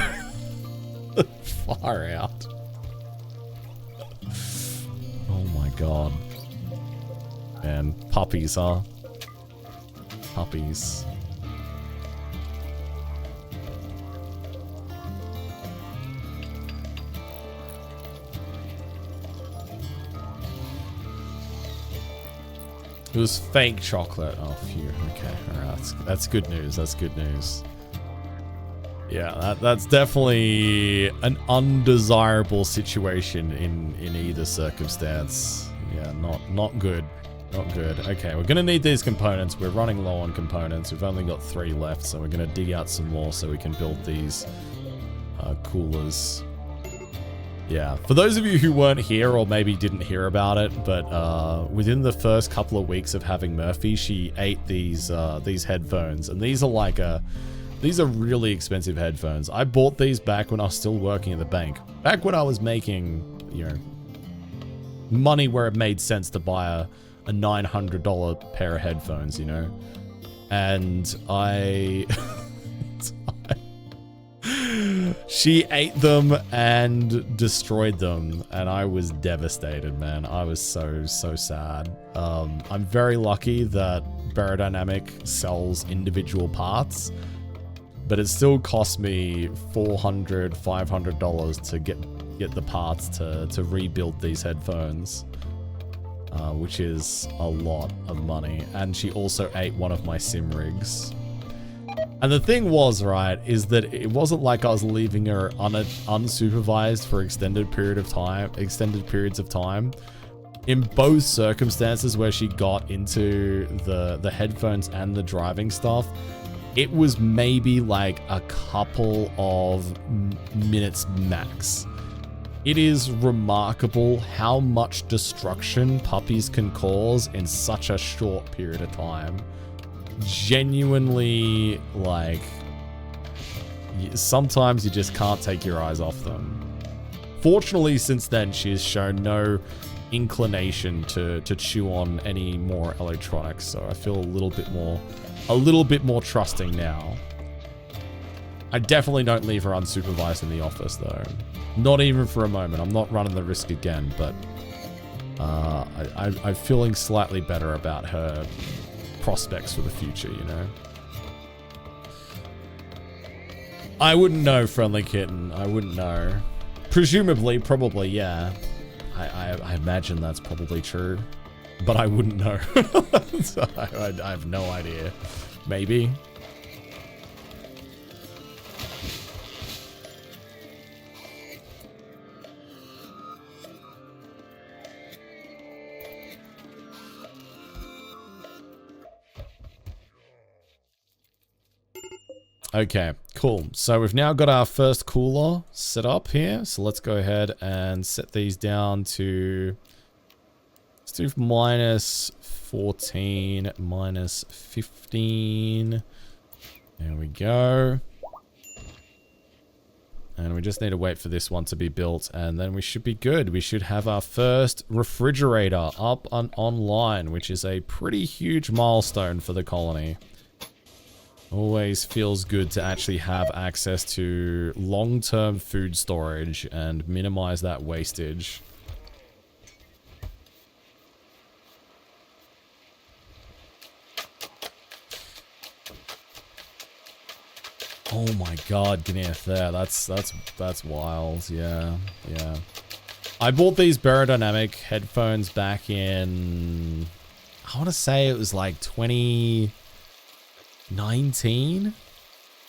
Far out. Oh my god. Man, puppies, huh? Puppies. It was fake chocolate. Oh, phew. Okay, alright. That's good news. That's good news. Yeah, that's definitely an undesirable situation in either circumstance. Yeah, not good. Not good. Okay, we're gonna need these components. We're running low on components. We've only got 3 left, so we're gonna dig out some more so we can build these coolers. Yeah, for those of you who weren't here or maybe didn't hear about it, but within the first couple of weeks of having Murphy, she ate these headphones, and these are really expensive headphones. I bought these back when I was still working at the bank. Back when I was making, you know, money where it made sense to buy a $900 pair of headphones, you know? And she ate them and destroyed them, and I was devastated, man. I was so sad. I'm very lucky that Barodynamic sells individual parts, but it still cost me $400, $500 to get the parts to rebuild these headphones, which is a lot of money. And she also ate one of my sim rigs. And the thing was, right, is that it wasn't like I was leaving her unsupervised for extended periods of time. In both circumstances where she got into the headphones and the driving stuff, it was maybe like a couple of minutes max. It is remarkable how much destruction puppies can cause in such a short period of time. Genuinely, like, sometimes you just can't take your eyes off them. Fortunately, since then, she has shown no inclination to chew on any more electronics, so I feel a little bit more trusting now. I definitely don't leave her unsupervised in the office, though. Not even for a moment. I'm not running the risk again, but I'm feeling slightly better about her prospects for the future, you know? I wouldn't know, Friendly Kitten. I wouldn't know. Presumably, probably, yeah. I imagine that's probably true. But I wouldn't know. So I have no idea. Maybe. Okay, cool. So we've now got our first cooler set up here. So let's go ahead and set these down to, let's do minus 14, minus 15. There we go. And we just need to wait for this one to be built, and then we should be good. We should have our first refrigerator up and online, which is a pretty huge milestone for the colony. Always feels good to actually have access to long-term food storage and minimize that wastage. Oh my god, Gnith there. That's wild. Yeah. I bought these Barodynamic headphones back in, I want to say it was like 2019.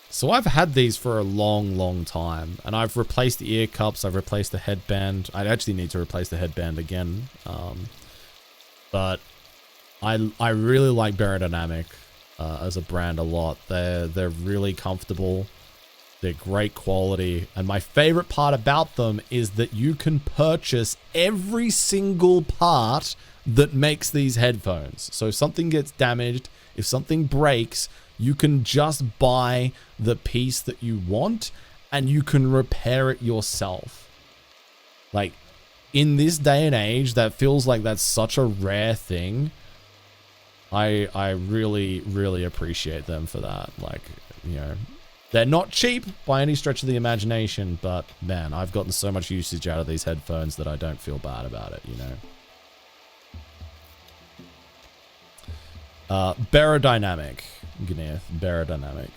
So I've had these for a long time, and I've replaced the ear cups, I've replaced the headband. I actually need to replace the headband again. But I really like Barodynamic as a brand a lot. They're really comfortable. They're great quality, and my favorite part about them is that you can purchase every single part that makes these headphones. So if something gets damaged, if something breaks, you can just buy the piece that you want and you can repair it yourself. Like, in this day and age, that feels like that's such a rare thing. I really appreciate them for that. Like, you know, they're not cheap by any stretch of the imagination, but man, I've gotten so much usage out of these headphones that I don't feel bad about it, you know. Barodynamic. Gnith, Barodynamic.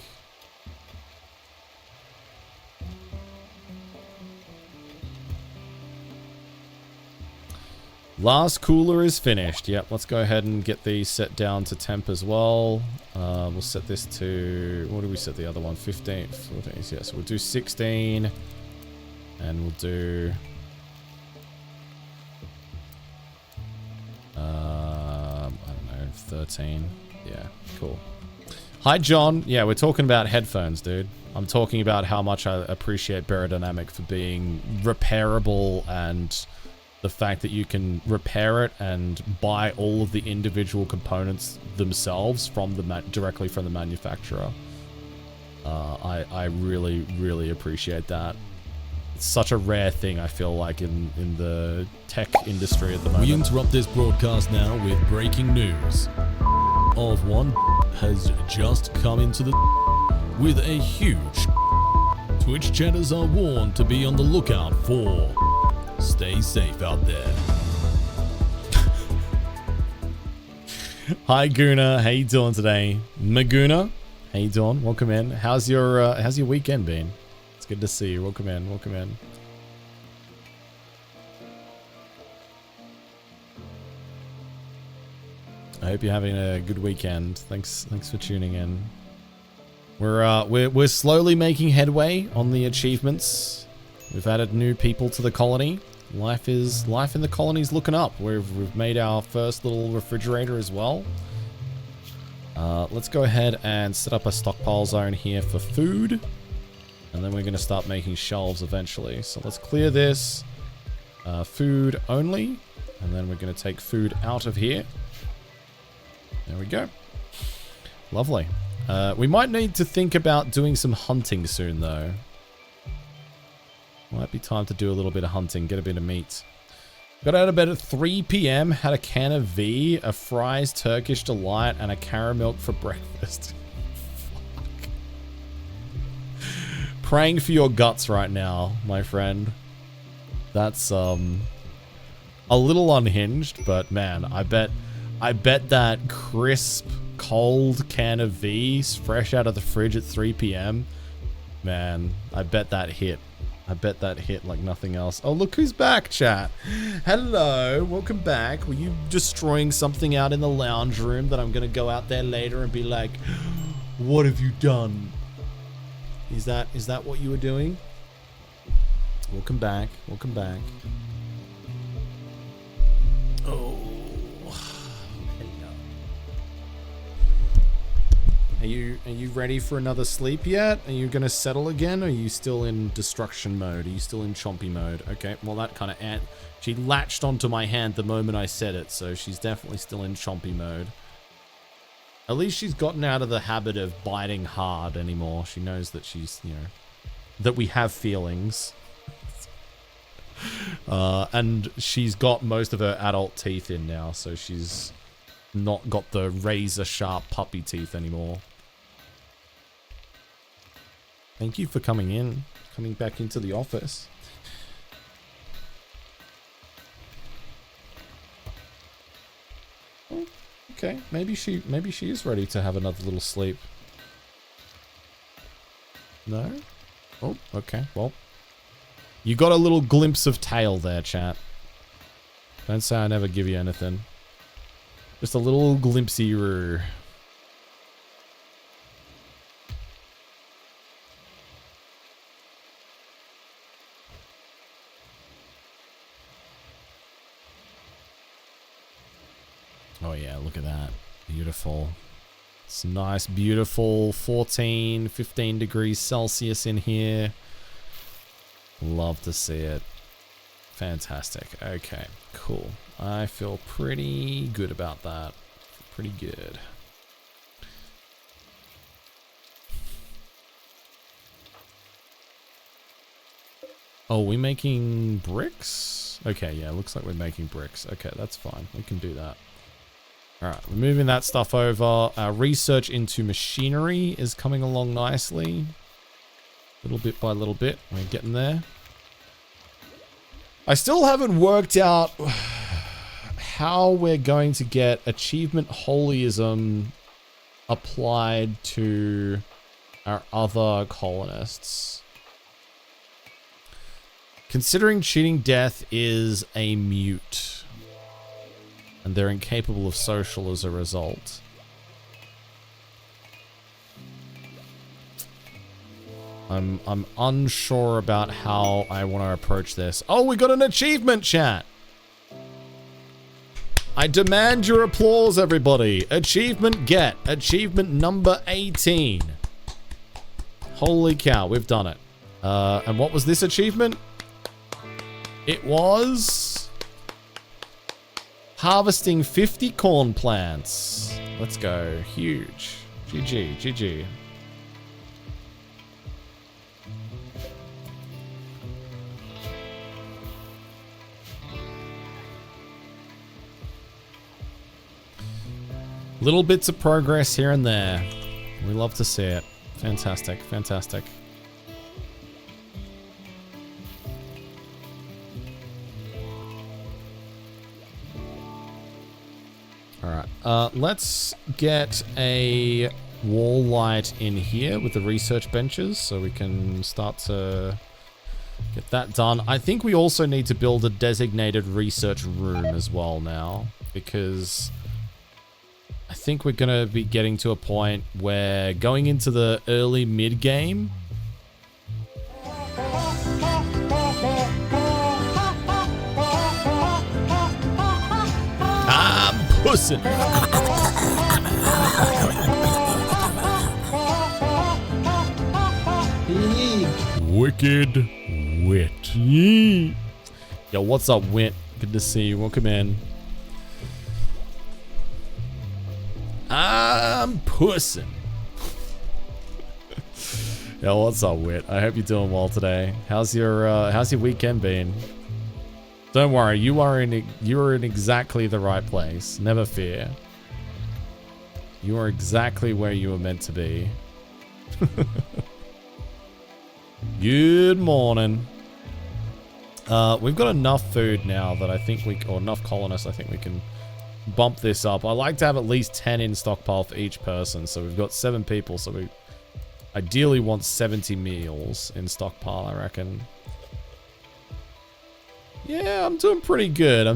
Last cooler is finished. Yep, let's go ahead and get these set down to temp as well. We'll set this to, what do we set the other one? 15, 14, yeah, so we'll do 16. And we'll do, I don't know, 13. Yeah, cool. Hi, John. Yeah, we're talking about headphones, dude. I'm talking about how much I appreciate Barodynamic for being repairable, and the fact that you can repair it and buy all of the individual components themselves from directly from the manufacturer. I really appreciate that. It's such a rare thing, I feel like, in the tech industry at the moment. We interrupt this broadcast now with breaking news of one has just come into the with a huge Twitch chatters are warned to be on the lookout for. Stay safe out there. Hi Guna, how you doing today? Maguna, how you doing? Welcome in. How's your weekend been? It's good to see you. Welcome in. Welcome in. I hope you're having a good weekend. Thanks for tuning in. We're slowly making headway on the achievements. We've added new people to the colony. Life in the colony's looking up. We've made our first little refrigerator as well. Let's go ahead and set up a stockpile zone here for food. And then we're going to start making shelves eventually. So let's clear this. Food only. And then we're going to take food out of here. There we go. Lovely. We might need to think about doing some hunting soon, though. Might be time to do a little bit of hunting, get a bit of meat. Got out of bed at 3 p.m., had a can of V, a fries Turkish Delight, and a caramel for breakfast. Fuck. Praying for your guts right now, my friend. That's, a little unhinged, but man, I bet that crisp, cold can of V's fresh out of the fridge at 3 p.m. Man, I bet that hit. I bet that hit like nothing else. Oh, look who's back, chat. Hello, welcome back. Were you destroying something out in the lounge room that I'm going to go out there later and be like, what have you done? Is that what you were doing? Welcome back. Welcome back. Oh. Are you ready for another sleep yet? Are you going to settle again? Or are you still in destruction mode? Are you still in chompy mode? Okay, well that kind of she latched onto my hand the moment I said it, so she's definitely still in chompy mode. At least she's gotten out of the habit of biting hard anymore. She knows that she's, that we have feelings. And she's got most of her adult teeth in now, so she's not got the razor sharp puppy teeth anymore. Thank you for coming back into the office. Oh, okay, maybe she is ready to have another little sleep. No? Oh, okay, well. You got a little glimpse of tail there, chat. Don't say I never give you anything. Just a little glimpsey-roo. Oh yeah, look at that. Beautiful. It's nice, beautiful 14, 15 degrees Celsius in here. Love to see it. Fantastic. Okay, cool. I feel pretty good about that. Pretty good. Oh, we making bricks? Okay, yeah, looks like we're making bricks. Okay, that's fine. We can do that. Alright, we're moving that stuff over. Our research into machinery is coming along nicely. Little bit by little bit. We're getting there. I still haven't worked out how we're going to get achievement holyism applied to our other colonists. Considering cheating death is a mute, and they're incapable of social as a result. I'm unsure about how I want to approach this. Oh, we got an achievement, chat! I demand your applause, everybody. Achievement get. Achievement number 18. Holy cow, we've done it. And what was this achievement? It was harvesting 50 corn plants. Let's go. Huge. GG, GG. Little bits of progress here and there. We love to see it. Fantastic, fantastic. Alright, let's get a wall light in here with the research benches so we can start to get that done. I think we also need to build a designated research room as well now, because I think we're going to be getting to a point where going into the early mid game. I'm pussing. Wicked Wit. Yo, what's up, Wit? Good to see you. Welcome in. I'm pussing. Yo, what's up, Wit? I hope you're doing well today. How's your weekend been? Don't worry, you're in exactly the right place. Never fear. You are exactly where you were meant to be. Good morning. We've got enough food now that I think or enough colonists, I think we can bump this up. I like to have at least 10 in stockpile for each person, so we've got 7 people, so we ideally want 70 meals in stockpile, I reckon. Yeah, I'm doing pretty good.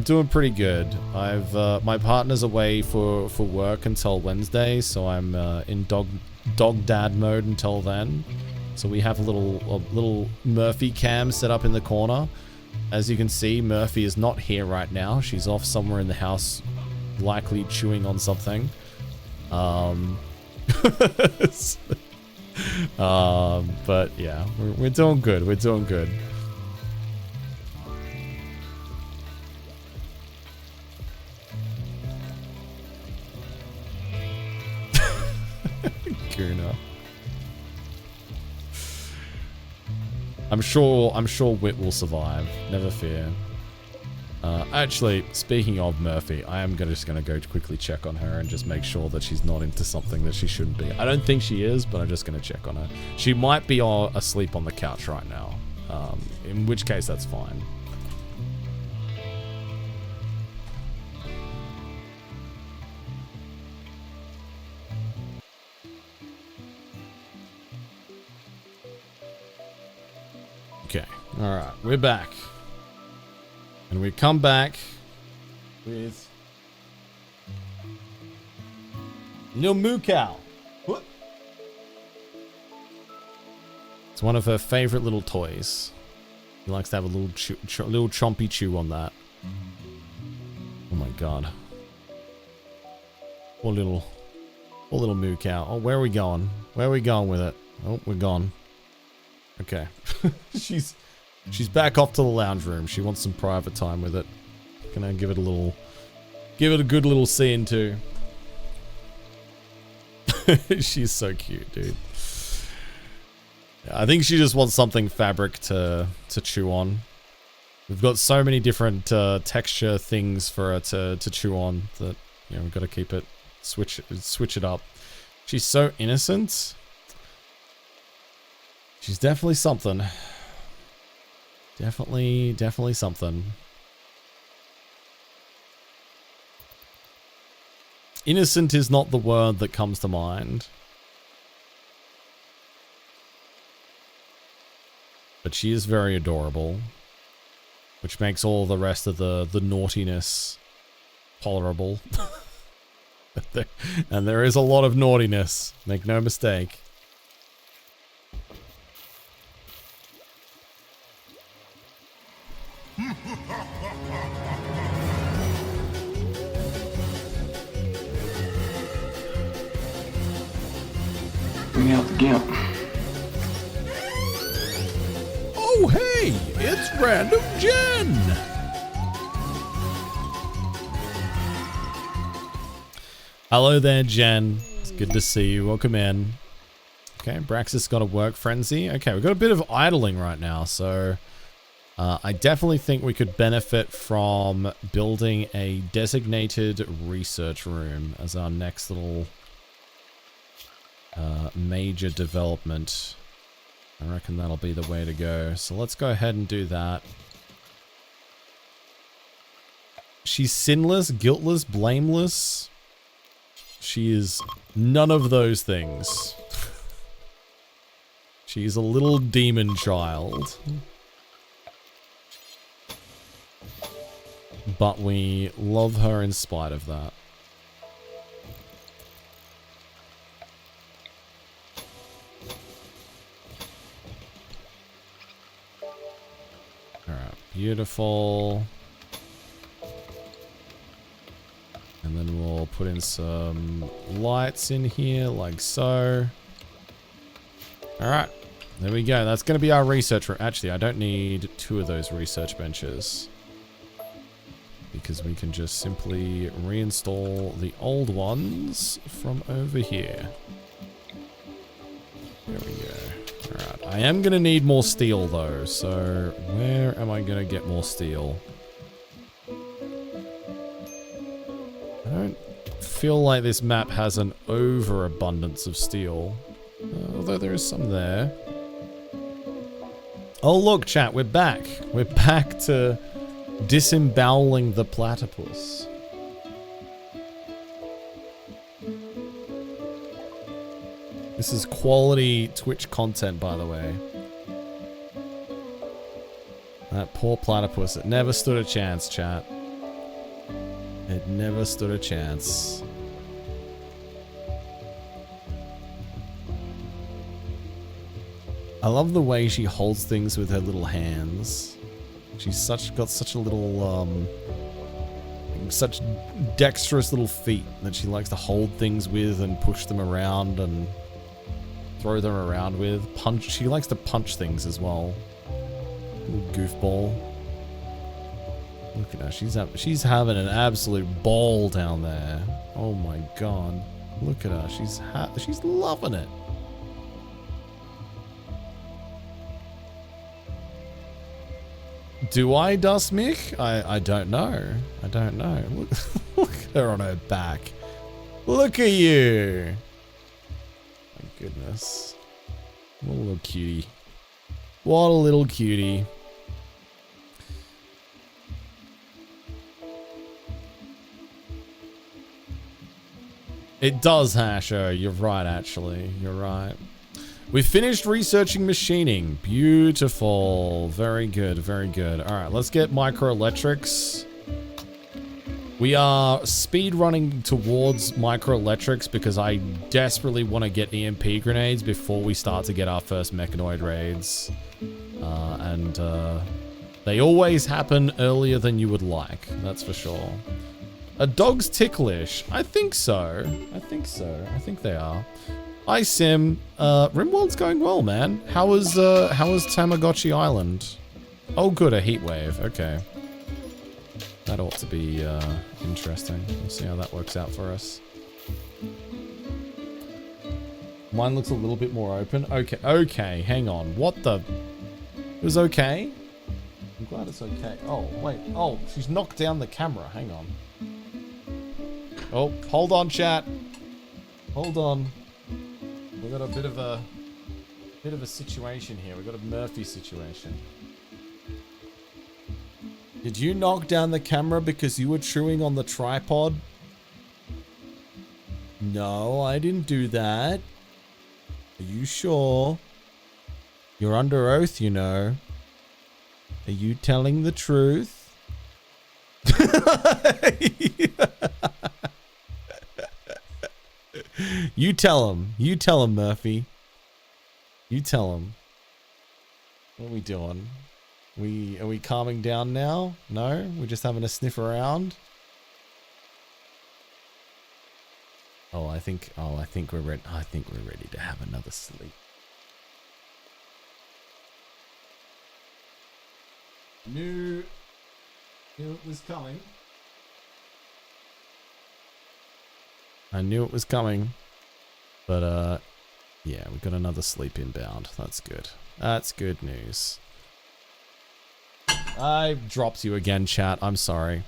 I've my partner's away for work until Wednesday, so I'm in dog dad mode until then. So we have a little Murphy cam set up in the corner. As you can see, Murphy is not here right now. She's off somewhere in the house, likely chewing on something. But yeah, we're doing good. We're doing good. Kuna. I'm sure Wit will survive. Never fear. Actually, speaking of Murphy, I am just gonna go quickly check on her and just make sure that she's not into something that she shouldn't be. I don't think she is, but I'm just gonna check on her. She might be asleep on the couch right now. In which case, that's fine. Okay, alright, we're back. And we come back with Lil Moo Cow. What? It's one of her favorite little toys. He likes to have a little little chompy chew on that. Oh my god. Poor little Moo Cow. Oh, where are we going? Where are we going with it? Oh, we're gone. Okay. She's back off to the lounge room. She wants some private time with it. Can I give it a good little scene too? She's so cute, dude. I think she just wants something fabric to chew on. We've got so many different texture things for her to chew on that, you know, we've got to keep it, switch it up. She's so innocent. She's definitely something. Definitely something. Innocent is not the word that comes to mind. But she is very adorable. Which makes all the rest of the naughtiness tolerable. And there is a lot of naughtiness. Make no mistake. Bring out the gimp. Oh, hey! It's Random Jen! Hello there, Jen. It's good to see you. Welcome in. Okay, Braxis got a work frenzy. Okay, we've got a bit of idling right now, so... I definitely think we could benefit from building a designated research room as our next little major development. I reckon that'll be the way to go. So let's go ahead and do that. She's sinless, guiltless, blameless. She is none of those things. She's a little demon child. But we love her in spite of that. Beautiful. And then we'll put in some lights in here, like so. Alright, there we go. That's going to be our research room. Actually, I don't need 2 of those research benches, because we can just simply reinstall the old ones from over here. There we go. Alright, I am going to need more steel though, so where am I going to get more steel? I don't feel like this map has an overabundance of steel, although there is some there. Oh look, chat, we're back. We're back to disemboweling the platypus. This is quality Twitch content, by the way. That poor platypus, it never stood a chance, chat. It never stood a chance. I love the way she holds things with her little hands. She's got such a little, such dexterous little feet that she likes to hold things with and push them around and throw them around with. She likes to punch things as well. Little goofball. Look at her. She's having an absolute ball down there. Oh my god. Look at her. She's loving it. Do I, Dustmick? I don't know. I don't know. Look at her on her back. Look at you. My goodness. What a little cutie. What a little cutie. It does, Hasher. You're right, actually. You're right. We finished researching machining. Beautiful. Very good, very good. All right, let's get microelectrics. We are speed running towards microelectrics because I desperately want to get EMP grenades before we start to get our first mechanoid raids. They always happen earlier than you would like. That's for sure. Are dogs ticklish? I think so. I think so. I think they are. Hi, Sim. Rimworld's going well, man. How was Tamagotchi Island? Oh, good, a heat wave. Okay. That ought to be interesting. We'll see how that works out for us. Mine looks a little bit more open. Okay, okay, hang on. What the? It was okay? I'm glad it's okay. Oh, wait. Oh, she's knocked down the camera. Hang on. Oh, hold on, chat. Hold on. We've got a bit of a situation here. We've got a Murphy situation. Did you knock down the camera because you were chewing on the tripod? No, I didn't do that. Are you sure? You're under oath, you know. Are you telling the truth? You tell him. You tell him, Murphy. You tell him. What are we doing? Are we calming down now? No? We're just having a sniff around? I think we're ready. I think we're ready to have another sleep. Knew it was coming. I knew it was coming. But yeah, we got another sleep inbound. That's good. That's good news. I dropped you again, chat. I'm sorry.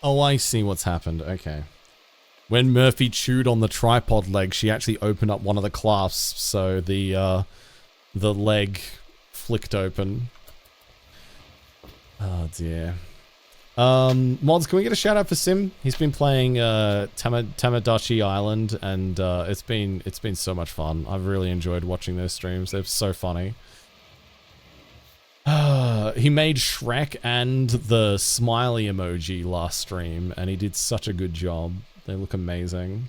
Oh, I see what's happened. Okay. When Murphy chewed on the tripod leg, she actually opened up one of the clasps, so the leg flicked open. Oh dear. Mods, can we get a shout out for Sim? He's been playing Tamagotchi Island, and it's been so much fun. I've really enjoyed watching those streams. They're so funny. He made Shrek and the smiley emoji last stream, and he did such a good job. They look amazing.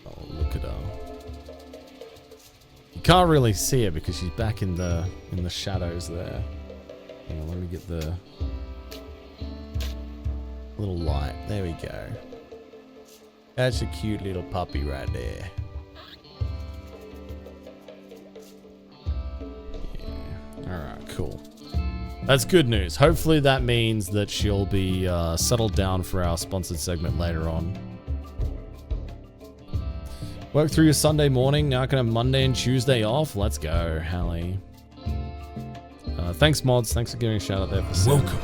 Oh, look at her. You can't really see her because she's back in the shadows there. Hang on, let me get the little light. There we go. That's a cute little puppy right there. Alright, cool. That's good news. Hopefully that means that she'll be settled down for our sponsored segment later on. Work through your Sunday morning, now can have Monday and Tuesday off. Let's go, Hallie. Thanks, Mods. Thanks for giving a shout out there for Welcome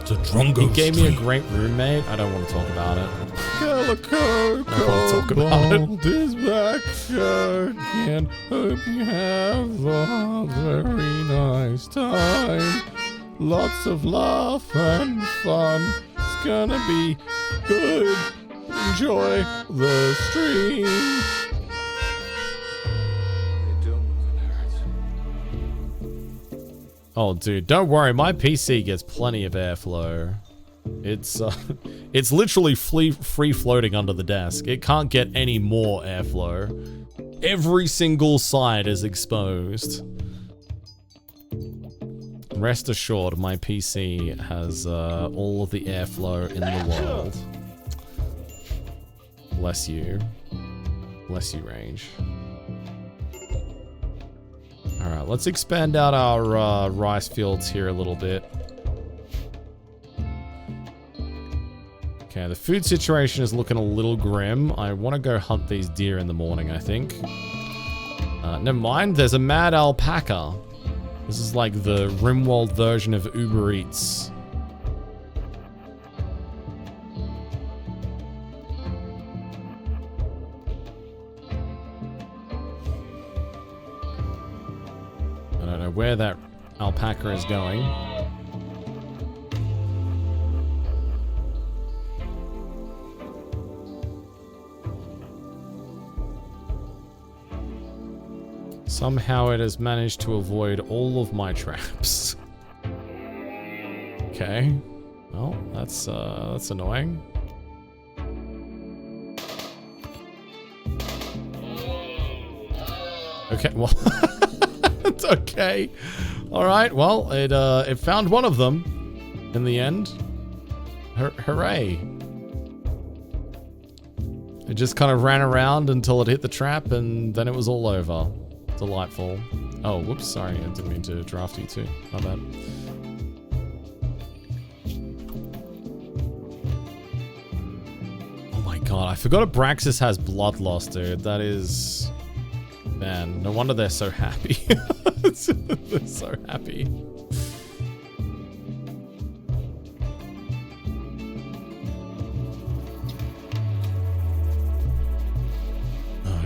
to Drongo He gave me a Street. great roommate. I don't want to talk about it. Calico Cobalt is back again. Hope you have a very nice time. Lots of laugh and fun. It's gonna be good. Enjoy the stream. Oh, dude, don't worry. My PC gets plenty of airflow. It's literally free floating under the desk. It can't get any more airflow. Every single side is exposed. Rest assured, my PC has all of the airflow in the world. Bless you. Bless you, Range. Alright, let's expand out our rice fields here a little bit. Okay, the food situation is looking a little grim. I want to go hunt these deer in the morning, I think. Never mind, there's a mad alpaca. This is like the Rimworld version of Uber Eats. I don't know where that alpaca is going. Somehow it has managed to avoid all of my traps. Okay. Well, that's annoying. Okay, well, it's okay. All right, well, it found one of them in the end. Hooray! It just kind of ran around until it hit the trap, and then it was all over. Delightful. Oh, whoops, sorry, I didn't mean to draft you too. My bad. Oh my god, I forgot Abraxas has blood loss, dude. That is... Man, no wonder they're so happy. They're so happy.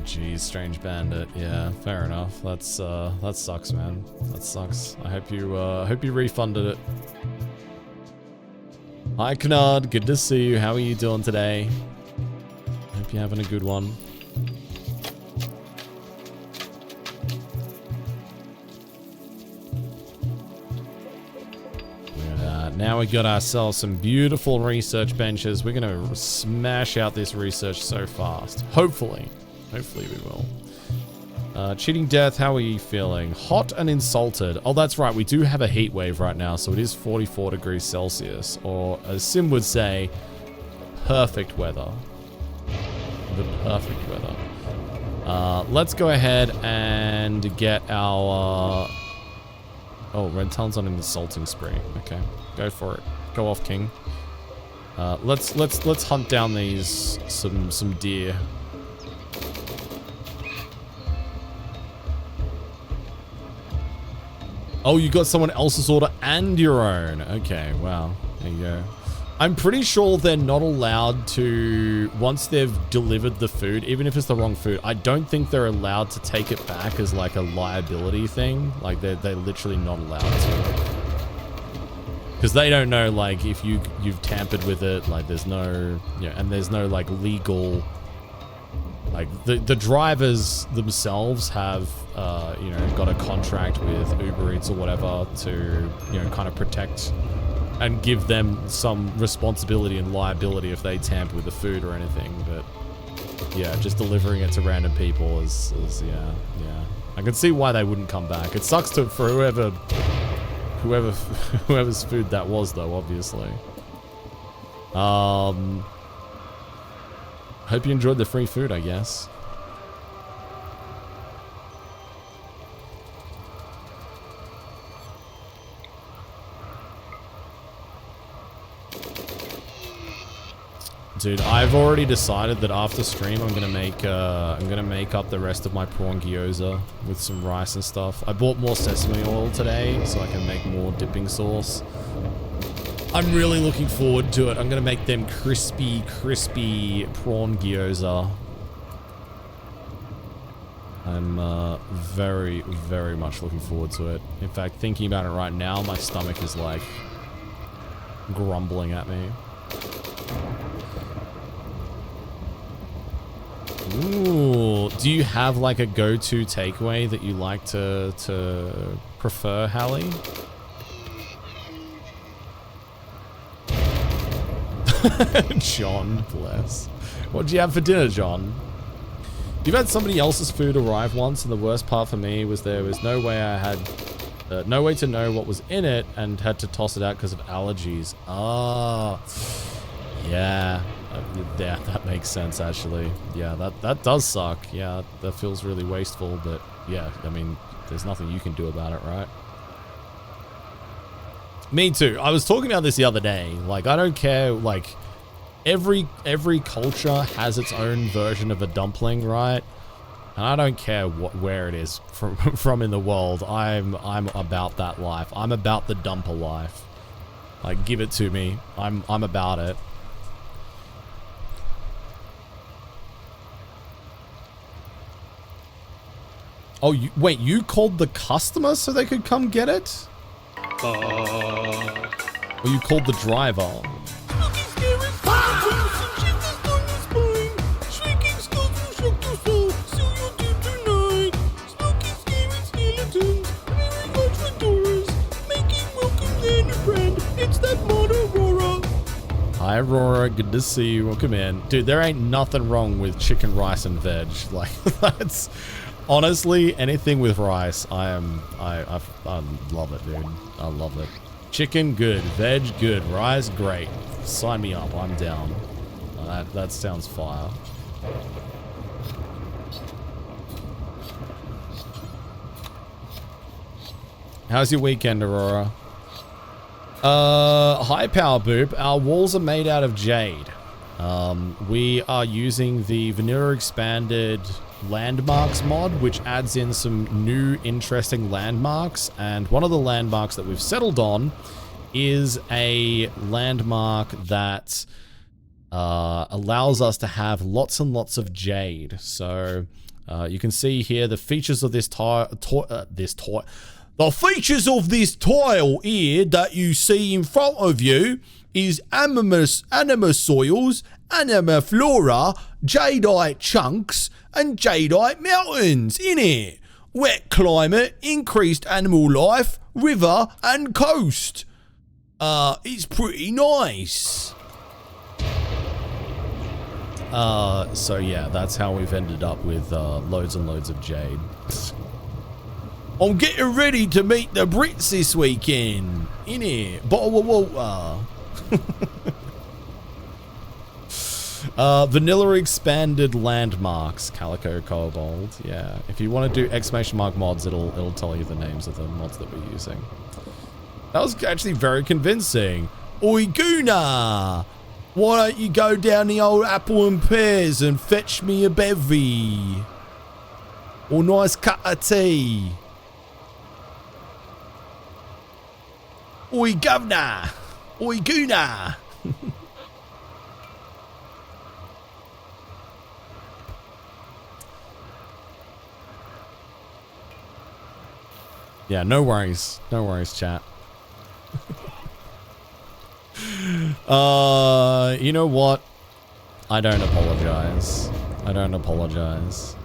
Jeez, Strange Bandit. Yeah, fair enough. That sucks, man. That sucks. I hope you refunded it. Hi, Knard. Good to see you. How are you doing today? Hope you're having a good one. Look at that. Now we got ourselves some beautiful research benches. We're gonna smash out this research so fast. Hopefully. Hopefully we will. Cheating Death, how are you feeling? Hot and insulted. Oh, that's right. We do have a heat wave right now, so it is 44 degrees Celsius. Or, as Sim would say, perfect weather. The perfect weather. Let's go ahead and get our... Oh, Red Talon's on an insulting spree. Okay, go for it. Go off, King. Let's hunt down these some deer. Oh, you got someone else's order and your own. Okay, wow. There you go. I'm pretty sure they're not allowed to, once they've delivered the food, even if it's the wrong food, I don't think they're allowed to take it back as like a liability thing. Like they're literally not allowed to. Because they don't know, like, if you've tampered with it, like there's no, and there's no like legal Like, the drivers themselves have, you know, got a contract with Uber Eats or whatever to, you know, kind of protect and give them some responsibility and liability if they tamper with the food or anything. But yeah, just delivering it to random people is yeah. I can see why they wouldn't come back. It sucks for whoever's food that was, though, obviously. Hope you enjoyed the free food, I guess. Dude, I've already decided that after stream I'm gonna make up the rest of my prawn gyoza with some rice and stuff. I bought more sesame oil today so I can make more dipping sauce. I'm really looking forward to it. I'm gonna make them crispy prawn gyoza. I'm very, very much looking forward to it. In fact, thinking about it right now, my stomach is like grumbling at me. Ooh, do you have like a go-to takeaway that you like to prefer, Hallie? John, bless. What do you have for dinner, John? You've had somebody else's food arrive once, and the worst part for me was there was no way I had no way to know what was in it and had to toss it out because of allergies. Ah, yeah. Yeah, that makes sense, actually. Yeah, that does suck. Yeah, that feels really wasteful, but yeah, I mean, there's nothing you can do about it, right? Me too. I was talking about this the other day. Like, I don't care, like, every culture has its own version of a dumpling, right? And I don't care where it is from in the world. I'm about that life. I'm about the dumper life. Like, give it to me. I'm about it. Oh, wait, you called the customer so they could come get it? Or you called the driver? Hi, Aurora. Good to see you. Welcome in. Dude, there ain't nothing wrong with chicken, rice, and veg. Like, that's... Honestly, anything with rice, I love it, dude. I love it. Chicken, good. Veg, good. Rice, great. Sign me up. I'm down. That sounds fire. How's your weekend, Aurora? High power boop. Our walls are made out of jade. We are using the vanilla expanded landmarks mod, which adds in some new interesting landmarks, and one of the landmarks that we've settled on is a landmark that allows us to have lots and lots of jade. So you can see here the features of this the features of this tile here that you see in front of you is anima soils, anima flora, jadeite chunks, and jadeite mountains in it. Wet climate, increased animal life, river, and coast. It's pretty nice. So yeah, that's how we've ended up with loads and loads of jade. I'm getting ready to meet the Brits this weekend. In it. Bottle of water. Vanilla expanded landmarks, Calico Cobalt. Yeah, if you want to do exclamation mark mods, it'll tell you the names of the mods that we're using. That was actually very convincing. Oi, Guna! Why don't you go down the old apple and pears and fetch me a bevy? Or nice cup of tea? Oi, governor! Oi, Guna! Yeah, no worries. No worries, chat. You know what? I don't apologize. I don't apologize.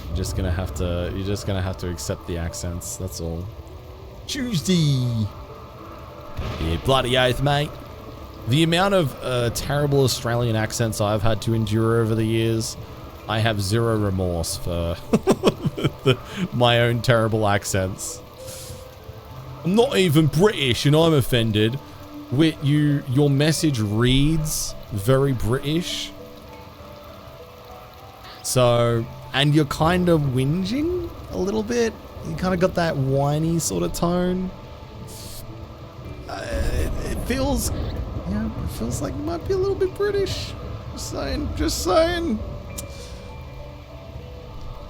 You're just gonna have to accept the accents, that's all. Tuesday! Yeah, bloody oath, mate. The amount of terrible Australian accents I've had to endure over the years, I have zero remorse for my own terrible accents. I'm not even British and I'm offended. Your message reads very British. So, and you're kind of whinging a little bit. You kind of got that whiny sort of tone. It feels like you might be a little bit British. Just saying.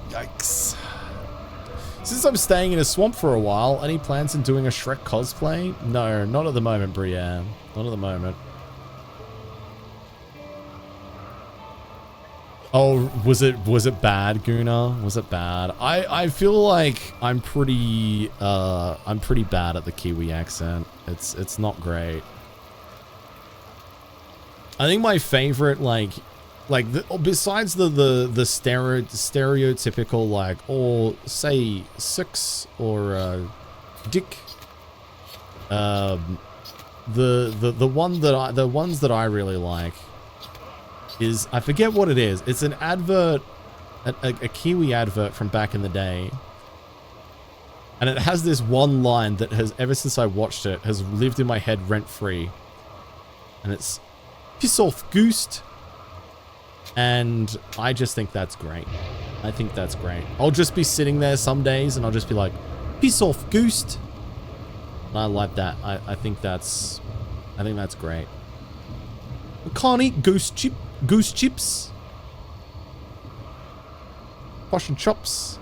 Yikes. Since I'm staying in a swamp for a while, any plans on doing a Shrek cosplay? No, not at the moment, Brienne. Not at the moment. Oh, was it bad, Guna? Was it bad? I feel like I'm pretty bad at the Kiwi accent. It's not great. I think my favorite besides the stereotypical like, or say six or dick, the ones that I really like is, I forget what it is. It's an advert, a Kiwi advert from back in the day, and it has this one line that has, ever since I watched it, has lived in my head rent free, and it's "Piss off, Goose." And I just think that's great. I think that's great. I'll just be sitting there some days and I'll just be like, "Piss off, Goose." And I like that. I think that's great. I can't eat goose chips. Wash and chops.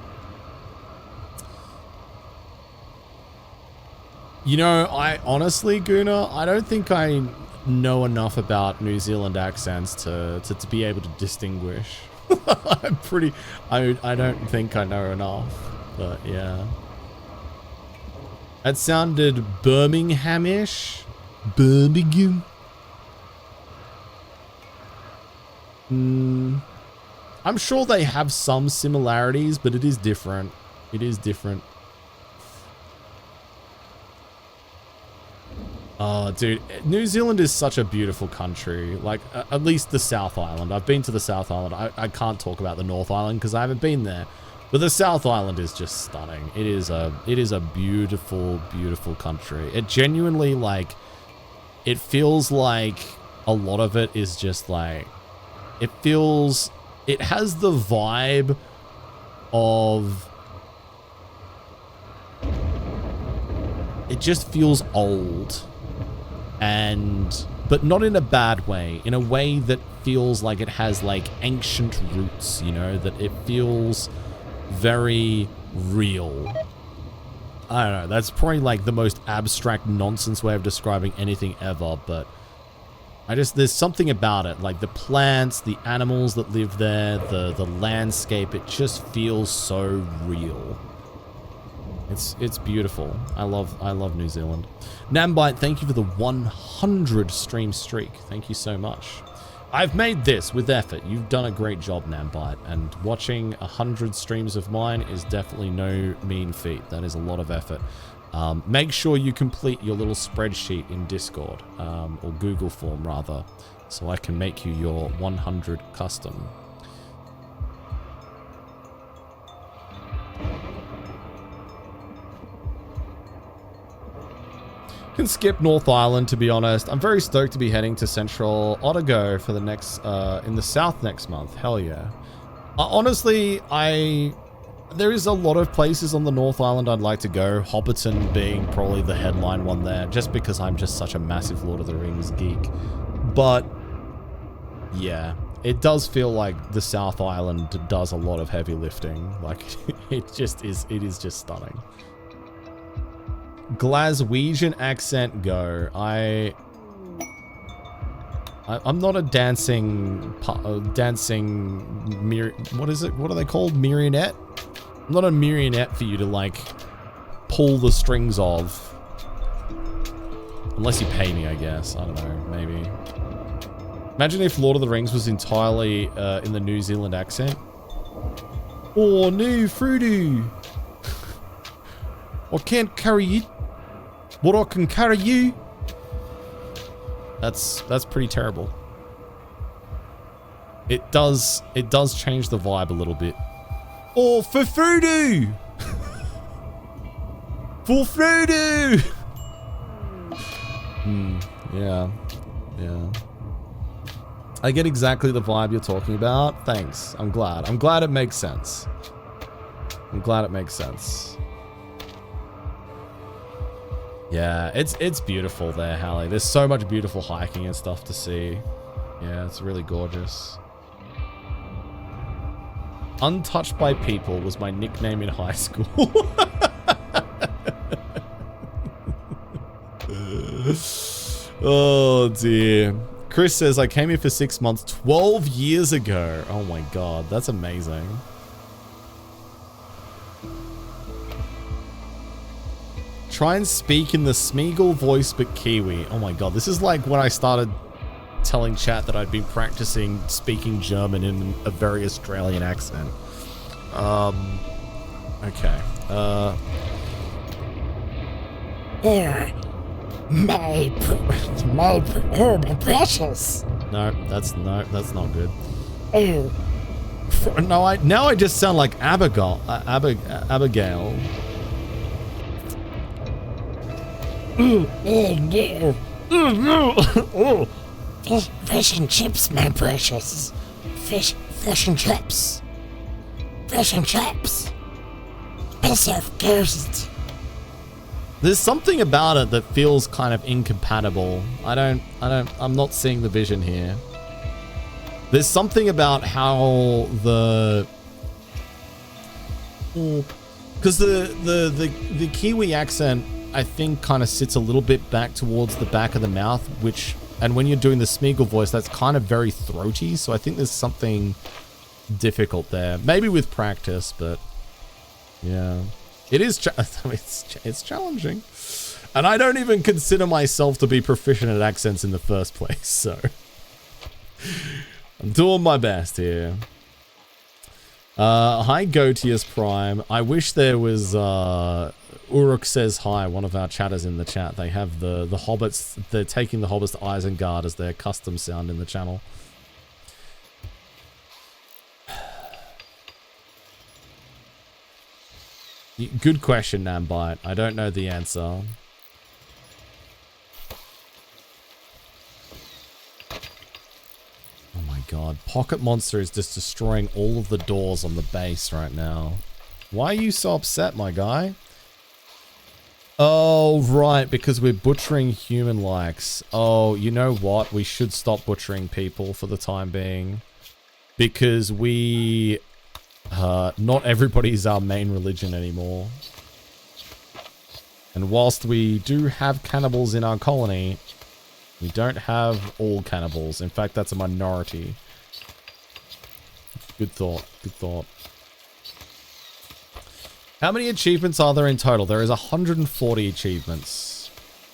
You know, I honestly, Guna, I don't think I know enough about New Zealand accents to be able to distinguish. I don't think I know enough, but yeah. That sounded Birminghamish. Birmingham. I'm sure they have some similarities, but it is different. It is different. Oh, dude, New Zealand is such a beautiful country. Like, at least the South Island. I've been to the South Island. I can't talk about the North Island because I haven't been there. But the South Island is just stunning. It is a beautiful, beautiful country. It genuinely, like, it feels like a lot of it is just like, it has the vibe of, it just feels old. But not in a bad way, in a way that feels like it has like ancient roots, you know, that it feels very real. I don't know, that's probably like the most abstract nonsense way of describing anything ever, but there's something about it, like the plants, the animals that live there, the landscape, it just feels so real. It's beautiful. I love New Zealand. Nambite, thank you for the 100 stream streak. Thank you so much. I've made this with effort. You've done a great job, Nambite, and watching 100 streams of mine is definitely no mean feat. That is a lot of effort. Make sure you complete your little spreadsheet in Discord, or Google form rather, so I can make you your 100 custom. Can skip North Island, to be honest. I'm very stoked to be heading to Central Otago for the next, in the south next month. Hell yeah. Honestly, there is a lot of places on the North Island I'd like to go. Hobbiton being probably the headline one there, just because I'm just such a massive Lord of the Rings geek. But yeah, it does feel like the South Island does a lot of heavy lifting. Like, it is just stunning. Glaswegian accent go. I'm not a dancing what is it? What are they called? Marionette? I'm not a marionette for you to like pull the strings of. Unless you pay me, I guess. I don't know, maybe. Imagine if Lord of the Rings was entirely in the New Zealand accent. Oh, no, fruity. I can't carry it, but I can carry you. That's pretty terrible. It does change the vibe a little bit. Oh, for fruity. For fruity. Yeah. I get exactly the vibe you're talking about. Thanks. I'm glad. I'm glad it makes sense. Yeah, it's beautiful there, Hallie. There's so much beautiful hiking and stuff to see. Yeah, it's really gorgeous. Untouched by People was my nickname in high school. Oh dear. Chris says, I came here for 6 months 12 years ago. Oh my god, that's amazing. Try and speak in the Smeagol voice but Kiwi. Oh my god, this is like when I started telling chat that I'd been practicing speaking German in a very Australian accent. Okay. My precious. No, that's not good. Oh. No, now I just sound like Abigail. Abigail. Oh no. Oh no. Oh. Fish and chips, my precious. Fish and chips. Fish and chips. Piss off, ghost. There's something about it that feels kind of incompatible. I'm not seeing the vision here. There's something about how because the Kiwi accent, I think, kind of sits a little bit back towards the back of the mouth, and when you're doing the Smeagol voice, that's kind of very throaty. So I think there's something difficult there. Maybe with practice, but yeah. It is, it's challenging. And I don't even consider myself to be proficient at accents in the first place, so I'm doing my best here. Hi, Gotius Prime. I wish there was, Uruk says hi, one of our chatters in the chat. They have the hobbits, they're taking the hobbits to Isengard as their custom sound in the channel. Good question, Nambite. I don't know the answer. Oh my god. Pocket Monster is just destroying all of the doors on the base right now. Why are you so upset, my guy? Oh, right, because we're butchering human likes. Oh, you know what? We should stop butchering people for the time being. Because we... not everybody is our main religion anymore. And whilst we do have cannibals in our colony, we don't have all cannibals. In fact, that's a minority. Good thought. Good thought. How many achievements are there in total? There is 140 achievements.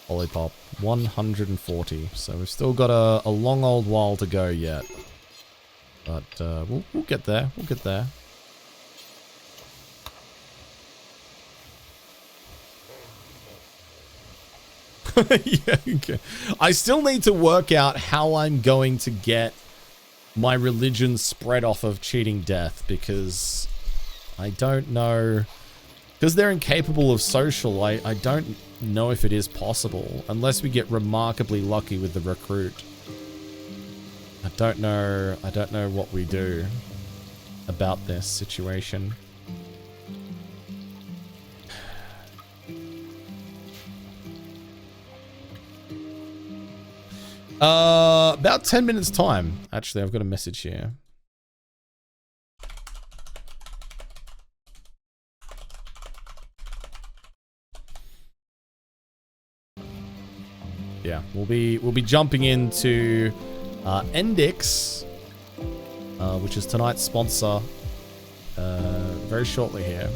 Lollipop. 140. So we've still got a long old while to go yet. But we'll get there. We'll get there. Yeah, okay. I still need to work out how I'm going to get my religion spread off of cheating death, because I don't know. Because they're incapable of social, I don't know if it is possible, unless we get remarkably lucky with the recruit. I don't know what we do about this situation. About 10 minutes time. Actually, I've got a message here. Yeah, we'll be jumping into Endix, which is tonight's sponsor, very shortly here.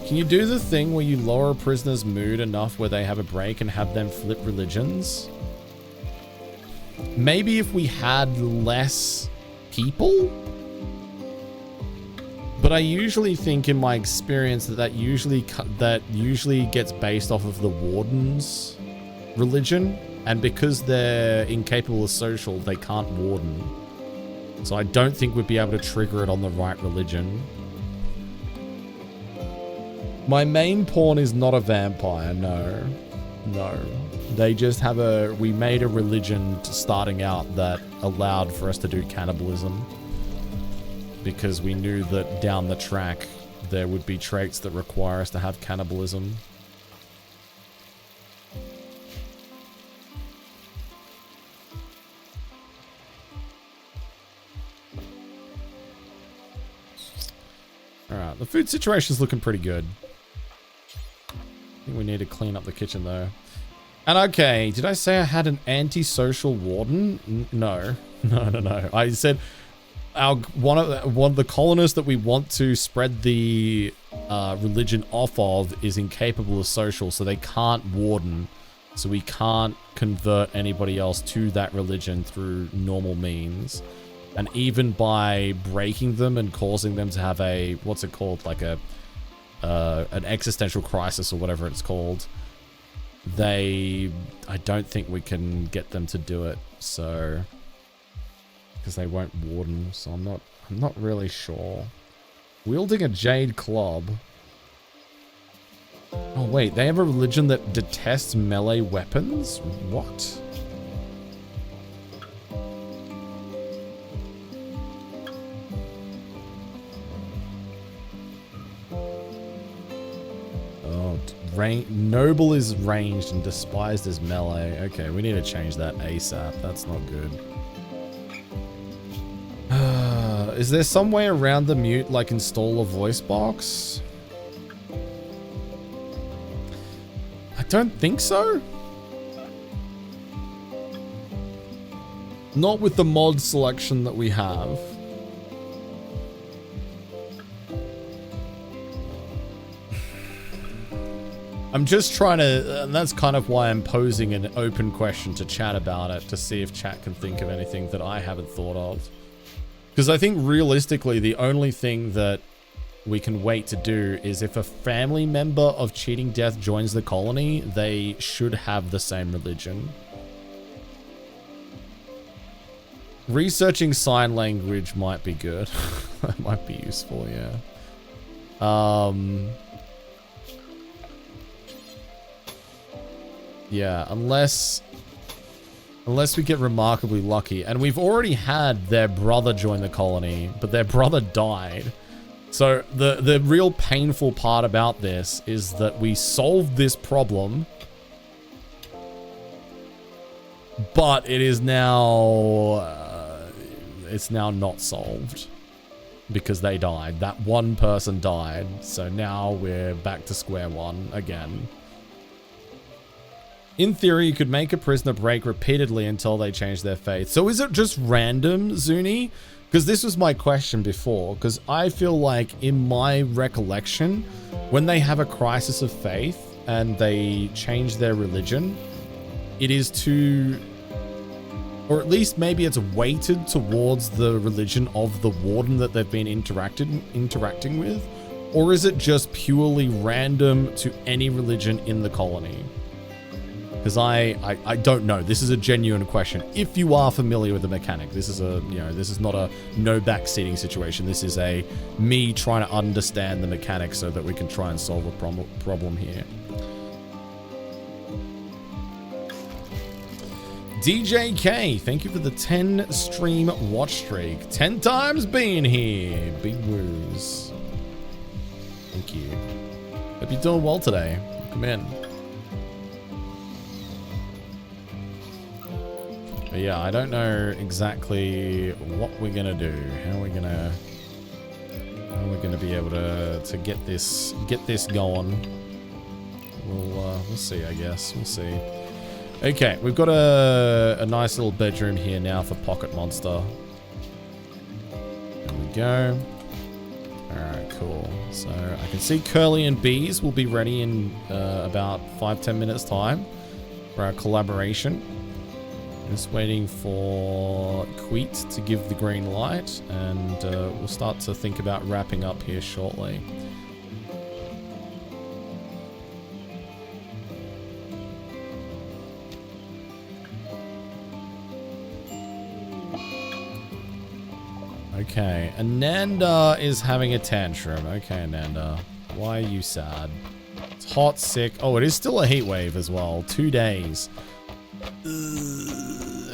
Can you do the thing where you lower a prisoner's mood enough where they have a break and have them flip religions? maybe if we had less people. But I usually think, in my experience, that usually gets based off of the warden's religion, and because they're incapable of social, they can't warden. So I don't think we'd be able to trigger it on the right religion. My main pawn is not a vampire, no. No. They just have we made a religion starting out that allowed for us to do cannibalism. Because we knew that down the track, there would be traits that require us to have cannibalism. Alright, the food situation's looking pretty good. I think we need to clean up the kitchen though. And okay, did I say I had an antisocial warden? No. No. I said one of the colonists that we want to spread the religion off of is incapable of social, so they can't warden. So we can't convert anybody else to that religion through normal means. And even by breaking them and causing them to have a, what's it called, like an existential crisis or whatever it's called, I don't think we can get them to do it. So, because they won't warden. So I'm not really sure. Wielding a jade club. Oh wait, they have a religion that detests melee weapons? What? Noble is ranged and despised as melee. Okay, we need to change that ASAP. That's not good. Is there some way around the mute, like install a voice box? I don't think so. Not with the mod selection that we have. I'm just trying to, and that's kind of why I'm posing an open question to chat about it, to see if chat can think of anything that I haven't thought of. Because I think realistically, the only thing that we can wait to do is if a family member of Cheating Death joins the colony, they should have the same religion. Researching sign language might be good. That might be useful, yeah. Yeah, unless we get remarkably lucky. And we've already had their brother join the colony, but their brother died. So the real painful part about this is that we solved this problem, but it is now it's now not solved because they died. That one person died, so now we're back to square one again. In theory, you could make a prisoner break repeatedly until they change their faith. So is it just random, Zuni? Because this was my question before, because I feel like in my recollection, when they have a crisis of faith and they change their religion, it is to, or at least maybe it's weighted towards the religion of the warden that they've been interacting with, or is it just purely random to any religion in the colony? Because I don't know. This is a genuine question. If you are familiar with the mechanic, this is this is not a no backseating situation. This is a me trying to understand the mechanic so that we can try and solve a problem here. DJ K, thank you for the 10 stream watch streak. 10 times being here. Big woos. Thank you. Hope you're doing well today. Welcome in. But yeah, I don't know exactly what we're gonna do. How are we gonna be able to get this going? We'll see, I guess. We'll see. Okay, we've got a nice little bedroom here now for Pocket Monster. There we go. Alright, cool. So I can see Curly and Bees will be ready in about 5-10 minutes time for our collaboration. Just waiting for Queet to give the green light, and we'll start to think about wrapping up here shortly. Okay, Ananda is having a tantrum. Okay, Ananda, why are you sad? It's hot, sick. Oh, it is still a heat wave as well. 2 days.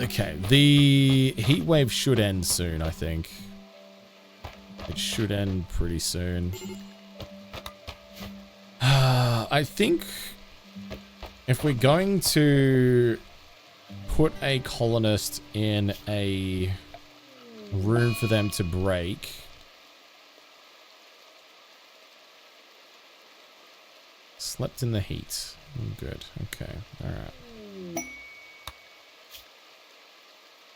Okay, the heat wave should end soon, I think. It should end pretty soon. I think if we're going to put a colonist in a room for them to break, slept in the heat. Good. Okay. All right.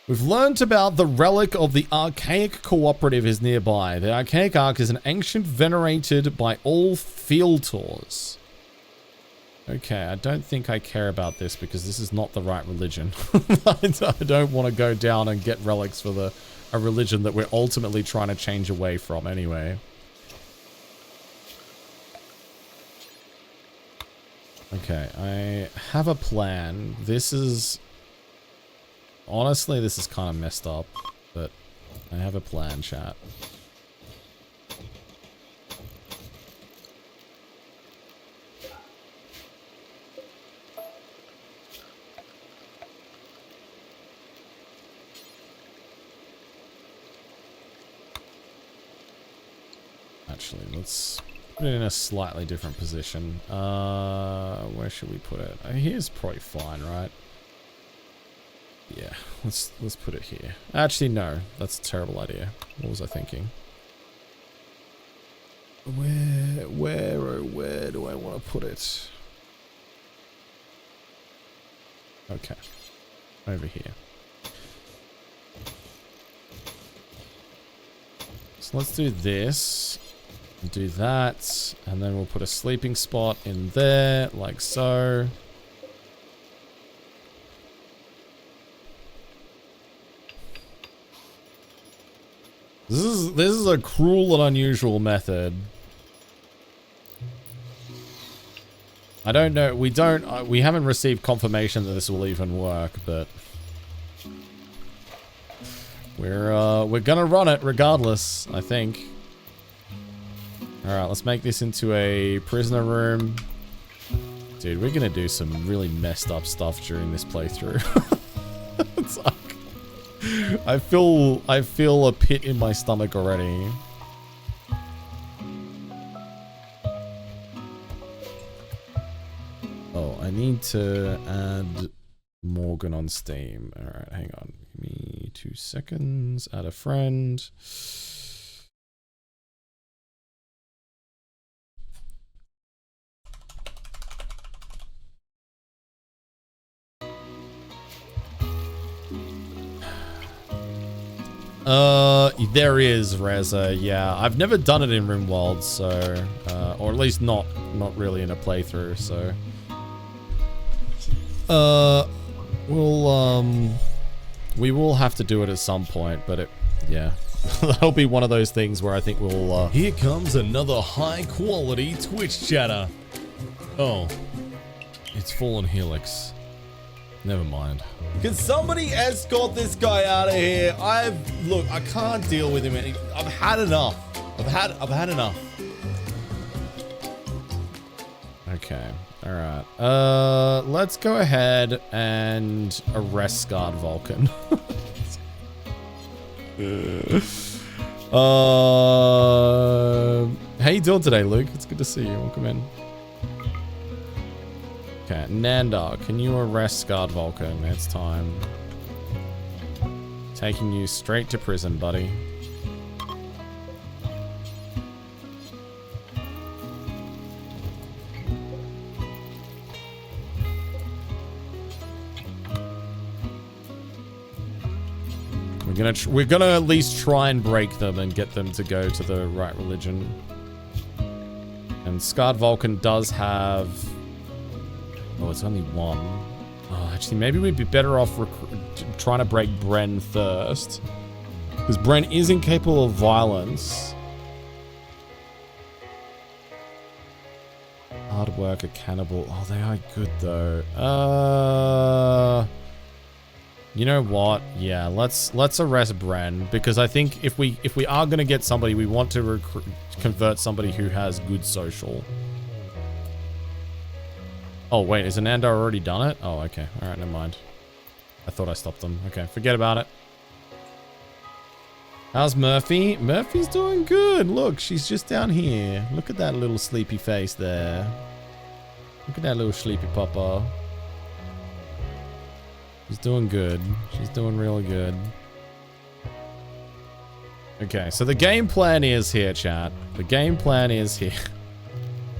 We've learned about the relic of the Archaic Cooperative is nearby. The Archaic Ark is an ancient venerated by all field tours. Okay, I don't think I care about this because this is not the right religion. I don't want to go down and get relics for a religion that we're ultimately trying to change away from anyway. Okay, I have a plan. This is... Honestly, this is kind of messed up, but I have a plan, chat. Actually, let's put it in a slightly different position. Where should we put it? Here's probably fine, right? Yeah, let's put it here. Actually, no, that's a terrible idea. What was I thinking? Where do I want to put it? Okay, over here. So let's do this, do that, and then we'll put a sleeping spot in there, like so. This is a cruel and unusual method. I don't know. We haven't received confirmation that this will even work, but we're gonna run it regardless, I think. All right, let's make this into a prisoner room. Dude, we're gonna do some really messed up stuff during this playthrough. It's like, I feel a pit in my stomach already. Oh, I need to add Morgan on Steam. All right, hang on. Give me 2 seconds. Add a friend. There is, Reza. Yeah, I've never done it in Rimworld, so, or at least not really in a playthrough, so. We will have to do it at some point, but yeah. That'll be one of those things where I think we'll, Here comes another high-quality Twitch chatter. Oh. It's Fallen Helix. Never mind. Can somebody escort this guy out of here? Look, I can't deal with him. I've had enough. I've had enough. Okay. All right. Let's go ahead and arrest Scarred Vulcan. How you doing today, Luke? It's good to see you. Welcome in. Okay, Nanda, can you arrest Scarred Vulcan? It's time. Taking you straight to prison, buddy. We're gonna at least try and break them and get them to go to the right religion. And Scarred Vulcan does have... Oh, it's only one. Oh, actually, maybe we'd be better off trying to break Bren first. Because Bren is incapable of violence. Hard worker, cannibal. Oh, they are good though. You know what? Yeah, let's arrest Bren, because I think if we are gonna get somebody, we want to convert somebody who has good social. Oh wait, is Anandar already done it? Oh, okay. All right, never mind. I thought I stopped them. Okay, forget about it. How's Murphy? Murphy's doing good. Look, she's just down here. Look at that little sleepy face there. Look at that little sleepy papa. She's doing good. She's doing really good. Okay, so the game plan is here, chat. The game plan is here.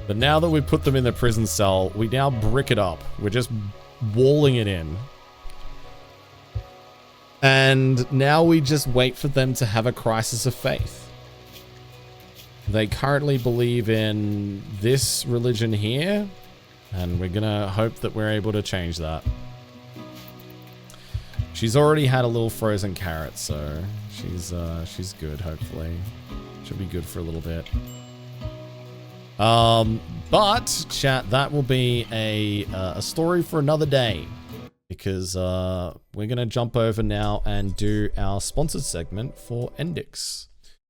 But now that we put them in the prison cell, we now brick it up. We're just walling it in. And now we just wait for them to have a crisis of faith. They currently believe in this religion here, and we're gonna hope that we're able to change that. She's already had a little frozen carrot, so she's good, hopefully. She'll be good for a little bit. But chat, that will be a story for another day. Because we're going to jump over now and do our sponsored segment for Endix.